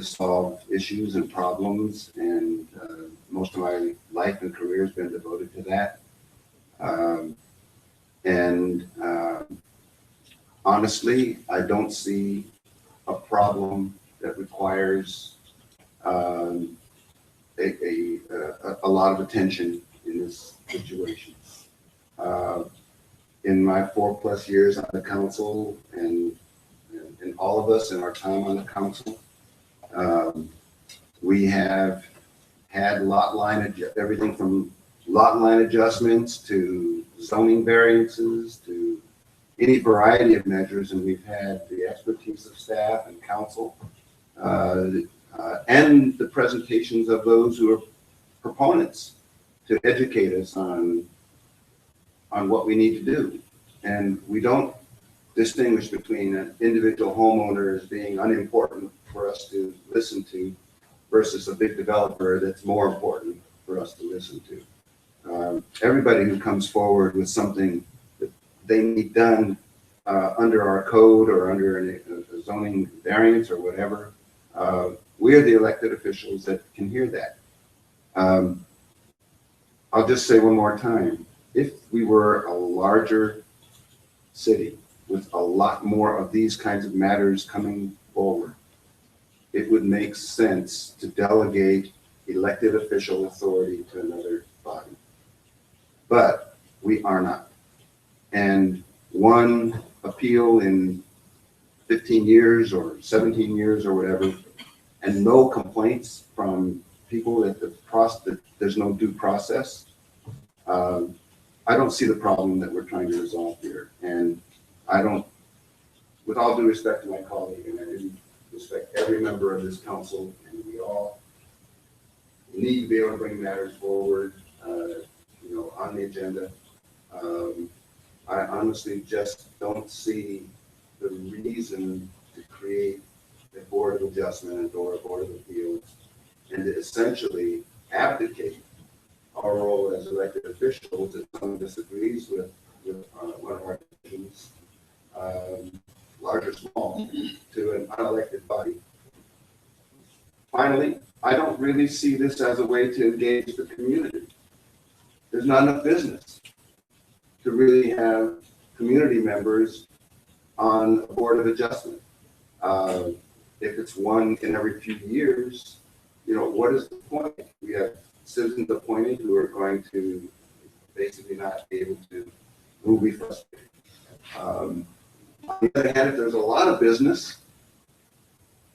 solve issues and problems. And most of my life and career has been devoted to that. Honestly, I don't see a problem that requires a lot of attention in this situation. In my 4+ years on the council, and all of us in our time on the council, we have had everything from lot line adjustments to zoning variances to any variety of measures, and we've had the expertise of staff and council and the presentations of those who are proponents to educate us on what we need to do. And we don't distinguish between an individual homeowner as being unimportant for us to listen to versus a big developer that's more important for us to listen to. Everybody who comes forward with something that they need done under our code or under a zoning variance or whatever, we are the elected officials that can hear that. I'll just say one more time, if we were a larger city with a lot more of these kinds of matters coming forward, it would make sense to delegate elected official authority to another body. But we are not. And one appeal in 15 years or 17 years or whatever, and no complaints from people that there's no due process, I don't see the problem that we're trying to resolve here. And I don't, with all due respect to my colleague, and I do respect every member of this council, and we all need to be able to bring matters forward, on the agenda. I honestly just don't see the reason to create a board of adjustment or a board of appeals and to essentially abdicate our role as elected officials if someone disagrees with one of our decisions, large or small, to an unelected body. Finally, I don't really see this as a way to engage the community. There's not enough business to really have community members on a board of adjustment. If it's one in every few years, what is the point? We have citizens appointed who are going to basically not be able to, who will be frustrated. On the other hand, if there's a lot of business,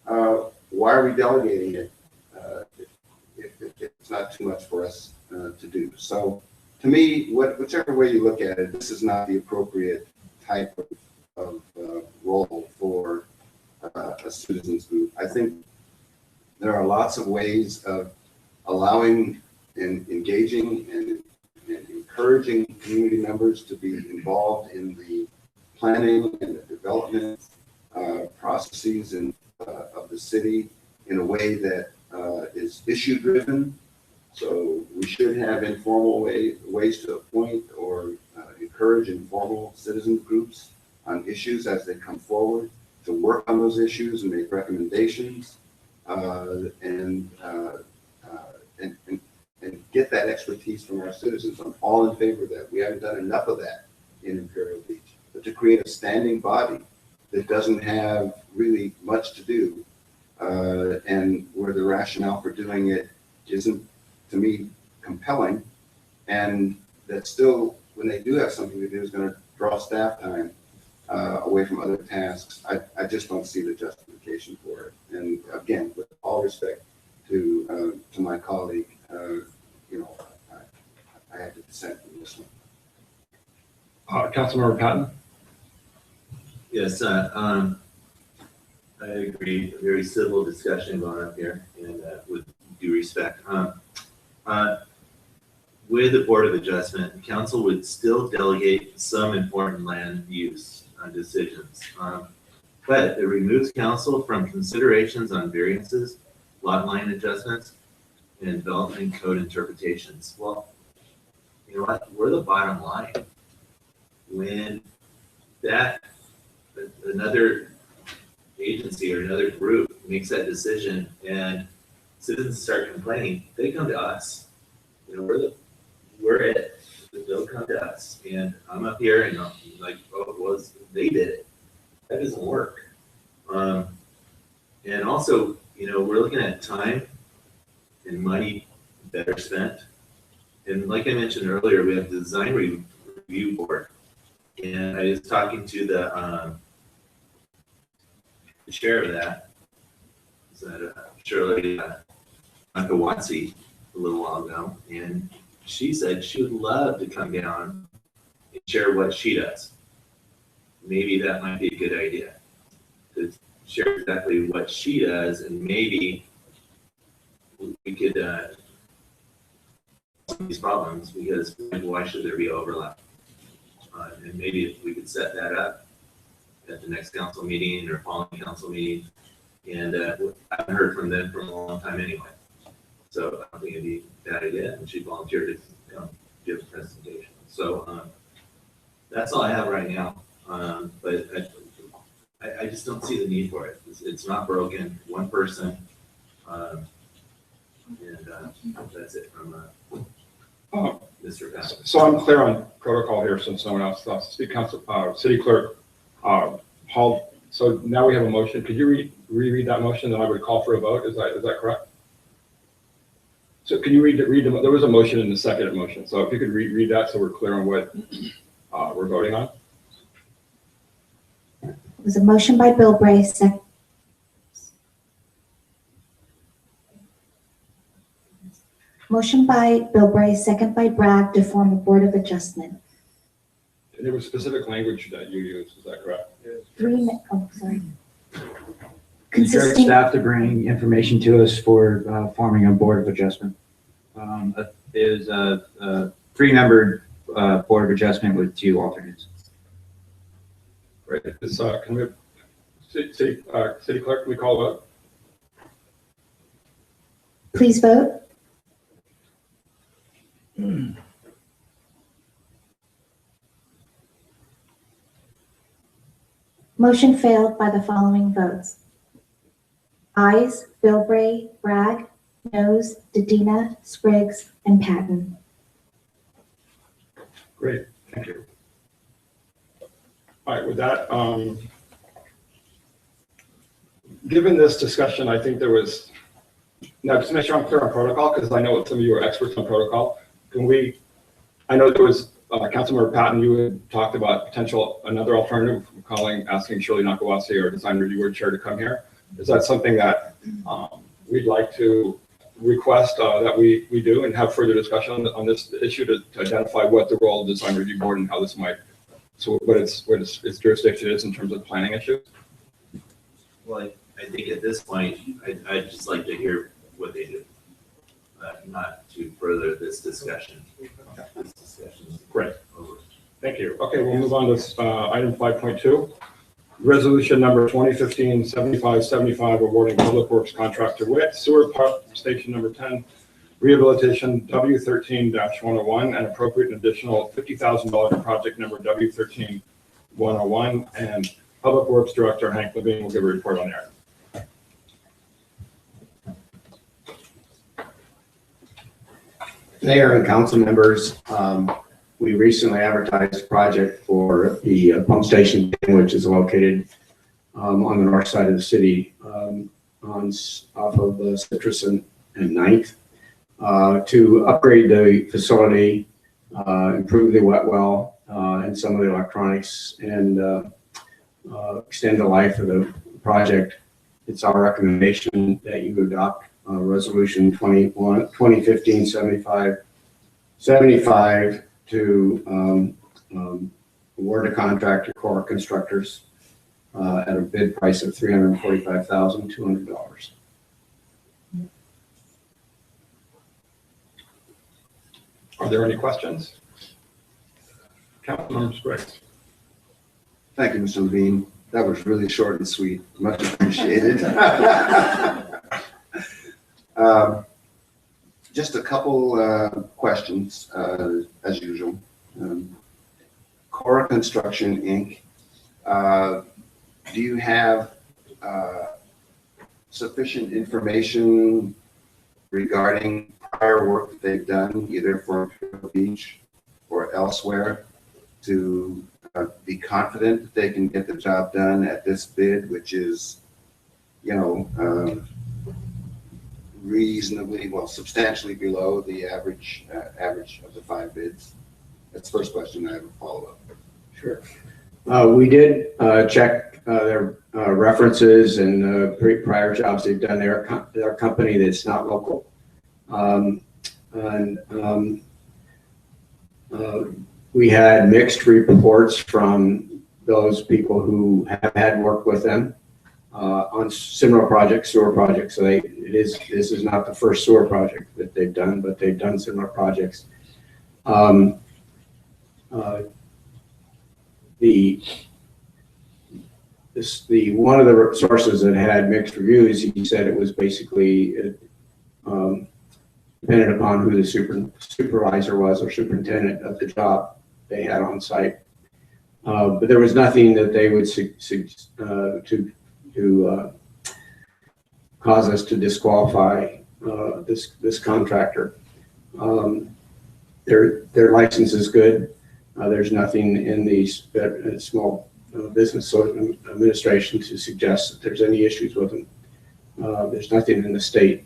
why are we delegating it if it's not too much for us to do? So to me, whichever way you look at it, this is not the appropriate type of role for a citizens group. I think there are lots of ways of allowing and engaging and encouraging community members to be involved in the planning and the development processes of the city in a way that is issue driven. So we should have informal ways to appoint or encourage informal citizen groups on issues as they come forward, to work on those issues and make recommendations, and get that expertise from our citizens. I'm all in favor of that. We haven't done enough of that in Imperial Beach. But to create a standing body that doesn't have really much to do, and where the rationale for doing it isn't, to me, compelling, and that still, when they do have something to do, is going to draw staff time away from other tasks. I just don't see the justification for it. And again, with all respect to my colleague, I have to dissent from this one. Councilmember Patton? Yes, I agree. A very civil discussion going on here, and with due respect. With the Board of Adjustment, the council would still delegate some important land use decisions. But it removes council from considerations on variances, lot line adjustments, and development code interpretations. Well, you know what? We're the bottom line. When another agency or another group makes that decision and citizens start complaining, they come to us. We're it. They'll come to us. And I'm up here and I'm like, oh, it was, they did it. That doesn't work. And also, we're looking at time and money better spent. And like I mentioned earlier, we have the design review board. And I was talking to the chair of that, Shirley Nakawatsi, a little while ago, and she said she would love to come down and share what she does. Maybe that might be a good idea, to share exactly what she does, and maybe we could solve these problems, because why should there be overlap? And maybe if we could set that up at the next council meeting or following council meeting. And I haven't heard from them for a long time anyway. So I don't think it'd be a bad idea. And she volunteered to come give a presentation. So that's all I have right now. But I just don't see the need for it. It's not broken. One person. And that's it from Mr. Patton. So I'm clear on protocol here, since no one else does. City Clerk Hall. So now we have a motion. Could you reread that motion? Then I would call for a vote. Is that correct? So can you read there was a motion in the second motion. So if you could read that, so we're clear on what we're voting on. It was a motion by Bill Bray, motion by Bill Bray, second by Bragg, to form a board of adjustment. And there was specific language that you used. Is that correct? Sorry. Encourage staff to bring information to us for forming a board of adjustment. It is a three-membered board of adjustment with 2 alternates. Great. Can we, City Clerk, can we call a vote? Please vote. Motion failed by the following votes. Ayes, Bill Bray, Bragg; noes, Dedina, Spriggs, and Patton. Great, thank you. All right, with that, given this discussion, I think there was, now just to make sure I'm clear on protocol, because I know some of you are experts on protocol. Can we, I know there was, Councilmember Patton, you had talked about another alternative, asking Shirley Nakawase, our design review board chair, to come here. Is that something that we'd like to request that we do and have further discussion on this issue to identify what the role of the design review board and how this might, so what its jurisdiction is in terms of planning issues? Well, I think at this point, I'd just like to hear what they do, not to further this discussion. This discussion is Great. over. Thank you. Okay, we'll move on to item 5.2. Resolution number 2015-7575 awarding public works contract to WIT sewer pump station number 10 rehabilitation W13-101 and appropriate an additional $50,000 to project number W13-101. And Public Works Director Hank Levine will give a report on that. Mayor and council members, we recently advertised a project for the pump station, which is located on the north side of the city, off of Citrus and 9th, to upgrade the facility, improve the wet well and some of the electronics, and extend the life of the project. It's our recommendation that you adopt Resolution 2015-75 to award a contract to Core Constructors at a bid price of $345,200. Are there any questions? Councilmember Spriggs. Thank you, Mr. Levine. That was really short and sweet. Much appreciated. Just a couple questions, as usual. Cora Construction, Inc. Do you have sufficient information regarding prior work that they've done, either for Imperial Beach or elsewhere, to be confident that they can get the job done at this bid, which is, reasonably, substantially below the average of the 5 bids? That's the first question. I have a follow-up. Sure. We did check their references and prior jobs they've done. They're a company that's not local. We had mixed reports from those people who have had work with them on similar projects, sewer projects. So this is not the first sewer project that they've done, but they've done similar projects. One of the sources that had mixed reviews, he said it was basically dependent upon who the supervisor was or superintendent of the job they had on site. But there was nothing that they would to cause us to disqualify this contractor. Their license is good. There's nothing in the small business administration to suggest that there's any issues with them. There's nothing in the state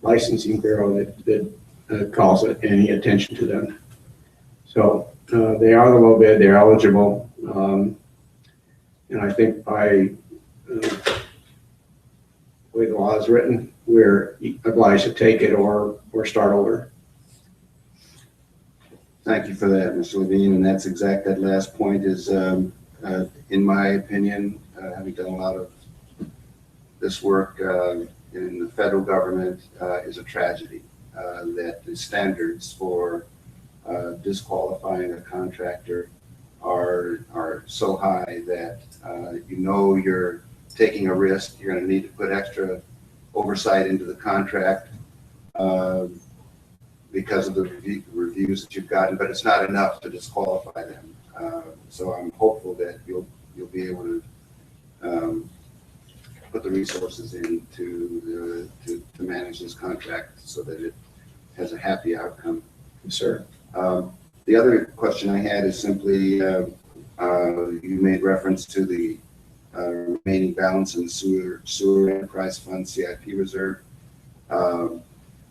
licensing bureau that calls it any attention to them. So they are the low bid. They're eligible. And I think by the way the law is written, we're obliged to take it or start over. Thank you for that, Mr. Levine. And that's that last point is, in my opinion, having done a lot of this work in the federal government, is a tragedy that the standards for disqualifying a contractor are so high that you're taking a risk. You're going to need to put extra oversight into the contract because of the reviews that you've gotten, but it's not enough to disqualify them. So I'm hopeful that you'll be able to put the resources in to manage this contract so that it has a happy outcome. Yes, sir. The other question I had is simply, you made reference to the remaining balance in the sewer enterprise fund CIP reserve. Do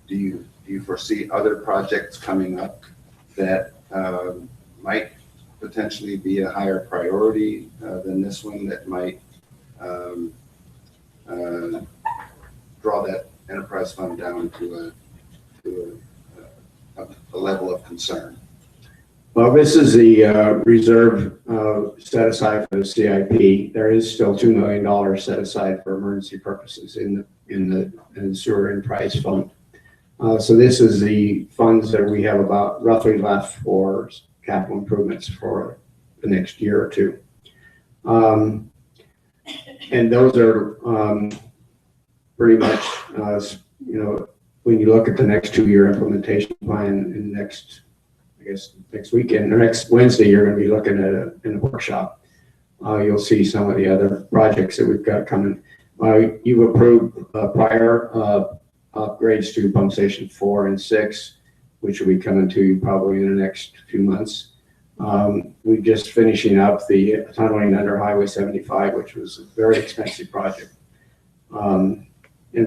you foresee other projects coming up that might potentially be a higher priority than this one that might draw that enterprise fund down to a level of concern? Well, this is the reserve set aside for the CIP. There is still $2 million set aside for emergency purposes in the sewer enterprise fund. So this is the funds that we have about roughly left for capital improvements for the next year or two. And those are pretty much, when you look at the next 2-year implementation plan in next weekend or next Wednesday, you're going to be looking at in a workshop. You'll see some of the other projects that we've got coming. You've approved prior upgrades to pump station 4 and 6, which will be coming to you probably in the next few months. We're just finishing up the tunneling under Highway 75, which was a very expensive project. And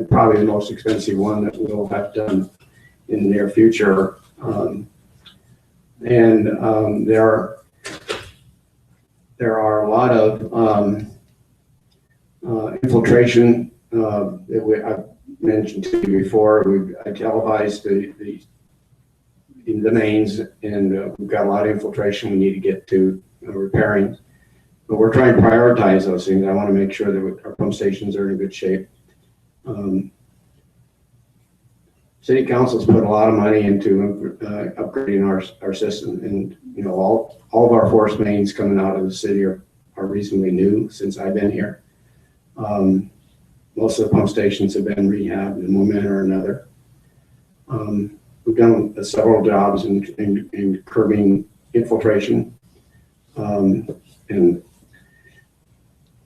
probably the most expensive one that we'll have done in the near future. There are a lot of infiltration that I've mentioned to you before. I televised the mains, and we've got a lot of infiltration we need to get to repairing. But we're trying to prioritize those things. I want to make sure that our pump stations are in good shape. City Council's put a lot of money into upgrading our system, and all of our force mains coming out of the city are reasonably new since I've been here. Most of the pump stations have been rehabbed in one manner or another. We've done several jobs in curbing infiltration, and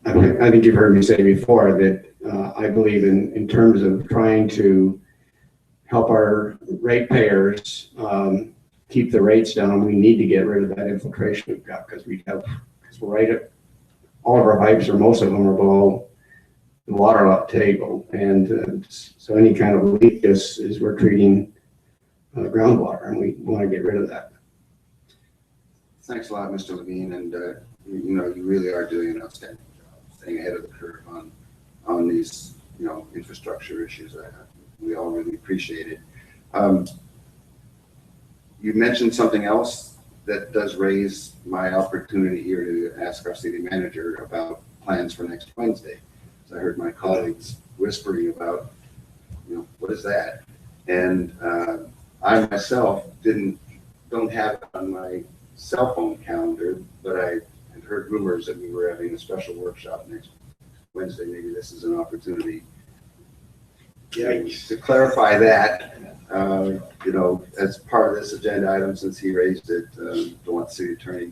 I think you've heard me say before that I believe in terms of trying to help our ratepayers keep the rates down. We need to get rid of that infiltration we've got, because we're right at all of our pipes, or most of them, are below the water table, and so any kind of leak is we're treating groundwater, and we want to get rid of that. Thanks a lot, Mr. Levine, and you really are doing an outstanding job staying ahead of the curve on these infrastructure issues. We all really appreciate it. You mentioned something else that does raise my opportunity here to ask our city manager about plans for next Wednesday. So I heard my colleagues whispering about, what is that? And I myself don't have it on my cell phone calendar, but I had heard rumors that we were having a special workshop next Wednesday. Maybe this is an opportunity to clarify that, as part of this agenda item, since he raised it, don't want the city attorney.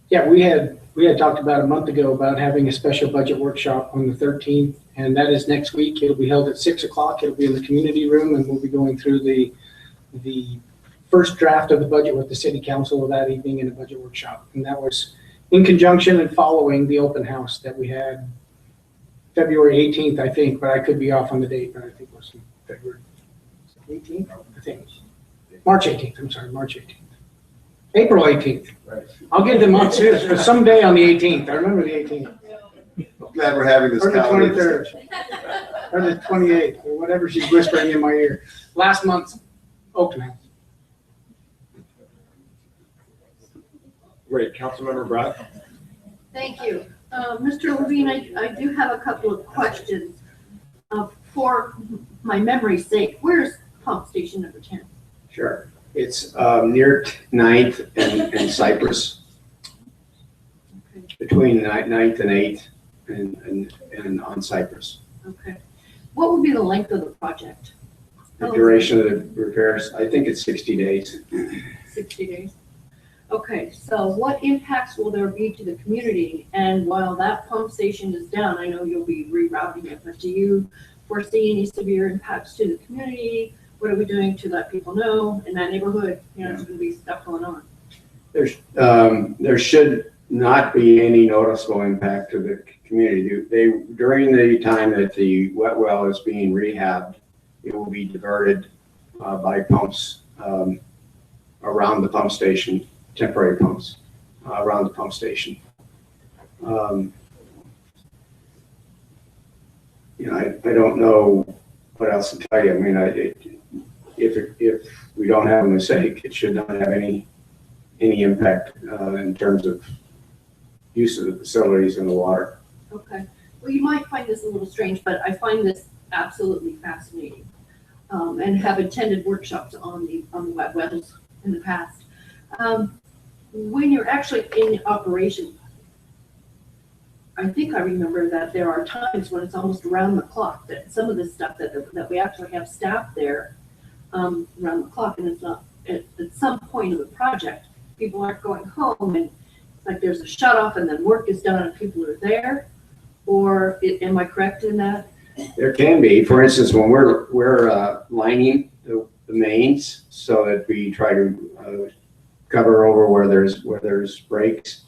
Yeah, we had talked about a month ago about having a special budget workshop on the 13th, and that is next week. It'll be held at 6 o'clock. It'll be in the community room, and we'll be going through the first draft of the budget with the city council that evening in a budget workshop. And that was in conjunction and following the open house that we had February 18th, I think, but I could be off on the date, but I think it was February 18th, I think. March 18th, I'm sorry, March 18th. April 18th. Right. I'll get the months here. There's some day on the 18th. I remember the 18th. I'm glad we're having this. Or the 23rd. Or the 28th, or whatever she's whispering in my ear. Last month's open house. Great. Councilmember Brad? Thank you. Mr. Levine, I do have a couple of questions. For my memory's sake, where's pump station number 10? Sure. It's near 9th and Cypress, between 9th and 8th and on Cypress. Okay. What would be the length of the project? The duration of the repairs, I think it's 60 days. 60 days. Okay, so what impacts will there be to the community? And while that pump station is down, I know you'll be rerouting it, but do you foresee any severe impacts to the community? What are we doing to let people know in that neighborhood, there's going to be stuff going on? There should not be any noticeable impact to the community. During the time that the wet well is being rehabbed, it will be diverted by pumps around the pump station, temporary pumps around the pump station. I don't know what else to tell you. I mean, if we don't have a mistake, it should not have any impact in terms of use of the facilities and the water. Okay. Well, you might find this a little strange, but I find this absolutely fascinating. And have attended workshops on the wet wells in the past. When you're actually in operation, I think I remember that there are times when it's almost around the clock, that some of the stuff that we actually have staff there around the clock, and it's not at some point of the project, people aren't going home, and it's like there's a shut off and then work is done and people are there. Or am I correct in that? There can be. For instance, when we're lining the mains so that we try to cover over where there's breaks,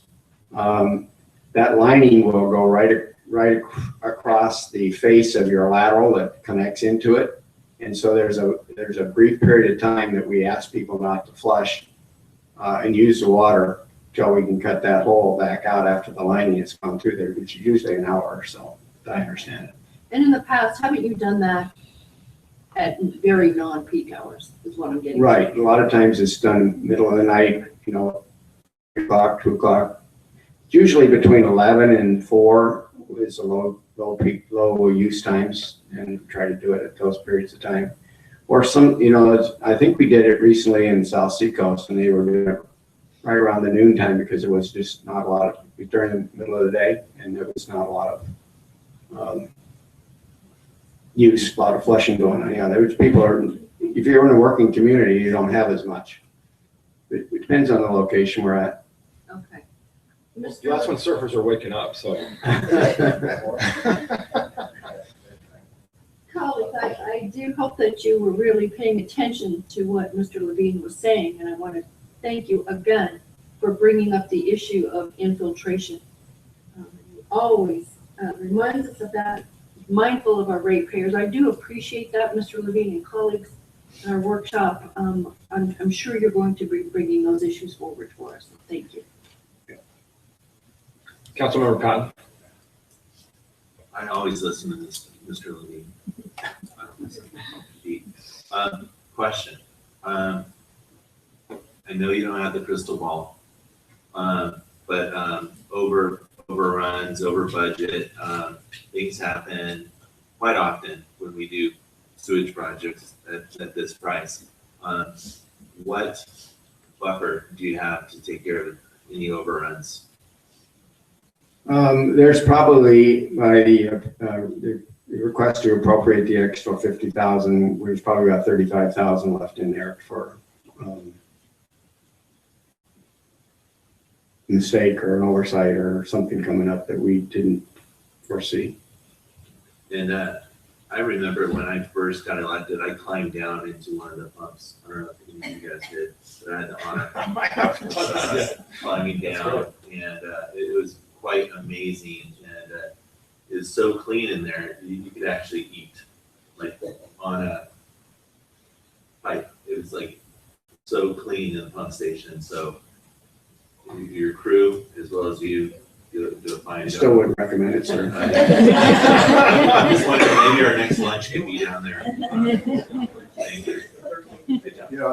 that lining will go right across the face of your lateral that connects into it. And so there's a brief period of time that we ask people not to flush and use the water till we can cut that hole back out after the lining has gone through there, which is usually an hour or so, if I understand it. And in the past, haven't you done that at very non-peak hours, is what I'm getting at? Right. A lot of times it's done middle of the night, 3 o'clock, 2 o'clock. Usually between 11 and 4 is a low use times, and try to do it at those periods of time. Or I think we did it recently in South Seacoast, and they were doing it right around the noon time because there was just not a lot of, during the middle of the day, and there was not a lot of use, a lot of flushing going on. Yeah, there's people if you're in a working community, you don't have as much. It depends on the location we're at. Okay. That's when surfers are waking up, so. Colleagues, I do hope that you were really paying attention to what Mr. Levine was saying, and I want to thank you again for bringing up the issue of infiltration. Always reminds us of that, mindful of our ratepayers. I do appreciate that, Mr. Levine and colleagues in our workshop. I'm sure you're going to be bringing those issues forward for us. Thank you. Councilmember Cotton. I always listen to this, Mr. Levine. Question. I know you don't have the crystal ball, but overruns, over budget, things happen quite often when we do sewage projects at this price. What buffer do you have to take care of any overruns? There's probably the request to appropriate the extra 50,000. We've probably got 35,000 left in there for mistake or an oversight or something coming up that we didn't foresee. And I remember when I first got elected, I climbed down into one of the pumps. I don't know if any of you guys did, but I had the honor of climbing down, and it was quite amazing. And it was so clean in there, you could actually eat like on a pipe. It was like so clean in the pump station. So your crew, as well as you, do a fine job. Still wouldn't recommend it, sir. I just wondering, maybe our next lunch could be down there. Thank you.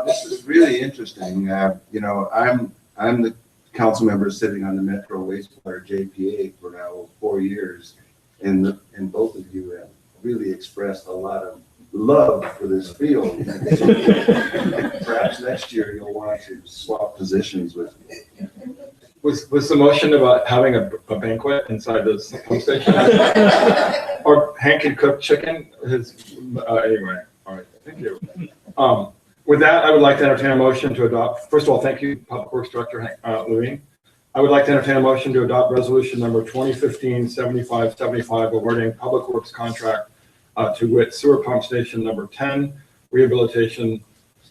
This is really interesting. I'm the council member sitting on the Metro Wastewater JPA for now 4 years, and both of you have really expressed a lot of love for this field. Perhaps next year you'll want to swap positions with me. Was the motion about having a banquet inside the pump station? Or Hank can cook chicken? Anyway, all right, thank you. With that, I would like to entertain a motion to adopt. First of all, thank you, Public Works Director Levine. I would like to entertain a motion to adopt resolution number 2015-7575, awarding Public Works contract to WIT Sewer Pump Station number 10, rehabilitation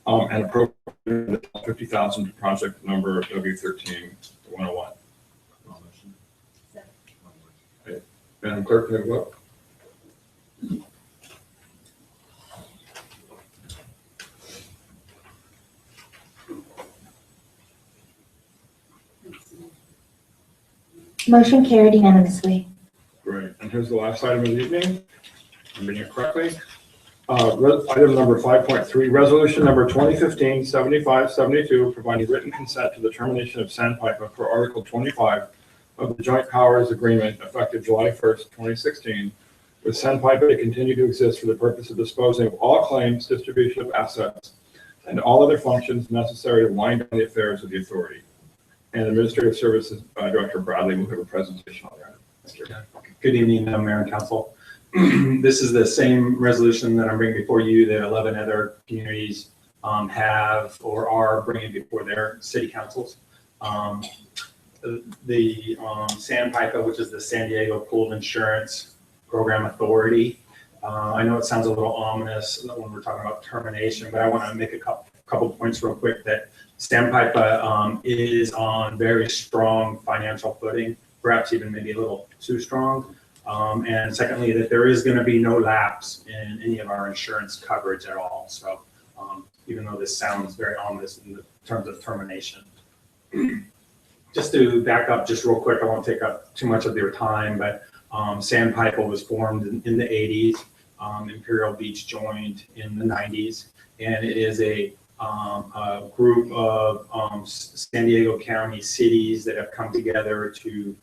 and appropriate $50,000 to project number W13-101. Okay. Madam Clerk, can I vote? Motion carried unanimously. Great. And here's the last item of the evening. I'm reading it correctly. Item number 5.3, resolution number 2015-7572, providing written consent to the termination of Sandpiper for Article 25 of the Joint Powers Agreement effective July 1st, 2016, with Sandpiper to continue to exist for the purpose of disposing of all claims, distribution of assets, and all other functions necessary to wind down the affairs of the authority. And Administrative Services Director Bradley will give a presentation on that. Good evening, Mayor and Council. This is the same resolution that I'm bringing before you that 11 other communities have or are bringing before their city councils. The Sandpiper, which is the San Diego Pooled Insurance Program Authority. I know it sounds a little ominous when we're talking about termination, but I want to make a couple points real quick that Sandpiper is on very strong financial footing, perhaps even maybe a little too strong. And secondly, that there is going to be no lapse in any of our insurance coverage at all. So even though this sounds very ominous in terms of termination. Just to back up just real quick, I won't take up too much of your time, but Sandpiper was formed in the 80s. Imperial Beach joined in the 90s. And it is a group of San Diego County cities that have come together to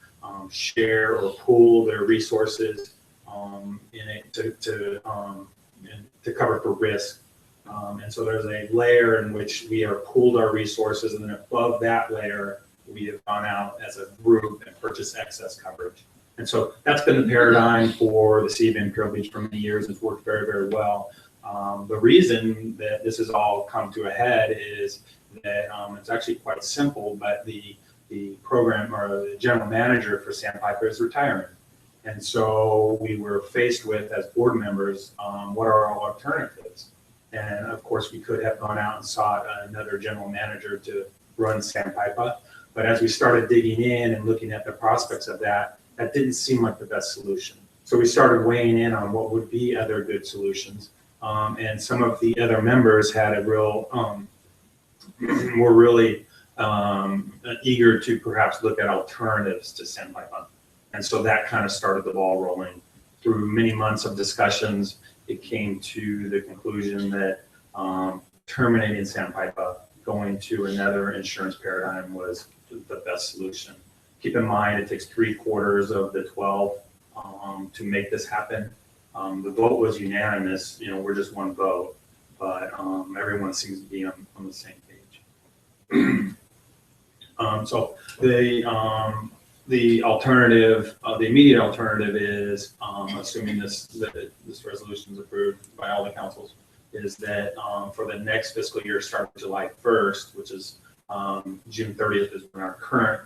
share or pool their resources in it to cover for risk. And so there's a layer in which we are pooled our resources, and then above that layer, we have gone out as a group and purchased excess coverage. And so that's been the paradigm for the city of Imperial Beach for many years. It's worked very, very well. The reason that this has all come to a head is that it's actually quite simple, but the program or the general manager for Sandpiper is retiring. And so we were faced with, as board members, what are our alternatives? And of course, we could have gone out and sought another general manager to run Sandpiper. But as we started digging in and looking at the prospects of that, that didn't seem like the best solution. So we started weighing in on what would be other good solutions. And some of the other members had a real, were really eager to perhaps look at alternatives to Sandpiper. And so that kind of started the ball rolling. Through many months of discussions, it came to the conclusion that terminating Sandpiper, going to another insurance paradigm was the best solution. Keep in mind, it takes 3/4 of the 12 to make this happen. The vote was unanimous, we're just one vote, but everyone seems to be on the same page. So the alternative, the immediate alternative is, assuming this resolution is approved by all the councils, is that for the next fiscal year, starting July 1st, which is June 30th is when our current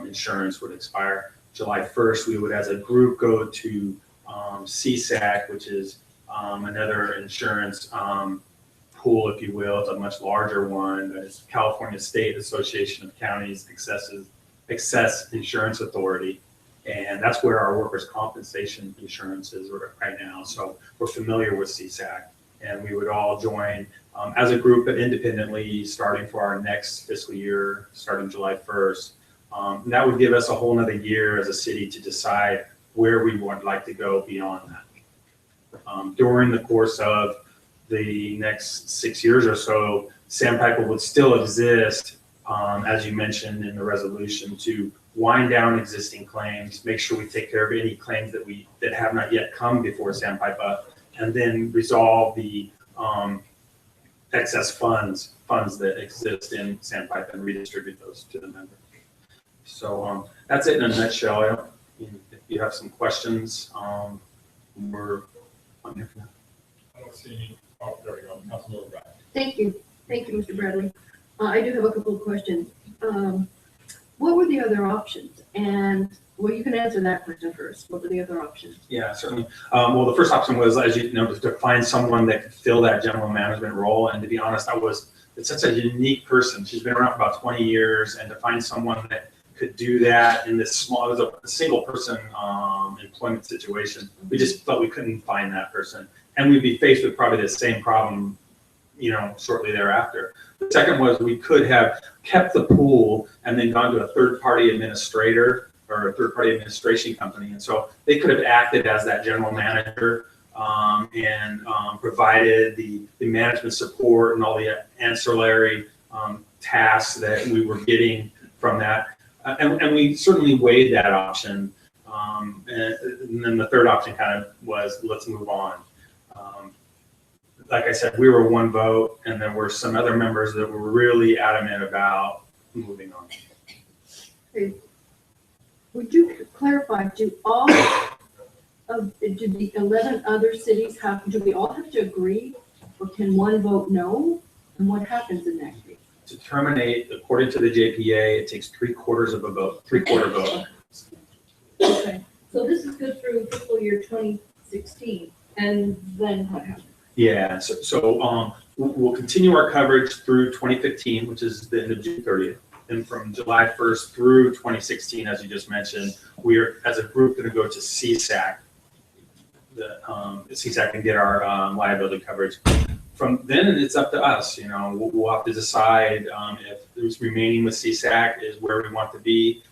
insurance would expire. July 1st, we would as a group go to CSAC, which is another insurance pool, if you will. It's a much larger one. It's California State Association of Counties Excess Insurance Authority. And that's where our workers' compensation insurance is right now. So we're familiar with CSAC. And we would all join as a group, but independently, starting for our next fiscal year, starting July 1st. And that would give us a whole nother year as a city to decide where we would like to go beyond that. During the course of the next 6 years or so, Sandpiper would still exist, as you mentioned in the resolution, to wind down existing claims, make sure we take care of any claims that have not yet come before Sandpiper, and then resolve the excess funds that exist in Sandpiper and redistribute those to the members. So that's it in a nutshell. If you have some questions, we're on here for that. I don't see any. Oh, there we go. Councilmember Brad. Thank you, Mr. Bradley. I do have a couple of questions. What were the other options? And Well, you can answer that question first. What were the other options? Yeah, certainly. Well, the first option was, as you know, to find someone that could fill that general management role. And to be honest, it's such a unique person. She's been around for about 20 years, and to find someone that could do that in this small, it was a single person employment situation, we just felt we couldn't find that person. And we'd be faced with probably the same problem, shortly thereafter. The second was we could have kept the pool and then gone to a third-party administrator or a third-party administration company. And so they could have acted as that general manager and provided the management support and all the ancillary tasks that we were getting from that. And we certainly weighed that option. And then the third option kind of was, let's move on. Like I said, we were one vote, and there were some other members that were really adamant about moving on. Okay. Would you clarify, do the 11 other cities do we all have to agree, or can one vote no? And what happens in that case? To terminate, according to the JPA, it takes three-quarter vote. Okay, so this is good through fiscal year 2016, and then what happens? Yeah, so we'll continue our coverage through 2015, which is the end of June 30th. And from July 1st through 2016, as you just mentioned, we are, as a group, going to go to CSAC. CSAC can get our liability coverage. From then, it's up to us. We'll have to decide if there's remaining with CSAC is where we want to be.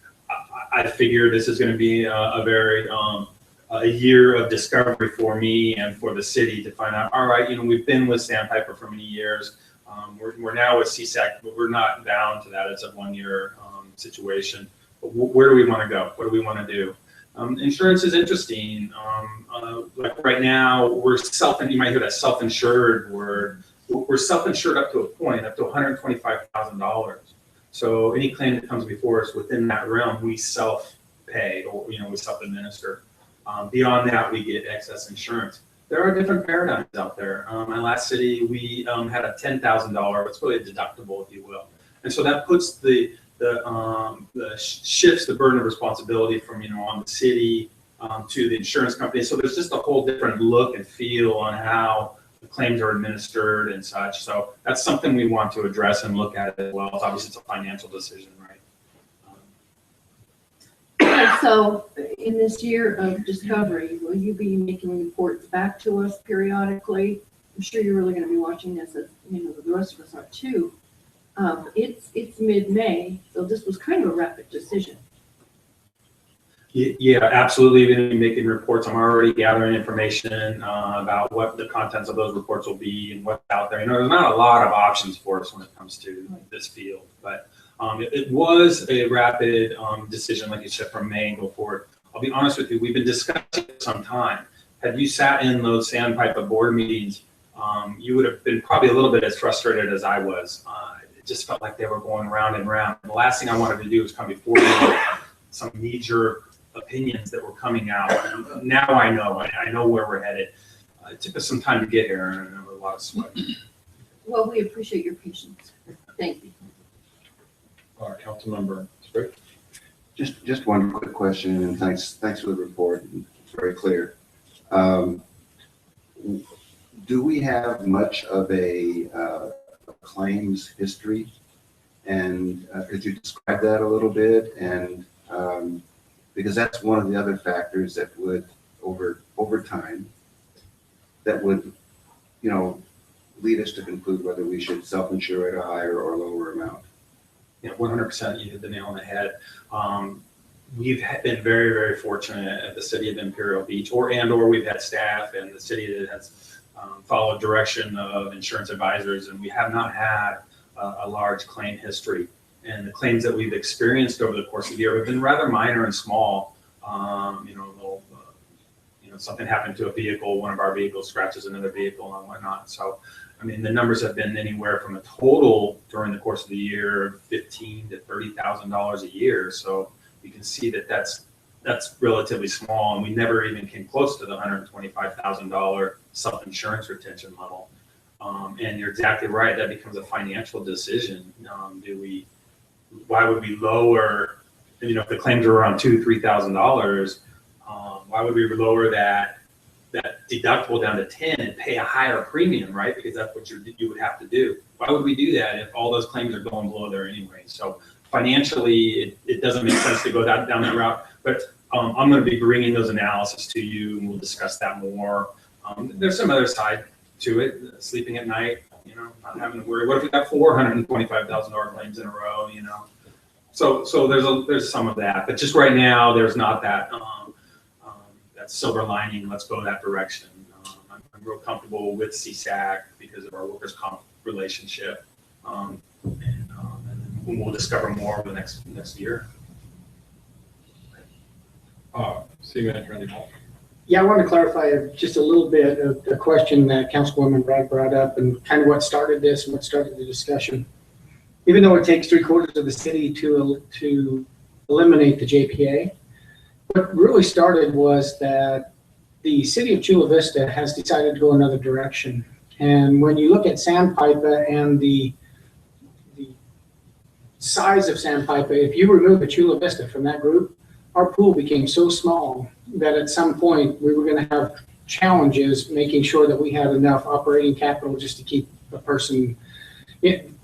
I figure this is going to be a very a year of discovery for me and for the city to find out, all right, we've been with Sandpiper for many years. We're now with CSAC, but we're not bound to that. It's a one-year situation. But where do we want to go? What do we want to do? Insurance is interesting. Like right now, you might hear that self-insured word. We're self-insured up to a point, up to $125,000. So any claim that comes before us within that realm, we self-pay or, we self-administer. Beyond that, we get excess insurance. There are different paradigms out there. My last city, we had a $10,000, it's really a deductible, if you will. And so that puts shifts the burden of responsibility from, on the city to the insurance company. So there's just a whole different look and feel on how the claims are administered and such. So that's something we want to address and look at as well. Obviously, it's a financial decision, right? So in this year of discovery, will you be making reports back to us periodically? I'm sure you're really going to be watching this, as the rest of us are too. It's mid-May, so this was kind of a rapid decision. Yeah, absolutely. We're going to be making reports. I'm already gathering information about what the contents of those reports will be and what's out there. There's not a lot of options for us when it comes to this field, but it was a rapid decision, like you said, from May and go forward. I'll be honest with you, we've been discussing it for some time. Had you sat in those Sandpiper board meetings, you would have been probably a little bit as frustrated as I was. It just felt like they were going round and round. The last thing I wanted to do was come before you with some knee-jerk opinions that were coming out. Now I know where we're headed. It took us some time to get here, and there was a lot of sweat. Well, we appreciate your patience. Thank you. Councilmember Sprigg. Just one quick question, and thanks for the report. It's very clear. Do we have much of a claims history? And could you describe that a little bit? And because that's one of the other factors that would, over time, that would, lead us to conclude whether we should self-insure at a higher or lower amount. Yeah, 100%, you hit the nail on the head. We've been very, very fortunate at the city of Imperial Beach, or we've had staff and the city that has followed direction of insurance advisors, and we have not had a large claim history. And the claims that we've experienced over the course of the year have been rather minor and small. Something happened to a vehicle, one of our vehicles scratches another vehicle and whatnot. So, the numbers have been anywhere from a total during the course of the year of $15,000 to $30,000 a year. So you can see that that's relatively small, and we never even came close to the $125,000 self-insurance retention level. And you're exactly right; that becomes a financial decision. Why would we lower you know, if the claims are around $2,000-3,000, why would we lower that deductible down to 10 and pay a higher premium, right? Because that's what you would have to do. Why would we do that if all those claims are going below there anyway? So financially, it doesn't make sense to go down that route. But I'm going to be bringing those analysis to you, and we'll discuss that more. There's some other side to it, sleeping at night, you know, not having to worry. What if we got $425,000 claims in a row, you know? So there's some of that, but just right now, there's not that that silver lining. Let's go that direction. I'm real comfortable with CSAC because of our workers' comp relationship, and we'll discover more over the next year. City Manager Randy Hall. Yeah, I want to clarify just a little bit of the question that Councilwoman Bragg brought up and kind of what started this and what started the discussion. Even though it takes 3/4 of the city to eliminate the JPA, what really started was that the city of Chula Vista has decided to go another direction. And when you look at Sandpiper and the size of Sandpiper, if you remove the Chula Vista from that group, our pool became so small that at some point we were going to have challenges making sure that we had enough operating capital just to keep a person.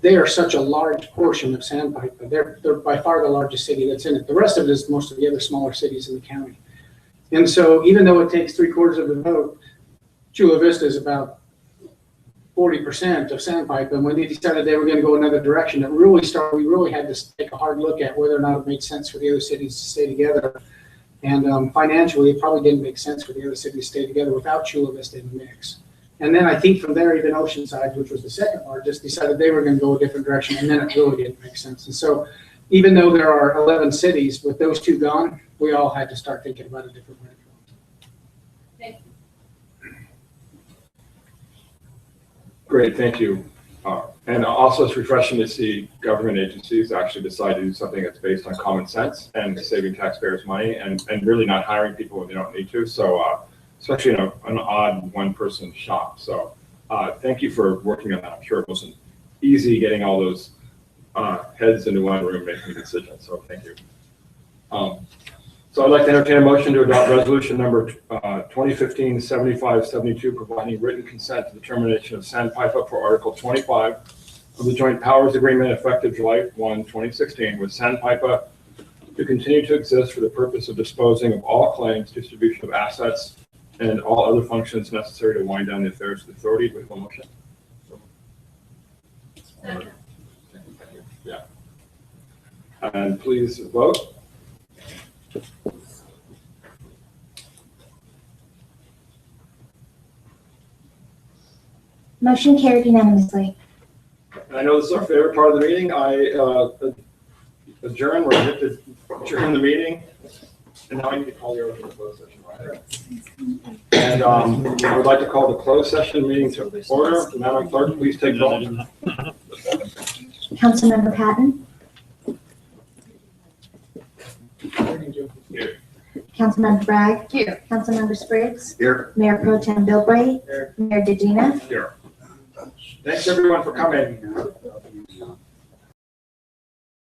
They are such a large portion of Sandpiper. They're by far the largest city that's in it. The rest of it is most of the other smaller cities in the county. And so even though it takes 3/4 of the vote, Chula Vista is about 40% of Sandpiper. And when they decided they were going to go another direction, we really had to take a hard look at whether or not it made sense for the other cities to stay together. And financially, it probably didn't make sense for the other cities to stay together without Chula Vista in the mix. And then I think from there, even Oceanside, which was the second largest, decided they were going to go a different direction, and then it really didn't make sense. And so even though there are 11 cities, with those two gone, we all had to start thinking about a different way. Great, thank you. And also it's refreshing to see government agencies actually decide to do something that's based on common sense and saving taxpayers money and really not hiring people when they don't need to. So especially in an odd one-person shop. So thank you for working on that. I'm sure it wasn't easy getting all those heads into one room making decisions. So thank you. So I'd like to entertain a motion to adopt resolution number 2015-7572, providing written consent to the termination of Sandpiper for Article 25 of the Joint Powers Agreement effective July 1, 2016, with Sandpiper to continue to exist for the purpose of disposing of all claims, distribution of assets, and all other functions necessary to wind down the affairs of the authority. With a motion. Yeah. And please vote. Motion carried unanimously. I know this is our favorite part of the meeting. I adjourn. We're going to adjourn the meeting. And now I need to call you over to the closed session, right? And I would like to call the closed session meeting to order. Madam Clerk, please take roll. Councilmember Patton. Here. Councilmember Bragg. Here. Councilmember Spriggs. Here. Mayor Pro Tem Bilbray. Here. Mayor Dedina. Here. Thanks everyone for coming.